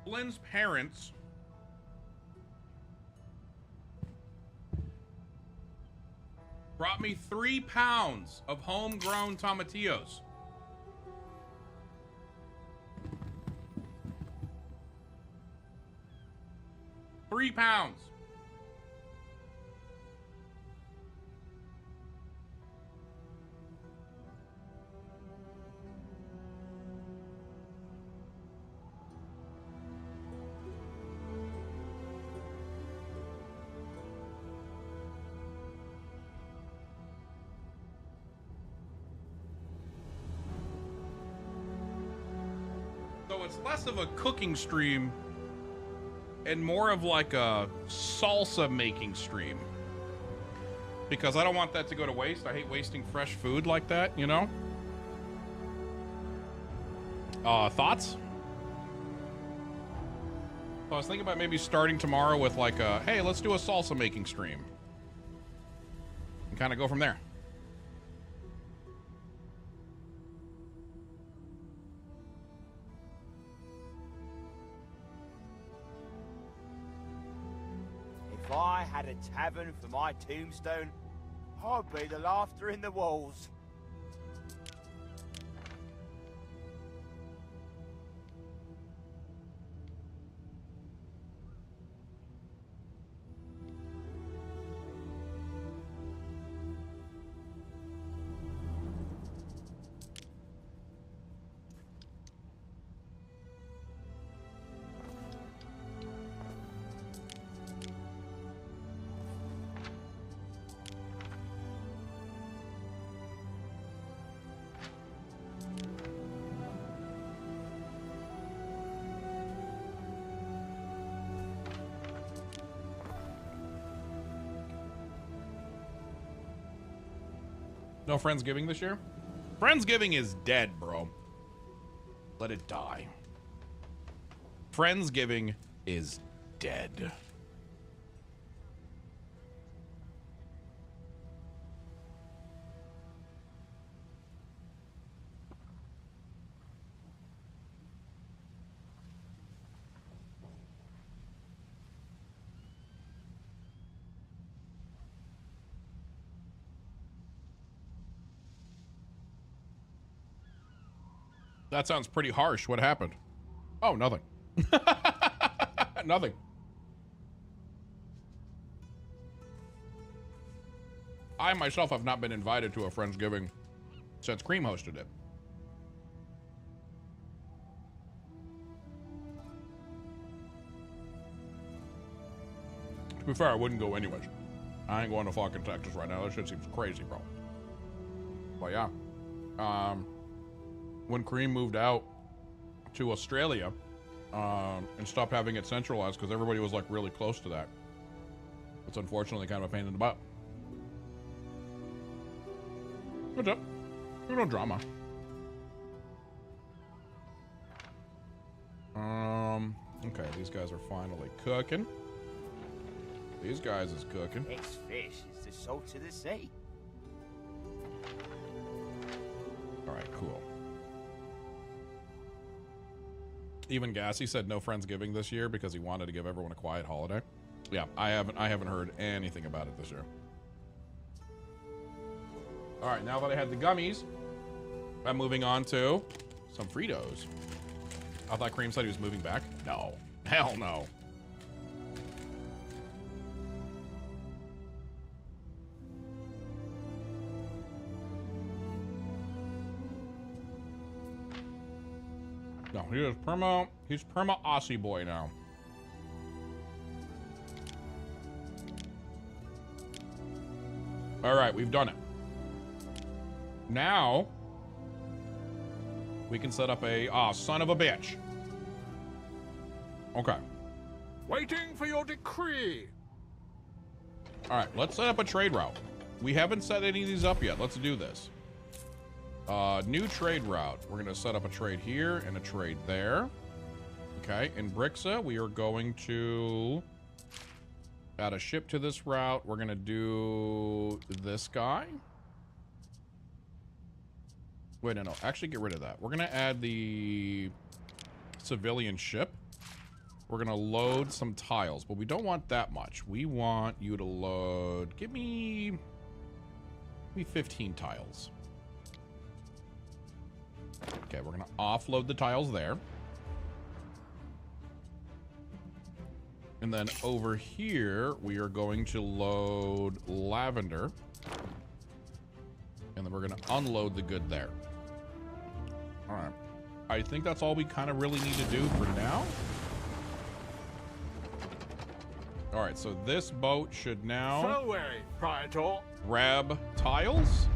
Lynn's parents brought me 3 pounds of homegrown tomatillos. £3. So it's less of a cooking stream and more of like a salsa making stream. Because I don't want that to go to waste. I hate wasting fresh food like that, you know? Thoughts? So I was thinking about maybe starting tomorrow with like a, hey, let's do a salsa making stream. And kind of go from there. If I had a tavern for my tombstone, I'd be the laughter in the walls. No Friendsgiving this year? Friendsgiving is dead, bro. Let it die. Friendsgiving is dead. That sounds pretty harsh. What happened? Oh, nothing. Nothing. I myself have not been invited to a Friendsgiving since Cream hosted it. To be fair, I wouldn't go anyways. I ain't going to fucking Texas right now. That shit seems crazy, bro. But yeah. When Cream moved out to Australia and stopped having it centralized because everybody was like really close to that, it's unfortunately kind of a pain in the butt. What's up? No drama. Okay, these guys are finally cooking. These guys is cooking. This fish is the salt of the sea. All right, cool. Even Gassy said no Friendsgiving this year because he wanted to give everyone a quiet holiday. Yeah, I haven't heard anything about it this year. All right, now that I had the gummies, I'm moving on to some Fritos. I thought Cream said he was moving back. No, hell no. No, he's perma Aussie boy now. All right, we've done it. Now, we can set up a, son of a bitch. Okay. Waiting for your decree. All right, let's set up a trade route. We haven't set any of these up yet. Let's do this. New trade route. We're going to set up a trade here and a trade there. Okay, in Brixa, we are going to add a ship to this route. We're going to do this guy. Wait, no. Actually, get rid of that. We're going to add the civilian ship. We're going to load some tiles, but we don't want that much. We want you to load... Give me 15 tiles. Okay, we're going to offload the tiles there. And then over here, we are going to load lavender. And then we're going to unload the good there. All right. I think that's all we kind of really need to do for now. All right, so this boat should now grab tiles.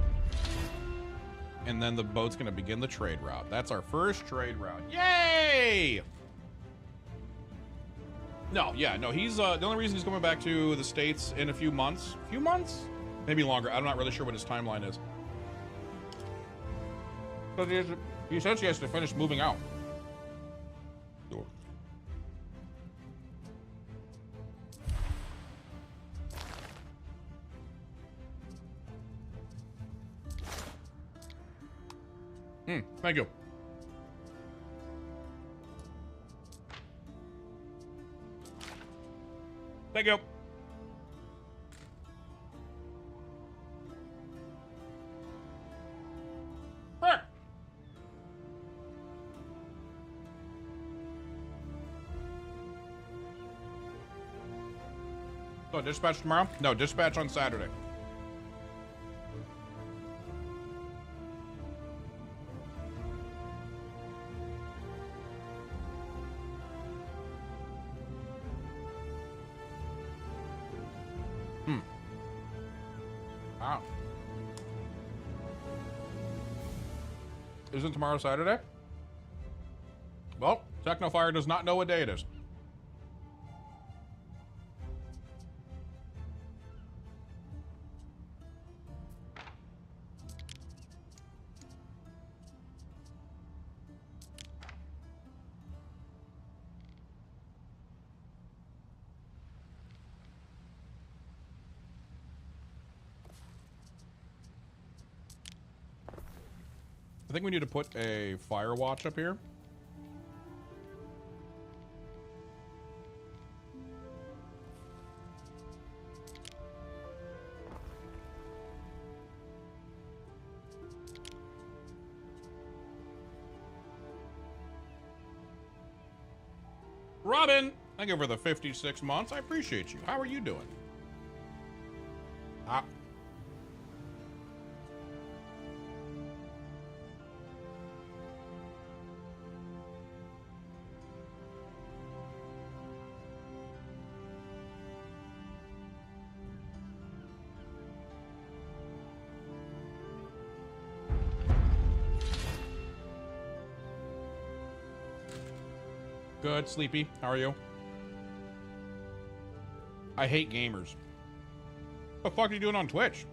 And then the boat's going to begin the trade route. That's our first trade route. Yay! No, yeah, no, he's, the only reason he's coming back to the States in a few months. Few months? Maybe longer. I'm not really sure what his timeline is. But he says he has to finish moving out. Thank you. Thank you. There. So dispatch tomorrow? No, dispatch on Saturday. Wow. Isn't tomorrow Saturday? Well, Technofire does not know what day it is. think we need to put a fire watch up here. Robin, thank you for the 56 months. I appreciate you. How are you doing? Good, Sleepy. How are you? I hate gamers. What the fuck are you doing on Twitch?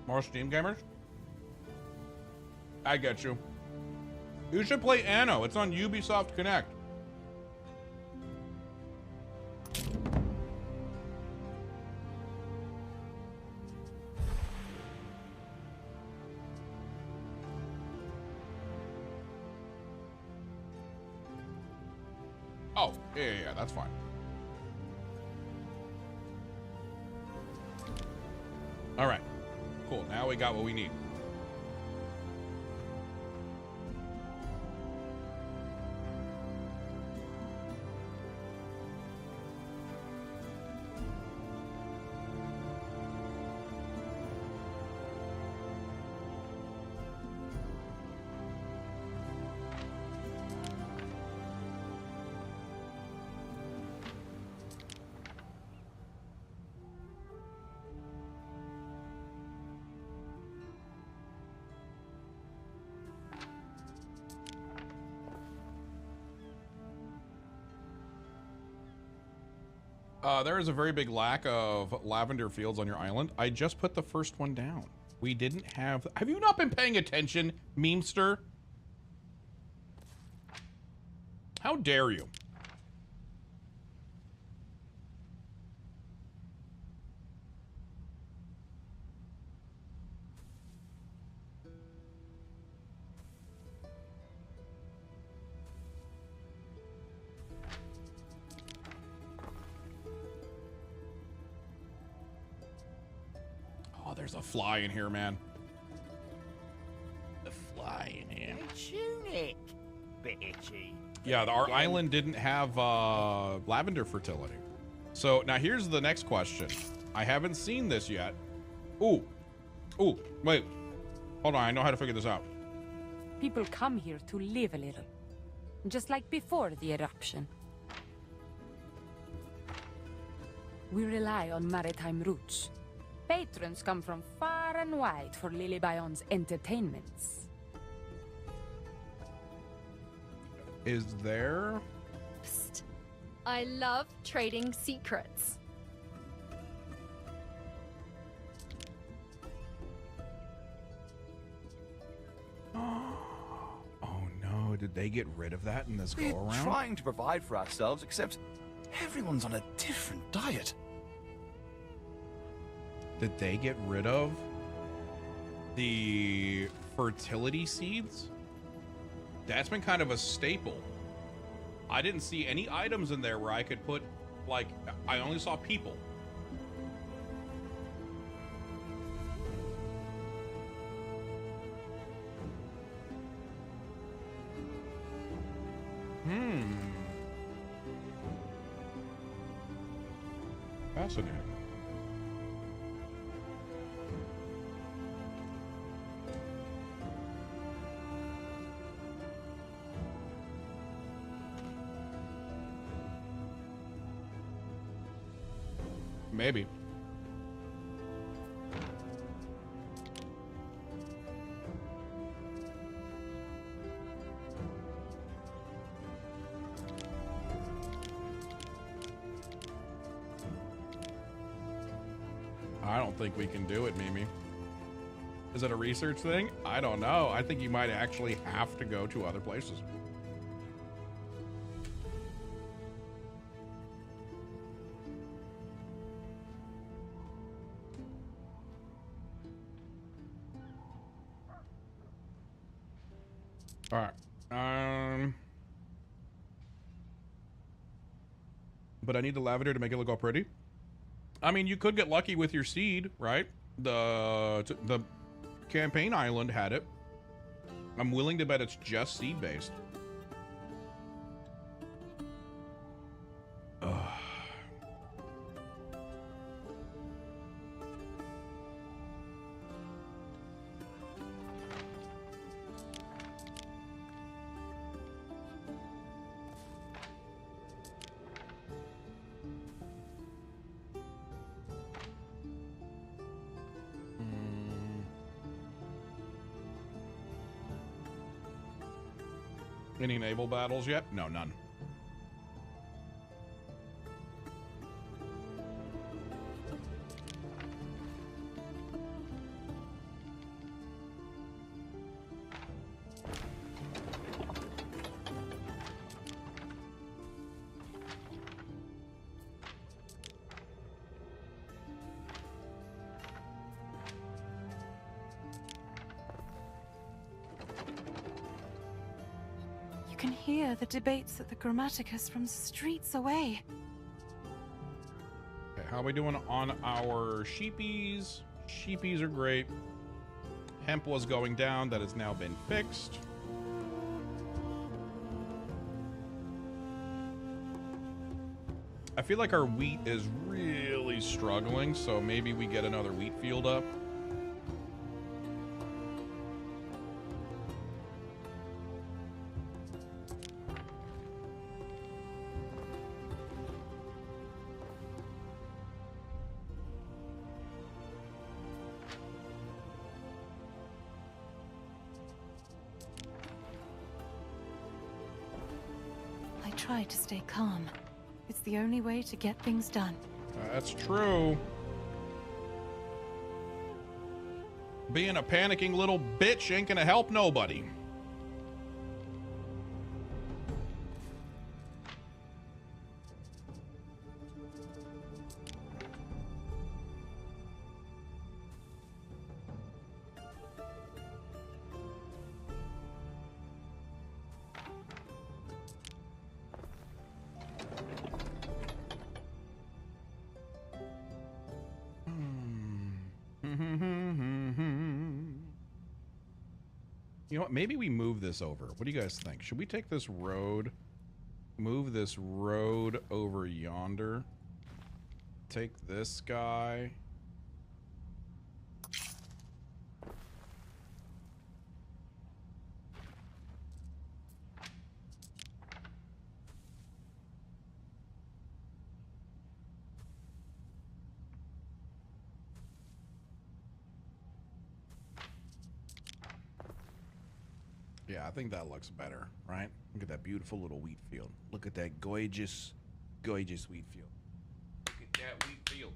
More Steam gamers? I get you. You should play Anno. It's on Ubisoft Connect. Oh, yeah, that's fine. All right, cool. Now we got what we need. There is a very big lack of lavender fields on your island. I just put the first one down. We didn't have... Have you not been paying attention, memester? How dare you? There's a fly in here, man. A fly in here. A tunic. Bit itchy. Yeah, our island didn't have lavender fertility. So now here's the next question. I haven't seen this yet. Ooh, wait. Hold on, I know how to figure this out. People come here to live a little. Just like before the eruption. We rely on maritime routes. Patrons come from far and wide for Lily Bion's entertainments. Is there? Psst. I love trading secrets. Oh no, did they get rid of that in this We're go-around? trying to provide for ourselves, except everyone's on a different diet. Did they get rid of the fertility seeds? That's been kind of a staple. I didn't see any items in there where I could put, like, I only saw people. Fascinating. Maybe. I don't think we can do it, Mimi. Is it a research thing? I don't know. I think you might actually have to go to other places. All right. But I need the lavender to make it look all pretty. I mean, you could get lucky with your seed, right? The campaign island had it. I'm willing to bet it's just seed based. Ugh. Any naval battles yet? No, none. You can hear the debates at the Grammaticus from streets away. Okay, how are we doing on our sheepies? Sheepies are great. Hemp was going down. That has now been fixed. I feel like our wheat is really struggling, so maybe we get another wheat field up. I try to stay calm. It's the only way to get things done. That's true. Being a panicking little bitch ain't gonna help nobody. You know what? Maybe we move this over. What do you guys think? Should we take this road, move this road over yonder, take this guy? Yeah, I think that looks better, right? Look at that beautiful little wheat field. Look at that gorgeous, gorgeous wheat field. Look at that wheat field.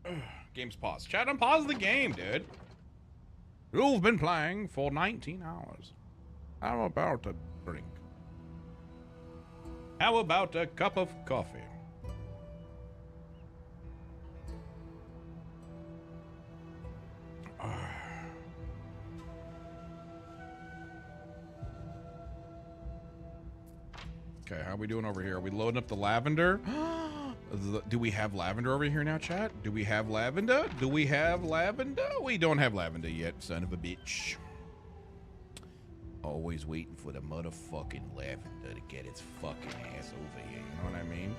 Ugh, game's paused. Chat, unpause the game, dude. You've been playing for 19 hours. How about a drink? How about a cup of coffee? Okay, how are we doing over here? Are we loading up the lavender? Do we have lavender over here now, chat? Do we have lavender? Do we have lavender? We don't have lavender yet, son of a bitch. Always waiting for the motherfucking lavender to get its fucking ass over here, you know what I mean?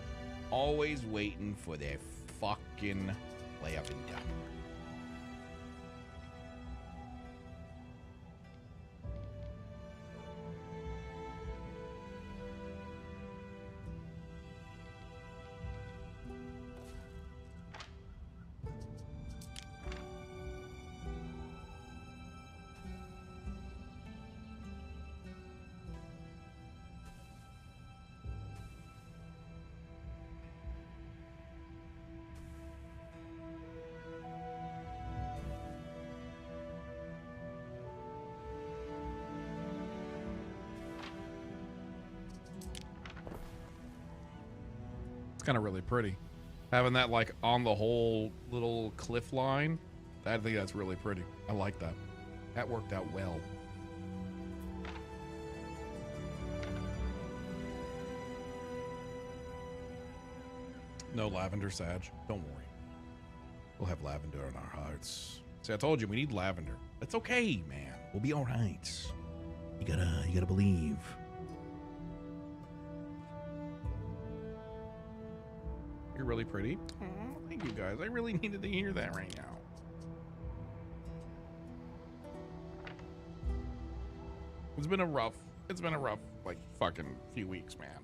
Always waiting for that fucking lavender. It's kind of really pretty. Having that like on the whole little cliff line, I think that's really pretty. I like that. That worked out well. No lavender, Sag. Don't worry. We'll have lavender in our hearts. See, I told you we need lavender. It's okay, man. We'll be all right. You gotta believe. You're really pretty. Aw, thank you guys. I really needed to hear that right now. It's been a rough, like, fucking few weeks, man.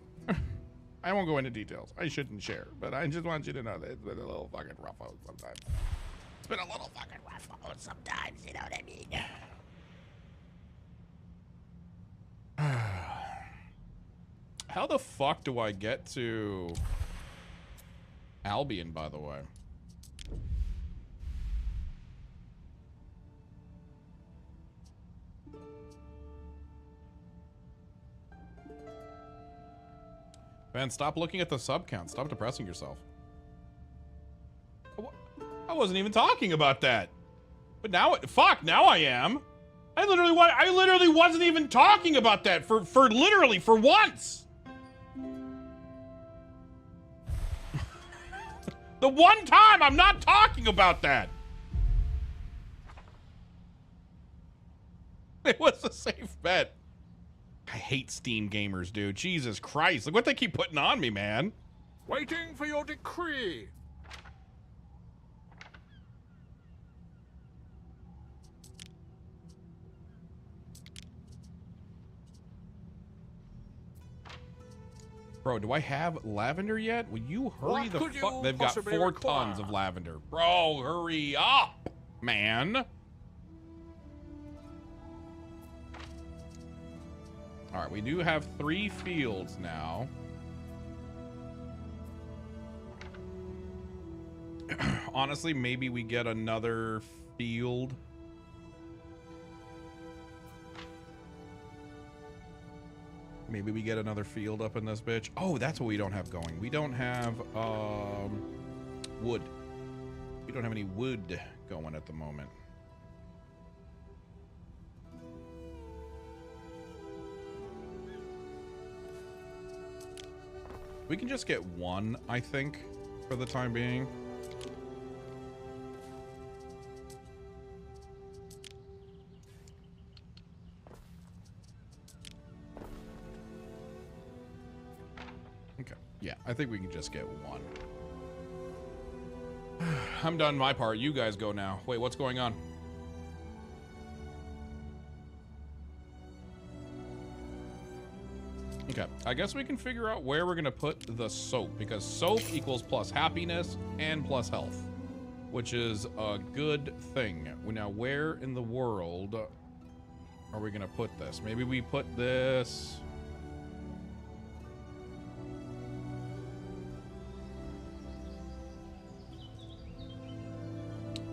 I won't go into details. I shouldn't share, but I just want you to know that it's been a little fucking rough sometimes. It's been a little fucking rough sometimes, you know what I mean? How the fuck do I get to Albion, by the way? Man, stop looking at the sub count. Stop depressing yourself. I wasn't even talking about that. But now, fuck, now I am. I literally wasn't even talking about that for once. The one time I'm not talking about that. It was a safe bet. I hate Steam gamers, dude. Jesus Christ. Look what they keep putting on me, man. Waiting for your decree. Bro, do I have lavender yet? Will you hurry the fuck? They've got 4 require? tons of lavender. Bro, hurry up, man. All right, we do have 3 fields now. Honestly, maybe we get another field. Maybe we get another field up in this bitch. Oh, that's what we don't have going. We don't have wood. We don't have any wood going at the moment. We can just get 1, I think, for the time being. Okay, yeah, I think we can just get 1. I'm done my part. You guys go now. Wait, what's going on? Okay, I guess we can figure out where we're gonna put the soap, because soap equals plus happiness and plus health, which is a good thing. Now, where in the world are we gonna put this? Maybe we put this...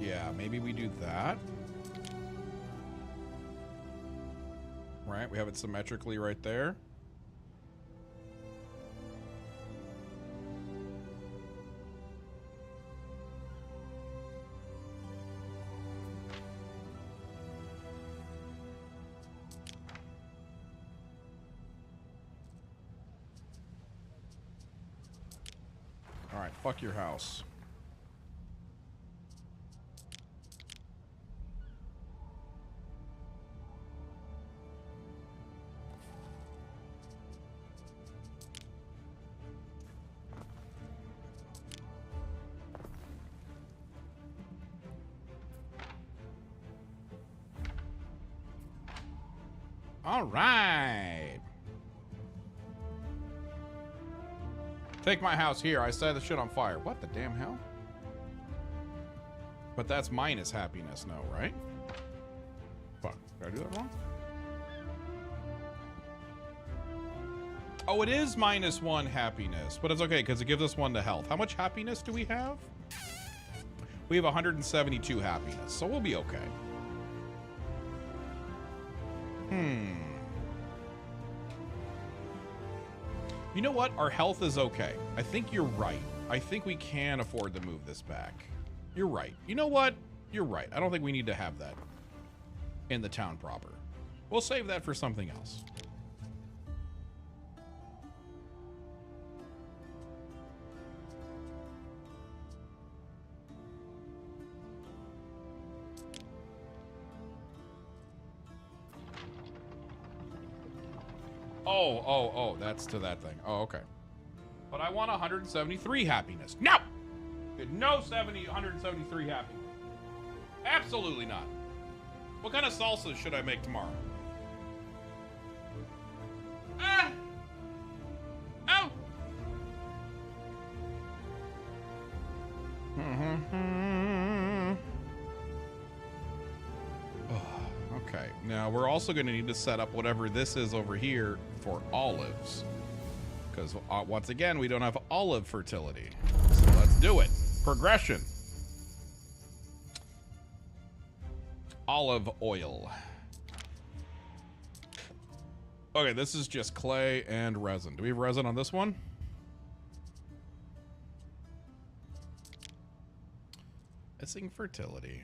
Yeah, maybe we do that. Right, we have it symmetrically right there. All right, fuck your house. All right. Take my house here. I set the shit on fire. What the damn hell? But that's minus happiness, no, right? Fuck. Did I do that wrong? Oh, it is -1 happiness, but it's okay because it gives us 1 to health. How much happiness do we have? We have 172 happiness, so we'll be okay. You know what? Our health is okay. I think you're right. I think we can afford to move this back. You're right. You know what? You're right. I don't think we need to have that in the town proper. We'll save that for something else. Oh, that's to that thing. Oh, okay. But I want 173 happiness. No! No 173 happiness. Absolutely not. What kind of salsa should I make tomorrow? Ah! Oh! Okay, now we're also going to need to set up whatever this is over here for olives. Because once again, we don't have olive fertility. So let's do it. Progression. Olive oil. Okay, this is just clay and resin. Do we have resin on this one? Missing fertility.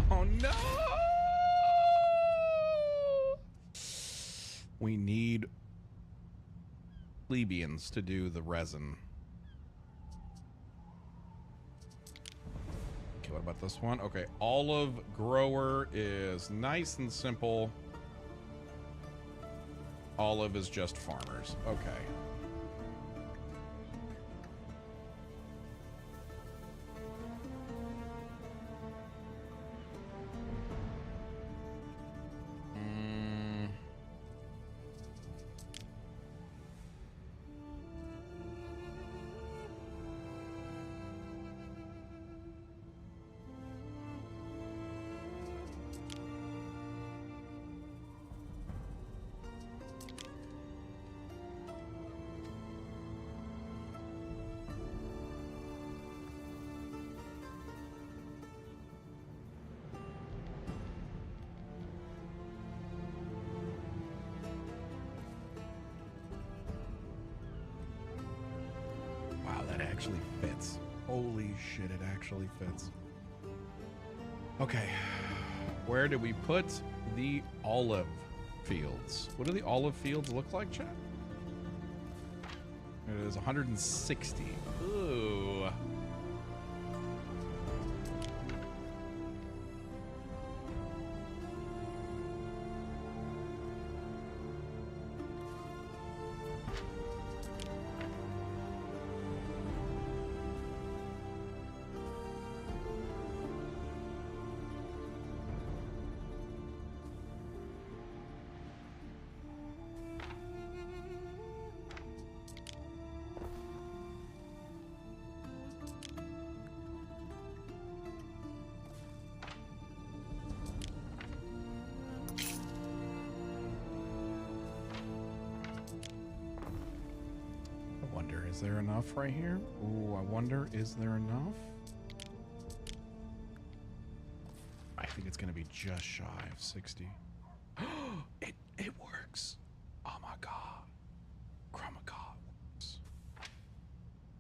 Oh no! We need plebeians to do the resin. Okay, what about this one? Okay, olive grower is nice and simple. Olive is just farmers. Okay. Actually fits. Holy shit, it actually fits. Okay, where do we put the olive fields? What do the olive fields look like, chat? It is 160. Ooh. Is there enough right here? Ooh, I wonder, is there enough? I think it's gonna be just shy of 60. It works. Oh my god. Chroma god works.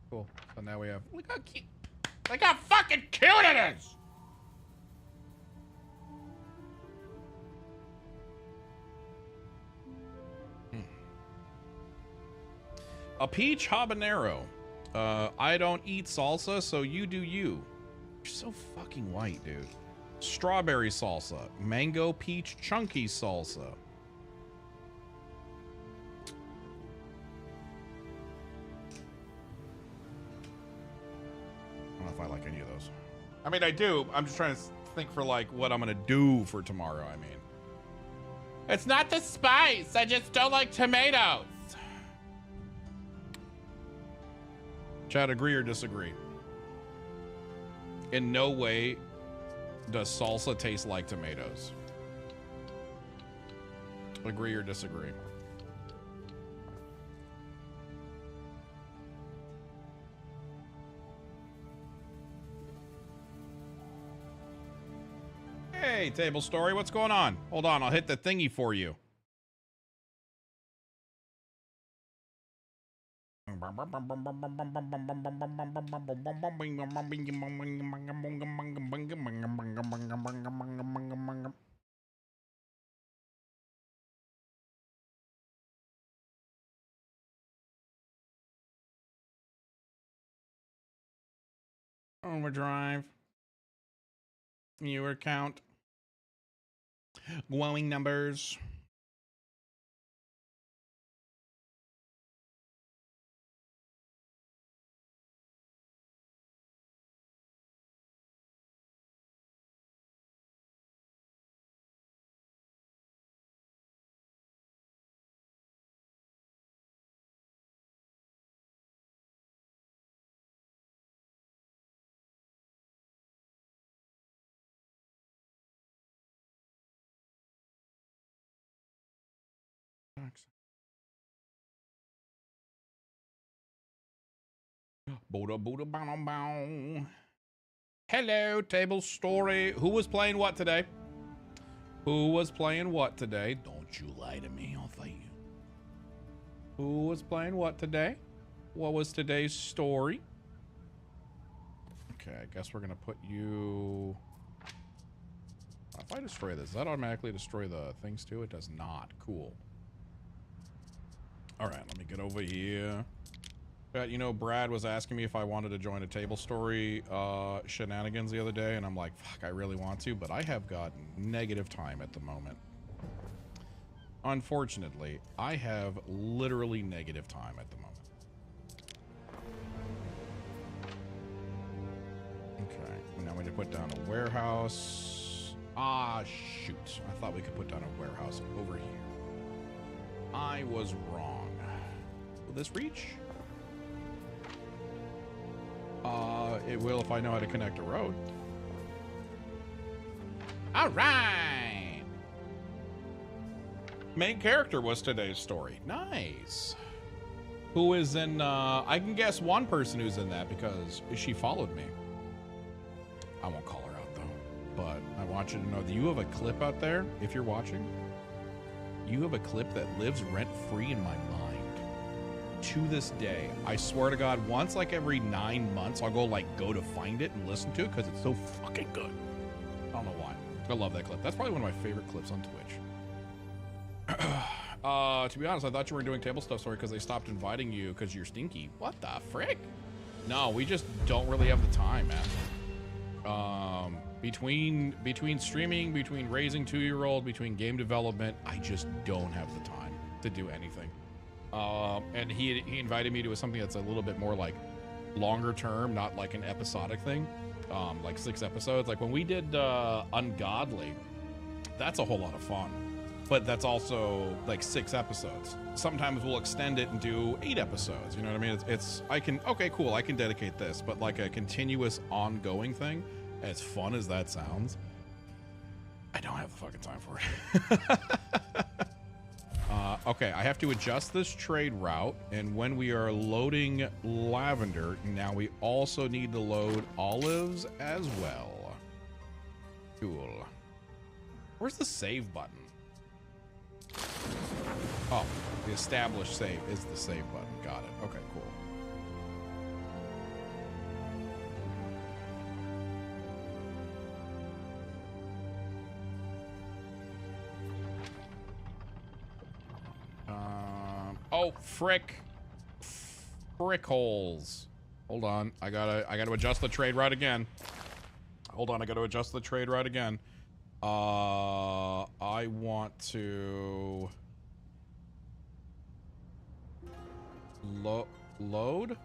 Cool. So now we have, look how cute. Look how fucking cute it is! A peach habanero. I don't eat salsa, so you do you. You're so fucking white, dude. Strawberry salsa. Mango peach chunky salsa. I don't know if I like any of those. I mean, I do. I'm just trying to think for like what I'm gonna do for tomorrow. I mean, it's not the spice. I just don't like tomatoes. Chat, agree or disagree? In no way does salsa taste like tomatoes. Agree or disagree? Hey, Table Story, what's going on? Hold on, I'll hit the thingy for you. Overdrive. Viewer count. Glowing numbers. Boda boda bow bow. Hello, table story. Who was playing what today? Who was playing what today? Don't you lie to me, I'll fight you. Who was playing what today? What was today's story? Okay, I guess we're gonna put you... If I destroy this, does that automatically destroy the things too? It does not. Cool. Alright, let me get over here. But, you know, Brad was asking me if I wanted to join a table story shenanigans the other day, and I'm like, fuck, I really want to, but I have got negative time at the moment. Unfortunately, I have literally negative time at the moment. Okay, now we need to put down a warehouse. Ah, shoot. I thought we could put down a warehouse over here. I was wrong. Will this reach? It will if I know how to connect a road. All right. Main character was today's story. Nice. Who is in, I can guess one person who's in that because she followed me. I won't call her out though, but I want you to know that you have a clip out there, if you're watching. You have a clip that lives rent-free in my mind. To this day, I swear to God, once like every 9 months, I'll go to find it and listen to it because it's so fucking good. I don't know why. I love that clip. That's probably one of my favorite clips on Twitch. To be honest, I thought you were doing table stuff, sorry, because they stopped inviting you because you're stinky. What the frick? No, we just don't really have the time, man. Between streaming, between raising 2-year-old, between game development, I just don't have the time to do anything. And he invited me to something that's a little bit more like longer term, not like an episodic thing, like 6 episodes. Like when we did Ungodly, that's a whole lot of fun, but that's also like 6 episodes. Sometimes we'll extend it and do 8 episodes. You know what I mean? Okay, cool, I can dedicate this, but like a continuous ongoing thing, as fun as that sounds, I don't have the fucking time for it. Okay, I have to adjust this trade route, and when we are loading lavender, now we also need to load olives as well. Cool. Where's the save button? Oh, the establish save is the save button. Got it. Okay, cool. Oh, frick holes. Hold on, I gotta adjust the trade route again. Hold on, I gotta adjust the trade route again. I want to load.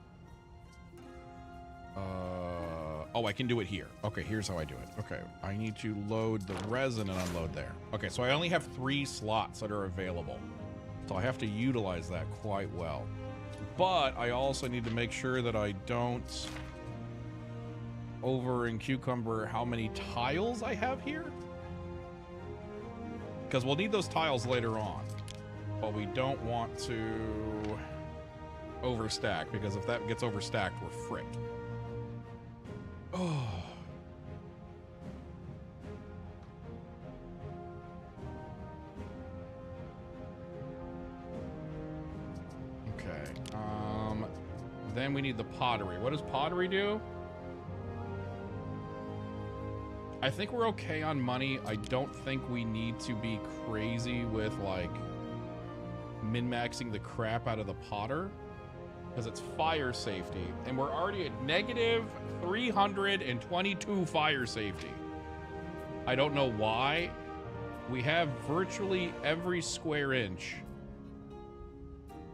Oh, I can do it here. Okay, here's how I do it. Okay, I need to load the resin and unload there. Okay, so I only have 3 slots that are available. So I have to utilize that quite well. But I also need to make sure that I don't over-encumber how many tiles I have here. Because we'll need those tiles later on. But we don't want to overstack, because if that gets overstacked, we're fricked. Oh. Then we need the pottery. What does pottery do? I think we're okay on money. I don't think we need to be crazy with, like, min-maxing the crap out of the potter. Because it's fire safety. And we're already at negative 322 fire safety. I don't know why. We have virtually every square inch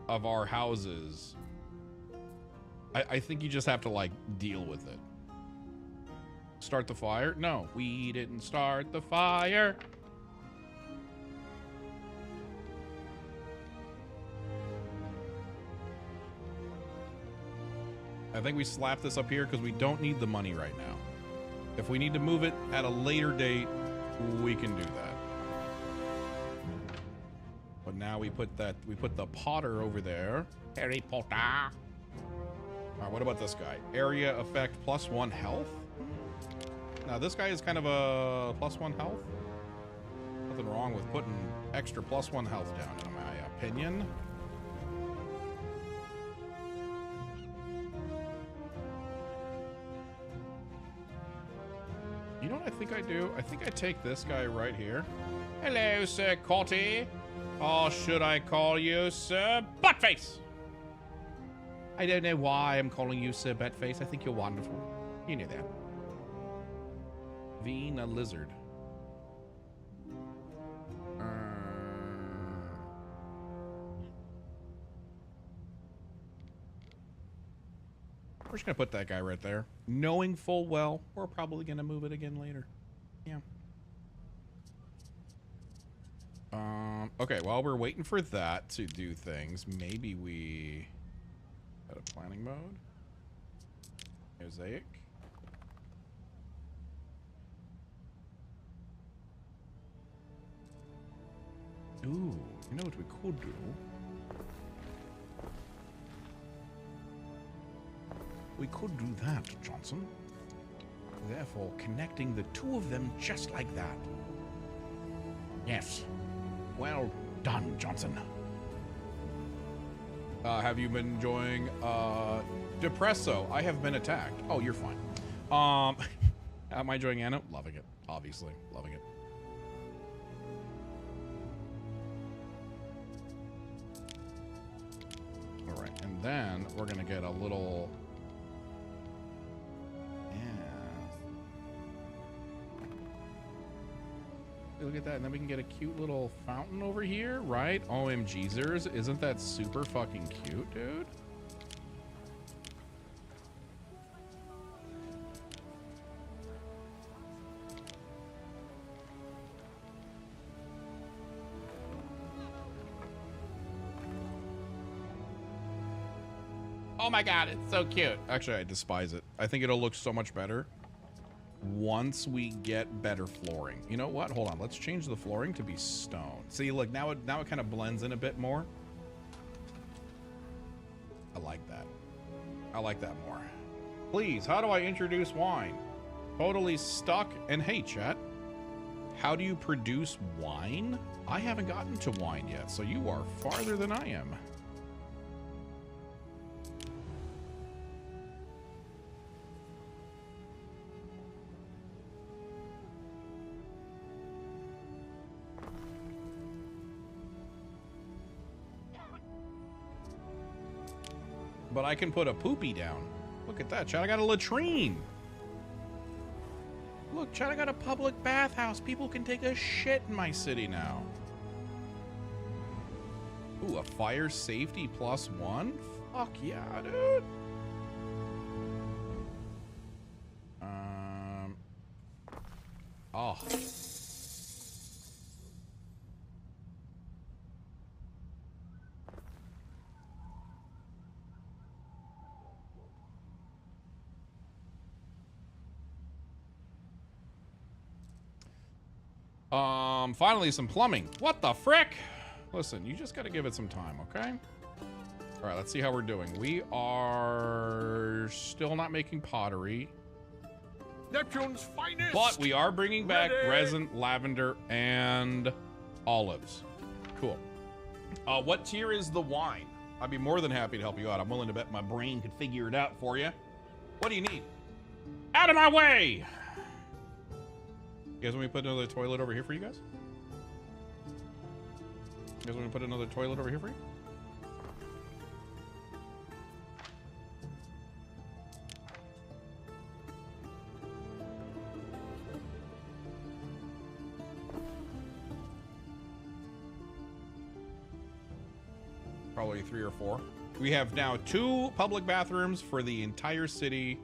of our houses. I think you just have to, like, deal with it. Start the fire? No, we didn't start the fire. I think we slap this up here because we don't need the money right now. If we need to move it at a later date, we can do that. But now we put the potter over there. Harry Potter. All right, what about this guy? Area effect +1 health. Now this guy is kind of a +1 health. Nothing wrong with putting extra +1 health down, in my opinion. You know what I think I do? I think I take this guy right here. Hello, Sir Cotty. Or should I call you Sir Buttface? I don't know why I'm calling you Sir Buttface. I think you're wonderful. You knew that. Veen a lizard. We're just gonna put that guy right there, knowing full well we're probably gonna move it again later. Yeah. Okay, while we're waiting for that to do things, maybe we go to planning mode. Mosaic. Ooh, you know what we could do? We could do that, Johnson. Therefore, connecting the two of them just like that. Yes. Well done, Johnson. Have you been enjoying Depresso? I have been attacked. Oh, you're fine. Am I enjoying Anno? Loving it. Obviously. Loving it. Alright, and then we're gonna get a little... Look at that, and then we can get a cute little fountain over here, right? OMGzers, isn't that super fucking cute, dude? Oh my god, it's so cute. Actually, I despise it. I think it'll look so much better once we get better flooring. You know what? Hold on. Let's change the flooring to be stone. See, look, now it kind of blends in a bit more. I like that. I like that more. Please, how do I introduce wine? Totally stuck. And hey, chat, how do you produce wine? I haven't gotten to wine yet, so you are farther than I am. But I can put a poopy down. Look at that, Chad. I got a latrine. Look, Chad, I got a public bathhouse. People can take a shit in my city now. Ooh, a fire safety +1? Fuck yeah, dude. Oh. Finally some plumbing. What the frick? Listen, you just gotta give it some time, okay? All right, let's see how we're doing. We are still not making pottery. Neptune's finest! But we are bringing back resin, lavender, and olives. Cool. What tier is the wine? I'd be more than happy to help you out. I'm willing to bet my brain could figure it out for you. What do you need? Out of my way! You guys want me to put another toilet over here for you guys? You guys want me to put another toilet over here for you? Probably 3 or 4. We have now 2 public bathrooms for the entire city.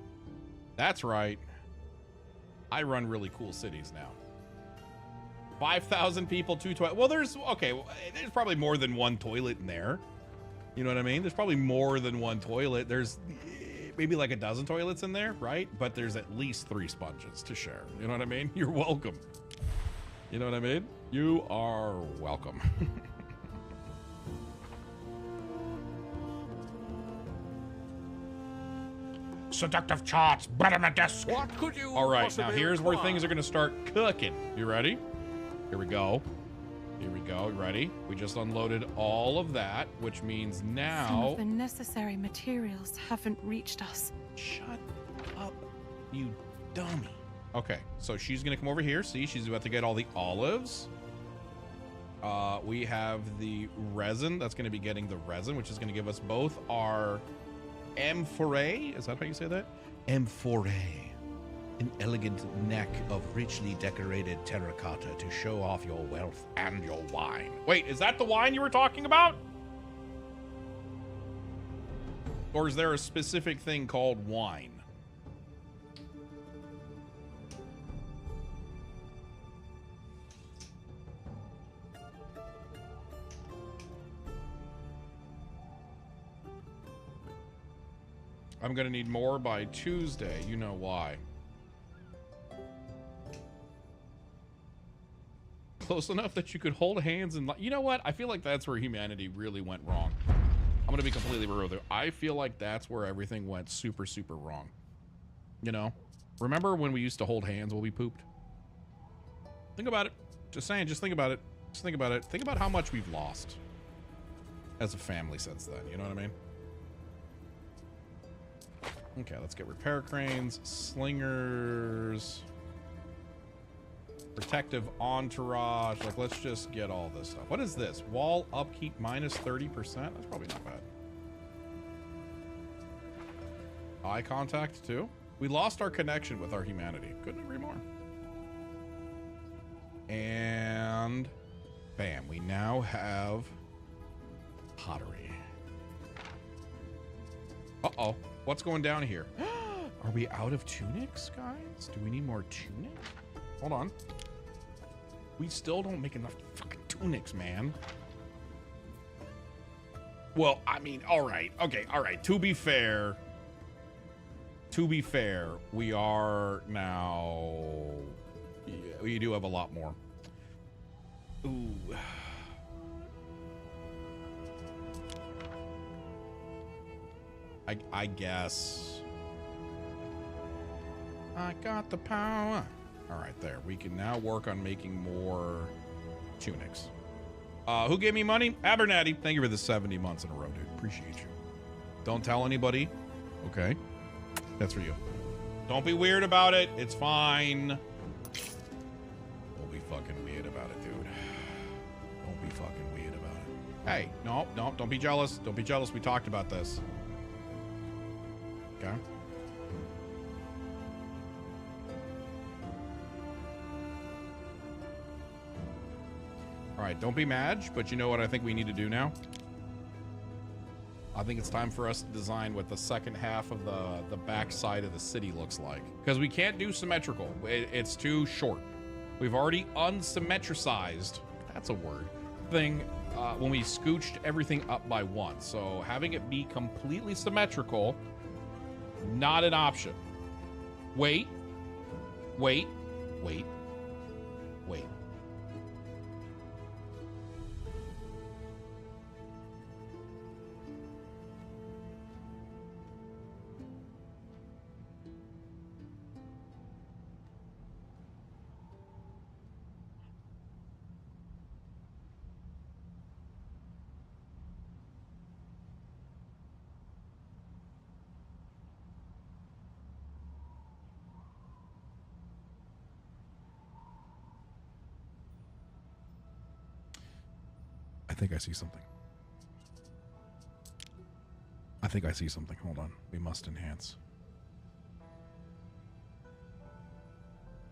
That's right. I run really cool cities now. 5,000 people, 2 toilets. Well, there's probably more than 1 toilet in there. You know what I mean? There's probably more than 1 toilet. There's maybe like a dozen toilets in there, right? But there's at least 3 sponges to share. You know what I mean? You're welcome. You know what I mean? You are welcome. Seductive charts, bread on the desk. What could you All right, now possibly here's where require? things are going to start cooking. You ready? Here we go. Here we go. You ready? We just unloaded all of that, which means Some now... of the necessary materials haven't reached us. Shut up, you dummy. Okay, so she's going to come over here. See, she's about to get all the olives. We have the resin. That's going to be getting the resin, which is going to give us both our... Amphorae? Is that how you say that? Amphorae. An elegant neck of richly decorated terracotta to show off your wealth and your wine. Wait, is that the wine you were talking about? Or is there a specific thing called wine? I'm gonna need more by Tuesday. You know why. Close enough that you could hold hands and... You know what? I feel like that's where humanity really went wrong. I'm gonna be completely real with you. I feel like that's where everything went super, super wrong. You know? Remember when we used to hold hands while we pooped? Think about it. Just saying, just think about it. Just think about it. Think about how much we've lost as a family since then. You know what I mean? Okay, let's get repair cranes, slingers, protective entourage. Like, let's just get all this stuff. What is this? Wall upkeep minus 30%? That's probably not bad. Eye contact, too. We lost our connection with our humanity. Couldn't agree more. And bam, we now have pottery. Uh-oh. What's going down here? Are we out of tunics, guys? Do we need more tunics? Hold on. We still don't make enough fucking tunics, man. Well, I mean, all right. Okay, all right. To be fair, we are now... Yeah, we do have a lot more. Ooh. I guess. I got the power. All right, there. We can now work on making more tunics. Who gave me money? Abernathy. Thank you for the 70 months in a row, dude. Appreciate you. Don't tell anybody. Okay. That's for you. Don't be weird about it. It's fine. Don't be fucking weird about it, dude. Don't be fucking weird about it. Hey, no, don't be jealous. Don't be jealous. We talked about this. Okay. All right, don't be mad, but you know what I think we need to do now? I think it's time for us to design what the second half of the back side of the city looks like. Because we can't do symmetrical. It's too short. We've already unsymmetricized, that's a word, thing when we scooched everything up by 1. So having it be completely symmetrical, not an option. Wait. Wait. Wait. Wait. think I see something. I think I see something. Hold on. We must enhance.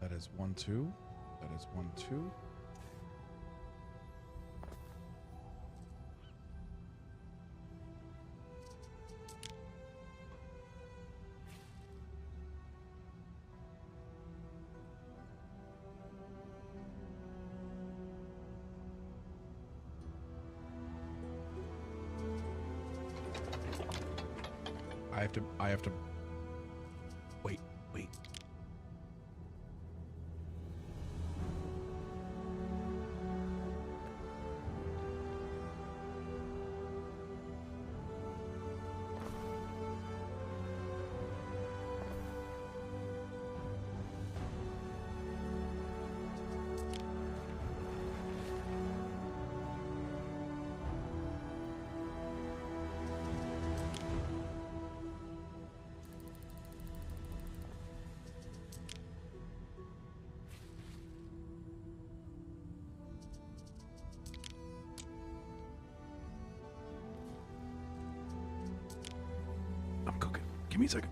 That is 1, 2. That is 1, 2. I have to wait. I'm cooking. Give me a second.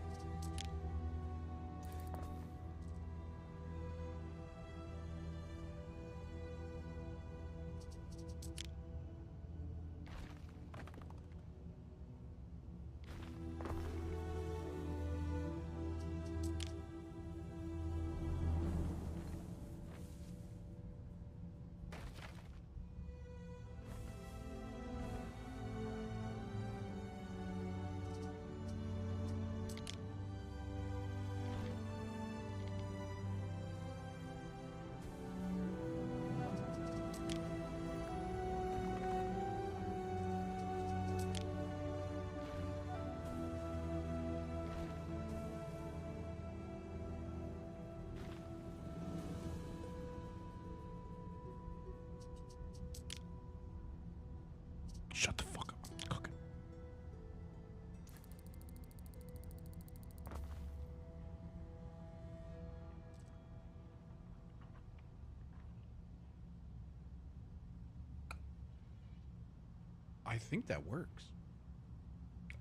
Shut the fuck up. I'm cooking. I think that works.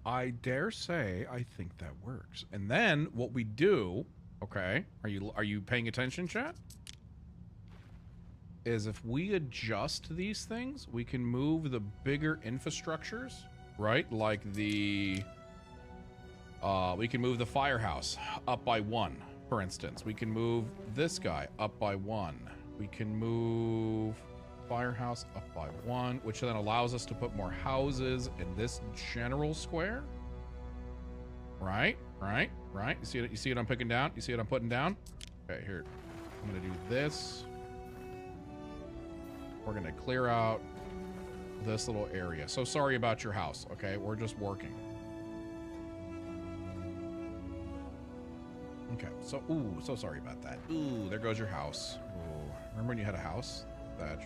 I dare say I think that works. And then what we do, okay, are you paying attention, chat? Is if we adjust these things, we can move the bigger infrastructures, right? Like the, we can move the firehouse up by 1, for instance. We can move this guy up by 1. We can move firehouse up by 1, which then allows us to put more houses in this general square. Right? You see it? You see what I'm picking down? You see what I'm putting down? Okay, here. I'm gonna do this. We're gonna clear out this little area. So sorry about your house, okay? We're just working. Okay, so, ooh, so sorry about that. Ooh, there goes your house. Ooh, remember when you had a house? Thatch.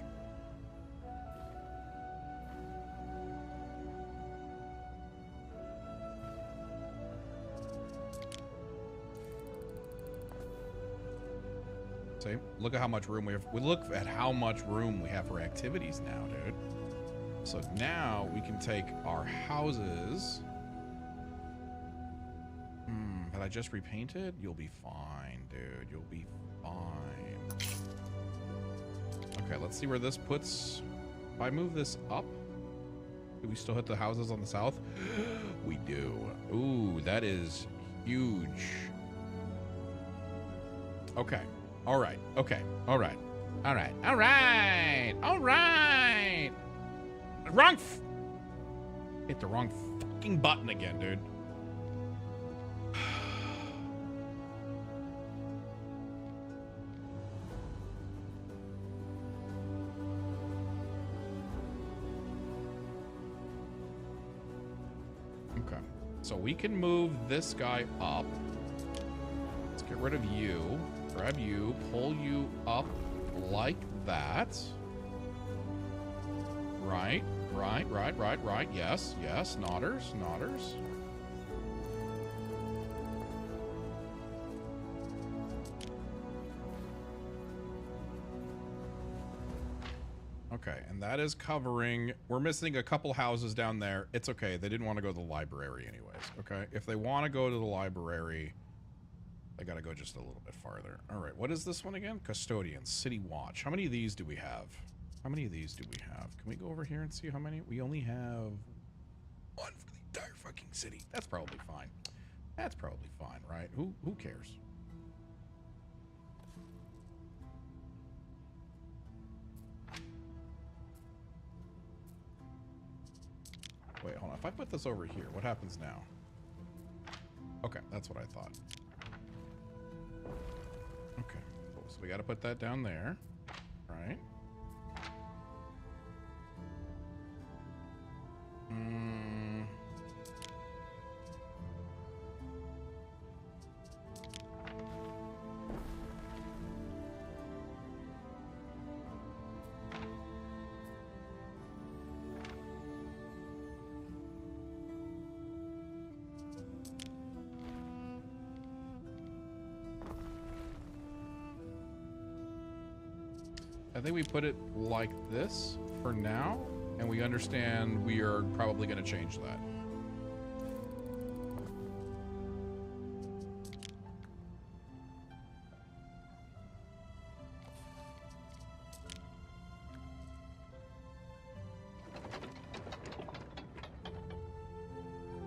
See, look at how much room we have. We look at how much room we have for activities now, dude. So now we can take our houses. Had I just repainted? You'll be fine, dude. You'll be fine. Okay, let's see where this puts. If I move this up, do we still hit the houses on the south? We do. Ooh, that is huge. Okay. All right. Okay. All right. All right. All right. All right. Wrong. Hit the wrong fucking button again, dude. Okay. So we can move this guy up. Let's get rid of you. Grab you, pull you up like that. Right. Yes, nodders. Okay, and that is covering... We're missing a couple houses down there. It's okay. They didn't want to go to the library anyways, okay? If they want to go to the library, they got to go just a little bit farther. All right, what is this one again? Custodians, City Watch. How many of these do we have? How many of these do we have? Can we go over here and see how many? We only have one for the entire fucking city. That's probably fine. That's probably fine, right? Who cares? Wait, hold on. If I put this over here, what happens now? Okay, that's what I thought. Okay, cool. So we got to put that down there, right? I think we put it like this for now, and we understand we are probably going to change that.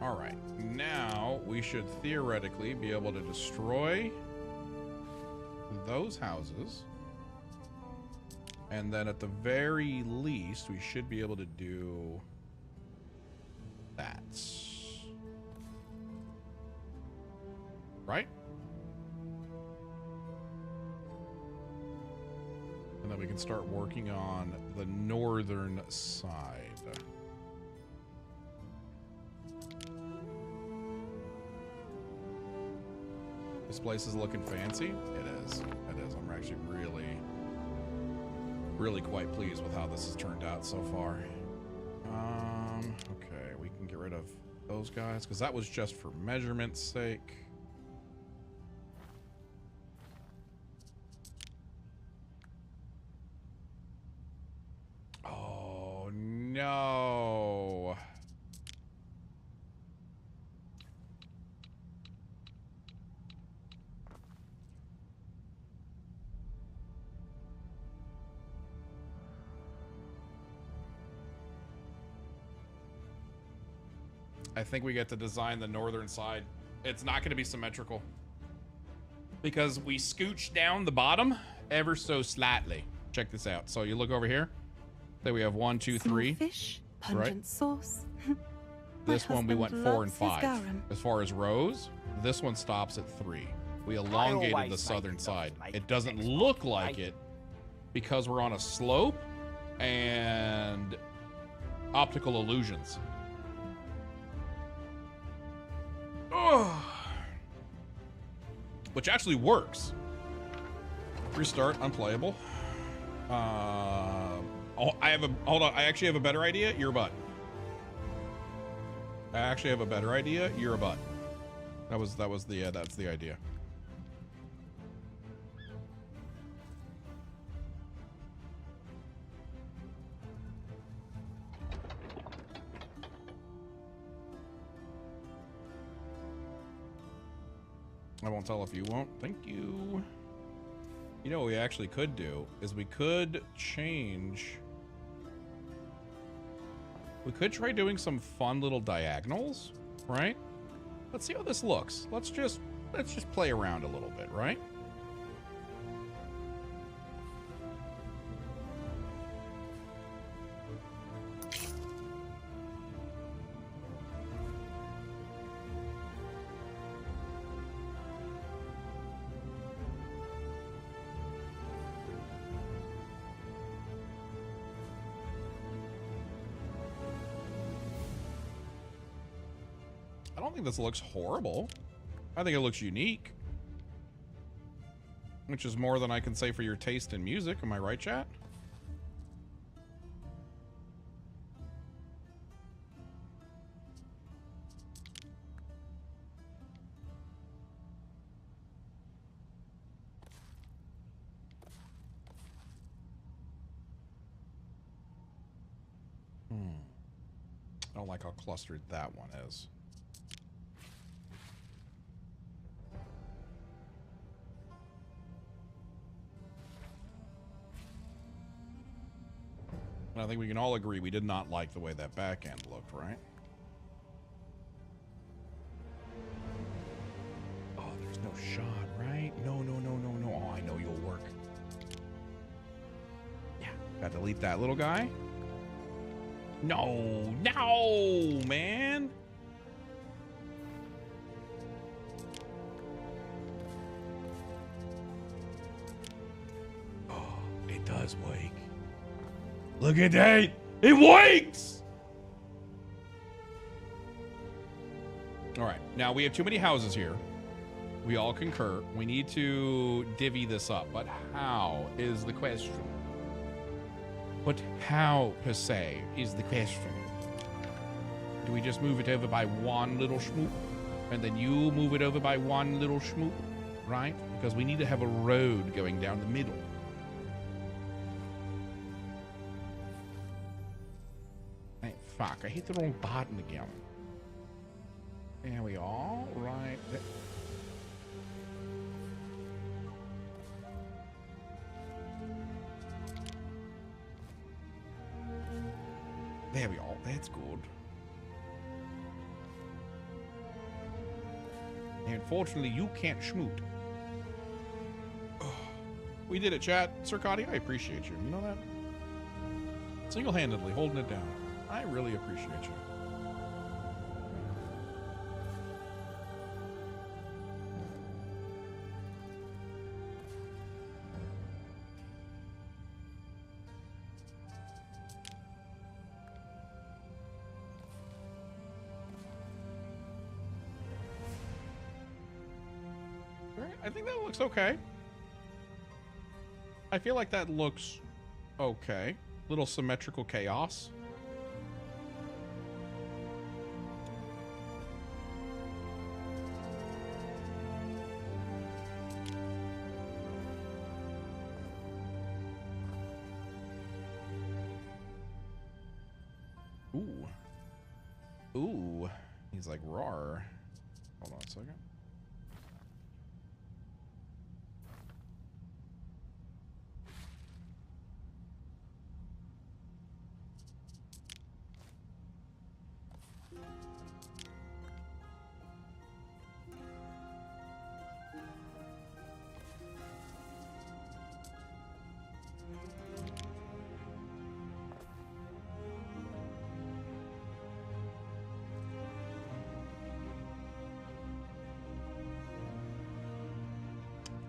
All right, now we should theoretically be able to destroy those houses. And then at the very least, we should be able to do that. Right? And then we can start working on the northern side. This place is looking fancy. It is. It is. I'm actually really quite pleased with how this has turned out so far. Okay, we can get rid of those guys because that was just for measurement's sake. Oh no. I think we get to design the northern side. It's not going to be symmetrical because we scooch down the bottom ever so slightly. Check this out. So you look over here. Say we have 1, 2, 3. Fish, pungent right? sauce. This one we went 4 and 5. As far as rows, this one stops at 3. We elongated the southern side. It doesn't look like it because we're on a slope and optical illusions. Oh. Which actually works. Restart, unplayable. Hold on. I actually have a better idea. You're a butt. I actually have a better idea. You're a butt. That's the idea. I won't tell if you won't. Thank you. You know what we actually could do is we could change. We could try doing some fun little diagonals, right? Let's see how this looks. Let's just play around a little bit, right? I don't think this looks horrible. I think it looks unique. Which is more than I can say for your taste in music. Am I right, chat? I don't like how clustered that one is. And I think we can all agree we did not like the way that back end looked, right? Oh, there's no shot, right? No, no, no, no, no. Oh, I know you'll work. Yeah. Gotta delete that little guy. No, no, man. Oh, it does wake. Look at that. It wakes. All right. Now we have too many houses here. We all concur. We need to divvy this up. But how is the question? But how, per se, is the question? Do we just move it over by one little schmoop? And then you move it over by one little schmoop? Right? Because we need to have a road going down the middle. Hey, fuck. I hit the wrong button again. There we are. Right. There we are. That's good. And unfortunately, you can't schmoot. Oh, we did it, chat. Circadi, I appreciate you. You know that? Single-handedly holding it down. I really appreciate you. I think that looks okay. I feel like that looks okay. Little symmetrical chaos. Ooh. Ooh. He's like, rawr. Hold on a second.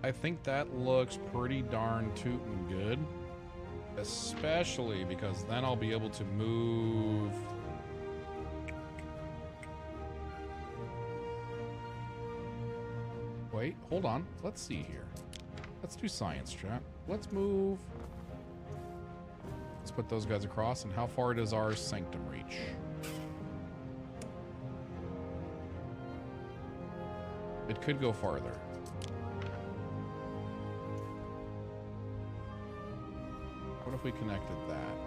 I think that looks pretty darn tootin' good. Especially because then I'll be able to move... Wait, hold on. Let's see here. Let's do science, chat. Let's move... Let's put those guys across. And how far does our sanctum reach? It could go farther. What if we connected that?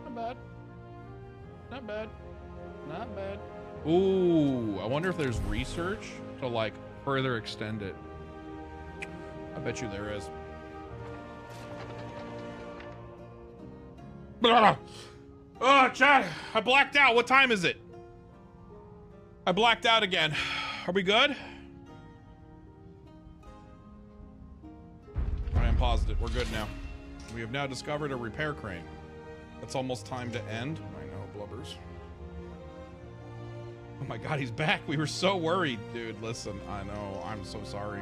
Not bad. Not bad. Not bad. Ooh, I wonder if there's research to like further extend it. I bet you there is. Oh, chat, I blacked out. What time is it? I blacked out again. Are we good? Positive. We're good now. We have now discovered a repair crane. It's almost time to end. I know, blubbers. Oh my god, he's back. We were so worried. Dude, listen, I know. I'm so sorry.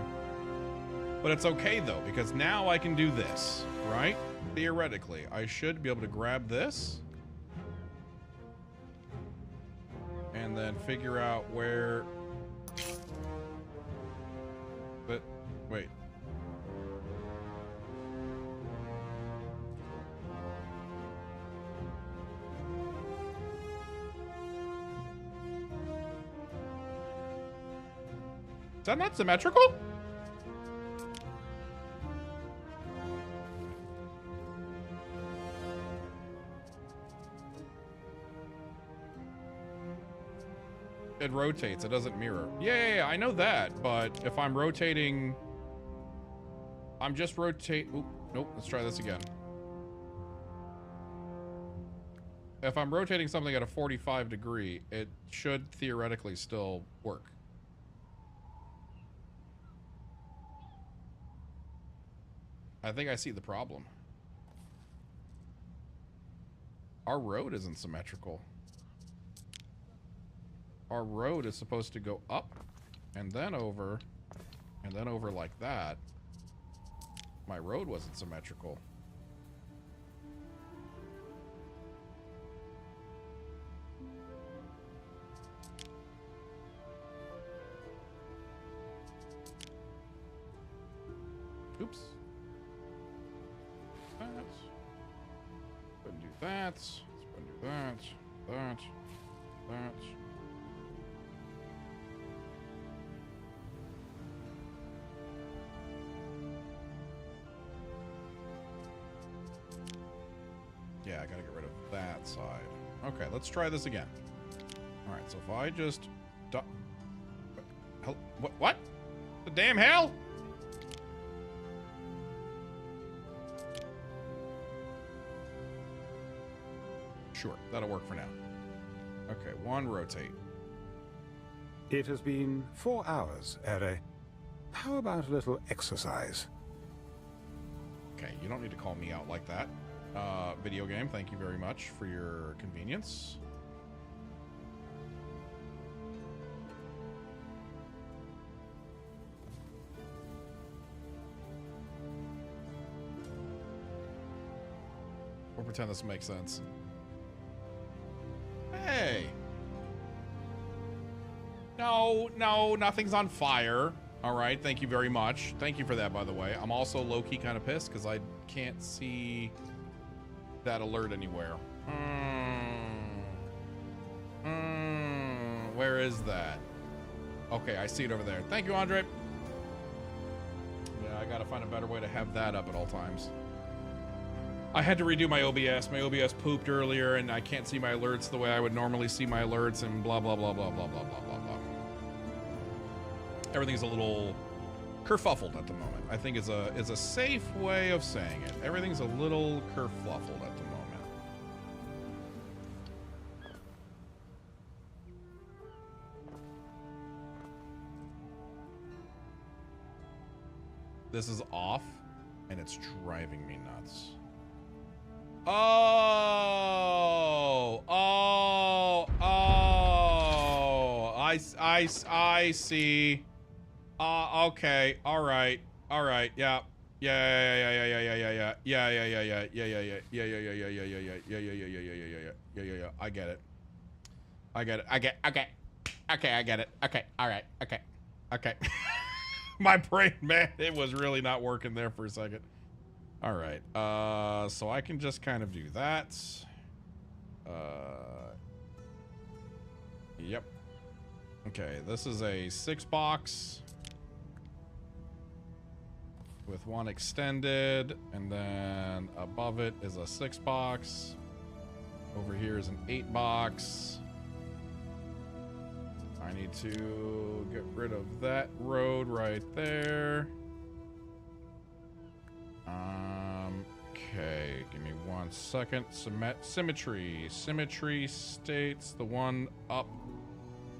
But it's okay, though, because now I can do this, right? Theoretically, I should be able to grab this. And then figure out where... But, wait. Is that not symmetrical? it rotates. It doesn't mirror. Yeah, I know that. But if I'm rotating, I'm just rotate. Oop, nope. Let's try this again. If I'm rotating something at a 45 degree, it should theoretically still work. I think I see the problem. Our road isn't symmetrical. Our road is supposed to go up and then over like that. My road wasn't symmetrical. Oops. That. Couldn't do that. Let's go and do that. That. Yeah, I gotta get rid of that side. Okay, let's try this again. Alright, so if I just... What? The damn hell? Sure, that'll work for now. Okay, one rotate. It has been 4 hours, Ere. How about a little exercise? Okay, you don't need to call me out like that. Video game, thank you very much for your convenience. We'll pretend this makes sense. Hey! No, nothing's on fire. Alright, thank you very much. Thank you for that, by the way. I'm also low-key kind of pissed because I can't see that alert anywhere. Where is that? Okay, I see it over there. Thank you, Andre. Yeah, I gotta find a better way to have that up at all times. I had to redo my OBS. My OBS pooped earlier, and I can't see my alerts the way I would normally see my alerts, and blah, blah, blah, blah, blah, blah, blah, blah, blah. Everything's a little kerfuffled at the moment. I think is a safe way of saying it. Everything's a little kerfluffled at the moment. This is off, and it's driving me nuts. I see. Okay. All right. Yeah. I get it. Okay. All right. Okay. My brain, man, it was really not working there for a second. All right. So I can just kind of do that. Yep. Okay, this is a 6-box with one extended, and then above it is a 6-box. Over here is an 8-box. I need to get rid of that road right there. Okay, give me 1 second. Symmetry. Symmetry states the one up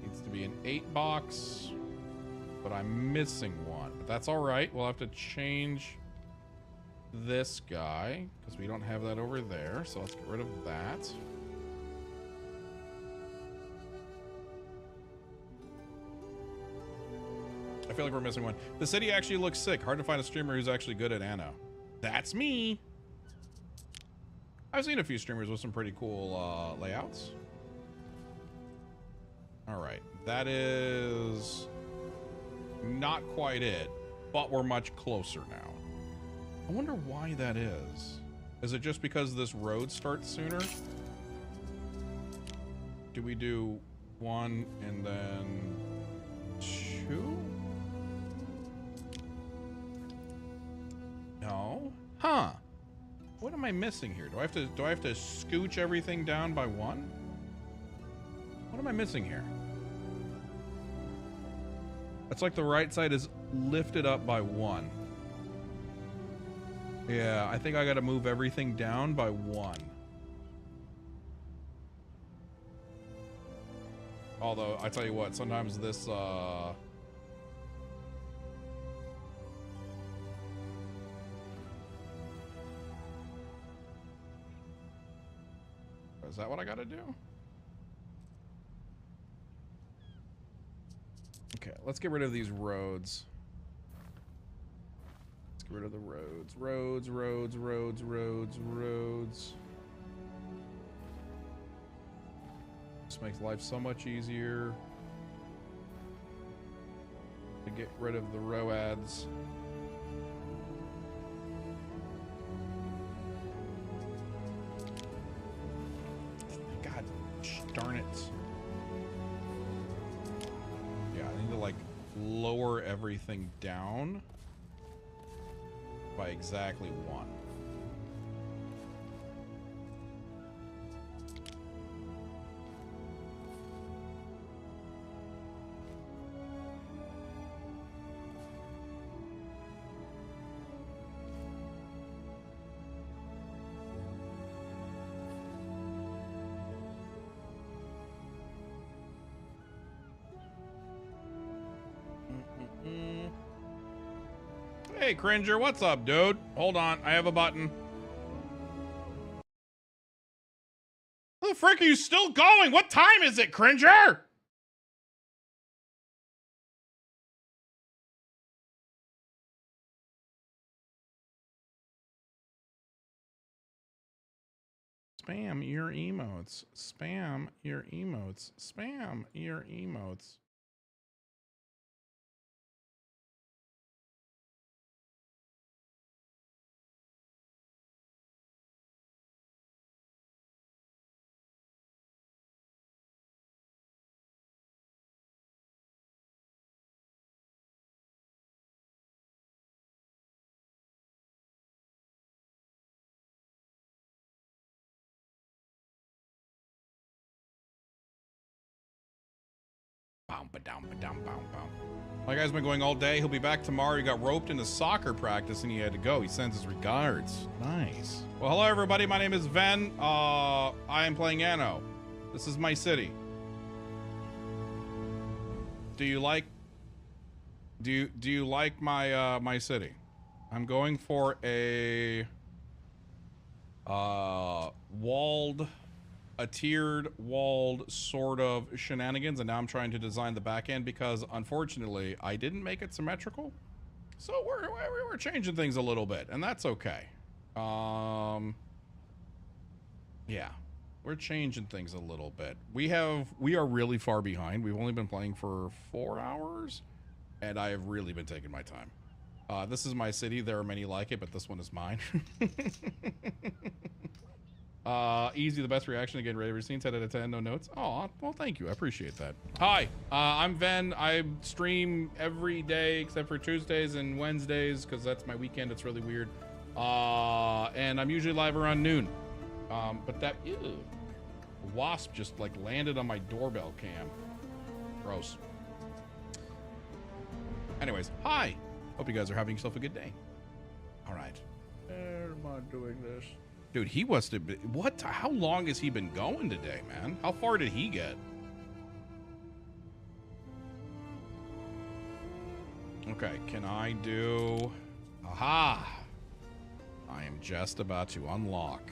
needs to be an 8-box, but I'm missing one. But that's all right. We'll have to change this guy because we don't have that over there. So let's get rid of that. I feel like we're missing one. The city actually looks sick. Hard to find a streamer who's actually good at Anno. That's me. I've seen a few streamers with some pretty cool layouts. All right, that is not quite it, but we're much closer now. I wonder why that is. Is it just because this road starts sooner? Do we do 1 and then 2? No. Huh. What am I missing here? Do I have to scooch everything down by 1? What am I missing here? It's like the right side is lifted up by 1. Yeah, I think I gotta move everything down by 1. Although, I tell you what, sometimes this, is that what I gotta do? Okay, let's get rid of these roads. Let's get rid of the roads. Roads. This makes life so much easier. To get rid of the roads. God darn it. Yeah, I need to like lower everything down by exactly 1. Hey, Cringer, what's up, dude? Hold on, I have a button. How the frick are you still going? What time is it, Cringer? Spam your emotes. Spam your emotes. Spam your emotes. My guy's been going all day. He'll be back tomorrow. He got roped into soccer practice and he had to go. He sends his regards. Nice. Well, hello everybody. My name is Ven. I am playing Anno. This is my city. Do you like my city? I'm going for a tiered walled sort of shenanigans, and now I'm trying to design the back end because unfortunately I didn't make it symmetrical, so we're changing things a little bit, and that's okay. Yeah, we're changing things a little bit. We are really far behind. We've only been playing for 4 hours, and I have really been taking my time. This is my city. There are many like it, but this one is mine. Easy, the best reaction again. Ready, seen 10 out of 10, no notes. Oh, well, thank you. I appreciate that. Hi, I'm Ven. I stream every day except for Tuesdays and Wednesdays because that's my weekend. It's really weird. And I'm usually live around noon. But that wasp just like landed on my doorbell cam. Gross. Anyways, hi. Hope you guys are having yourself a good day. All right. I'm not doing this. Dude, he must have been, what? How long has he been going today, man? How far did he get? Okay, can I do... Aha! I am just about to unlock.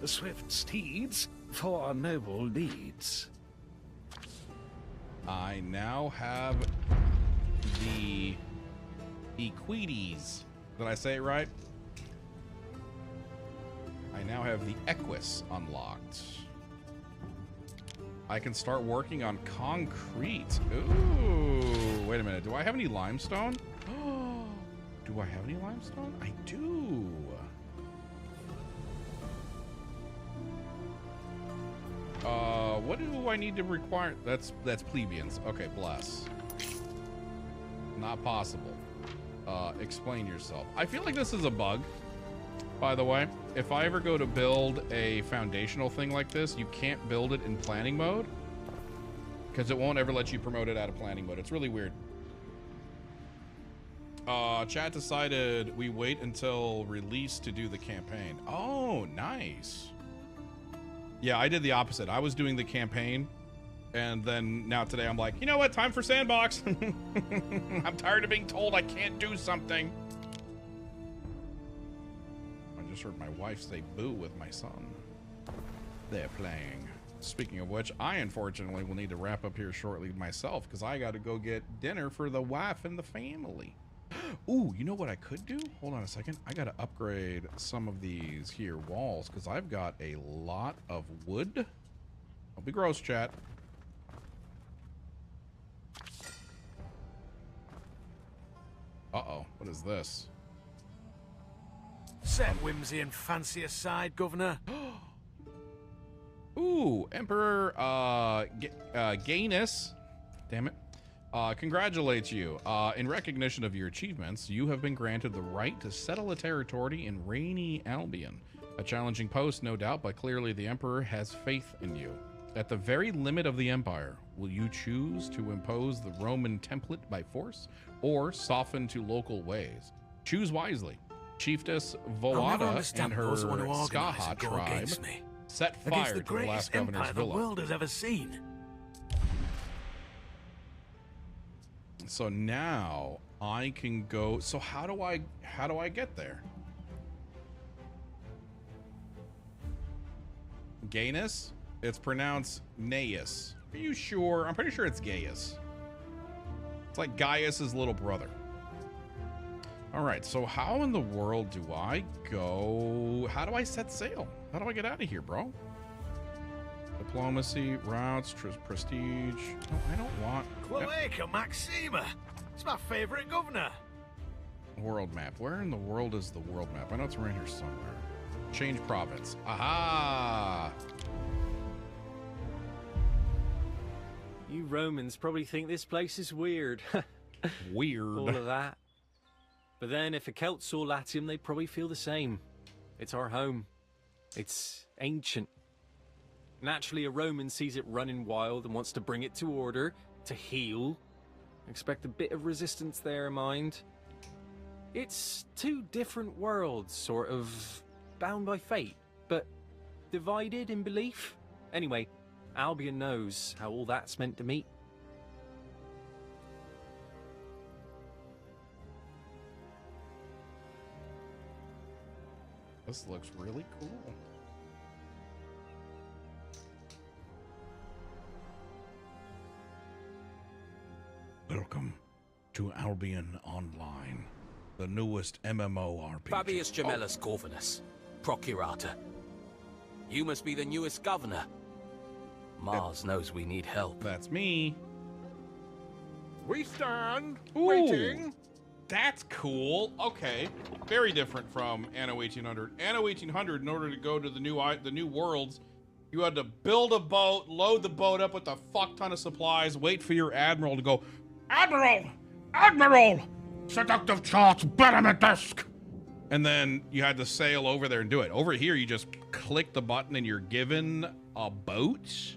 The swift steeds for noble deeds. I now have the Equites. Did I say it right? I now have the Equus unlocked. I can start working on concrete. Ooh, wait a minute. Do I have any limestone? Do I have any limestone? I do. What do I need to require? That's plebeians. Okay, bless. Not possible. Explain yourself. I feel like this is a bug, by the way. If I ever go to build a foundational thing like this, you can't build it in planning mode. because it won't ever let you promote it out of planning mode. It's really weird. Chat decided we wait until release to do the campaign. Oh, nice. Yeah, I did the opposite. I was doing the campaign, and then now today I'm like, you know what? Time for sandbox. I'm tired of being told I can't do something. I just heard my wife say boo with my son. They're playing. Speaking of which, I unfortunately will need to wrap up here shortly myself because I got to go get dinner for the wife and the family. Ooh, you know what I could do? Hold on a second. I got to upgrade some of these here walls because I've got a lot of wood. Don't be gross, chat. Uh-oh, what is this? Set whimsy and fancy aside, Governor. Ooh, Emperor Gainus, damn it, congratulates you. In recognition of your achievements, you have been granted the right to settle a territory in rainy Albion. A challenging post, no doubt, but clearly the Emperor has faith in you. At the very limit of the Empire, will you choose to impose the Roman template by force or soften to local ways? Choose wisely. Chiefess Voada and her Skaha tribe set fire to the last governor's villa. The world has ever seen. So now I can go. So how do I get there? Gainus? It's pronounced Gaius. Are you sure? I'm pretty sure it's Gaius. It's like Gaius's little brother. All right, so how in the world do I go? How do I set sail? How do I get out of here, bro? Diplomacy, routes, prestige. No, I don't want... Cloaca Maxima! It's my favorite governor. World map. Where in the world is the world map? I know it's around here somewhere. Change province. Aha! You Romans probably think this place is weird. Weird. All of that. But then if a Celt saw Latium, they'd probably feel the same. It's our home. It's ancient. Naturally, a Roman sees it running wild and wants to bring it to order, to heal. Expect a bit of resistance there, mind. It's two different worlds, sort of bound by fate, but divided in belief. Anyway, Albion knows how all that's meant to meet. This looks really cool. Welcome to Albion Online, the newest MMORPG. Fabius Gemellus Corvinus, Procurator. You must be the newest governor. Mars knows we need help. That's me. We stand waiting. That's cool. Okay, very different from Anno 1800. Anno 1800, in order to go to the new worlds, you had to build a boat, load the boat up with a fuck ton of supplies, wait for your admiral to go, Admiral! Admiral! Seductive charts, betterment desk! And then you had to sail over there and do it. Over here, you just click the button and you're given a boat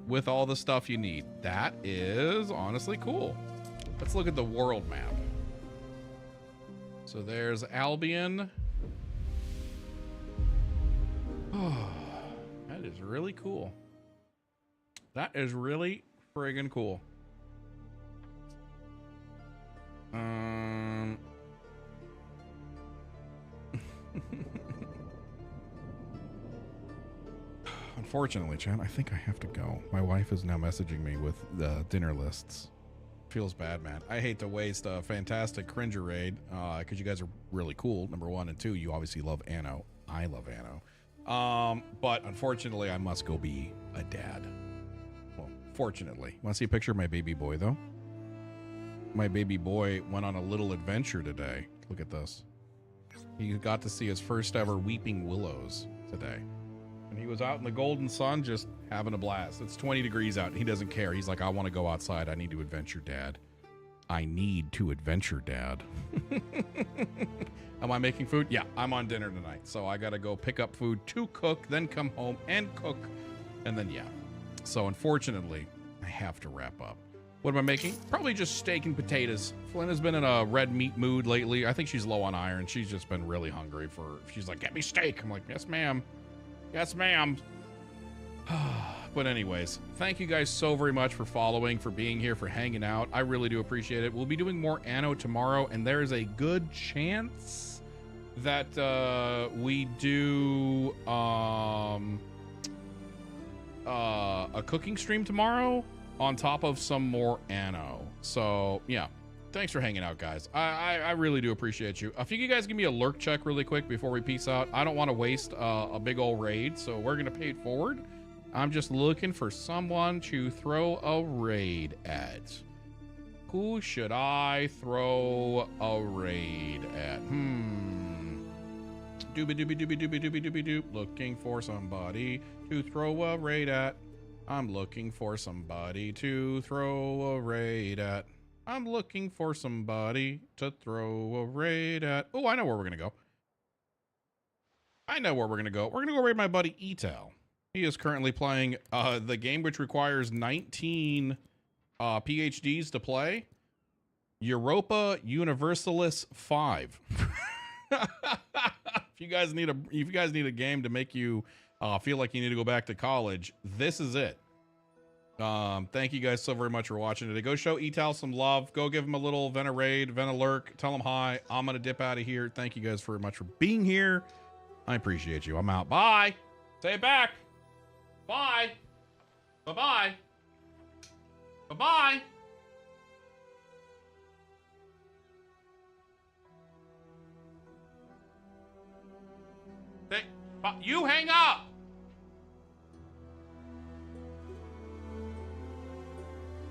with all the stuff you need. That is honestly cool. Let's look at the world map. So there's Albion. Oh, that is really cool. That is really friggin' cool. Unfortunately, Chan, I think I have to go. My wife is now messaging me with the dinner lists. Feels bad, man. I hate to waste a fantastic Cringer raid, because you guys are really cool, number one, and two, you obviously love Anno. I love Anno. But unfortunately, I must go be a dad. Well, fortunately. Want to see a picture of my baby boy, though? My baby boy went on a little adventure today. Look at this. He got to see his first ever weeping willows today. And he was out in the golden sun just having a blast. It's 20 degrees out and he doesn't care. He's like, I want to go outside. I need to adventure, Dad. I need to adventure, Dad. Am I making food? Yeah, I'm on dinner tonight. So I got to go pick up food to cook, then come home and cook. And then, yeah. So unfortunately, I have to wrap up. What am I making? Probably just steak and potatoes. Flynn has been in a red meat mood lately. I think she's low on iron. She's just been really hungry she's like, get me steak. I'm like, yes, ma'am. Yes, ma'am. But anyways, thank you guys so very much for following, for being here, for hanging out. I really do appreciate it. We'll be doing more Anno tomorrow, and there is a good chance that we do a cooking stream tomorrow on top of some more Anno. So yeah, thanks for hanging out, guys. I really do appreciate you. If you guys give me a lurk check really quick before we peace out. I don't want to waste a big old raid, so we're gonna pay it forward. I'm just looking for someone to throw a raid at. Who should I throw a raid at? Doobie doobie doobie doobie doobie doobie doop. Looking for somebody to throw a raid at. I'm looking for somebody to throw a raid at. I'm looking for somebody to throw a raid at. Oh, I know where we're gonna go. I know where we're gonna go. We're gonna go raid my buddy Etal. He is currently playing the game which requires 19 PhDs to play. Europa Universalis 5. If you guys need a game to make you feel like you need to go back to college, this is it. Thank you guys so very much for watching today. Go show Etal some love. Go give him a little Vena raid, Vena lurk. Tell him hi. I'm gonna dip out of here. Thank you guys very much for being here. I appreciate you. I'm out. Bye. Say it back. Bye. Bye-bye. Bye-bye. You hang up.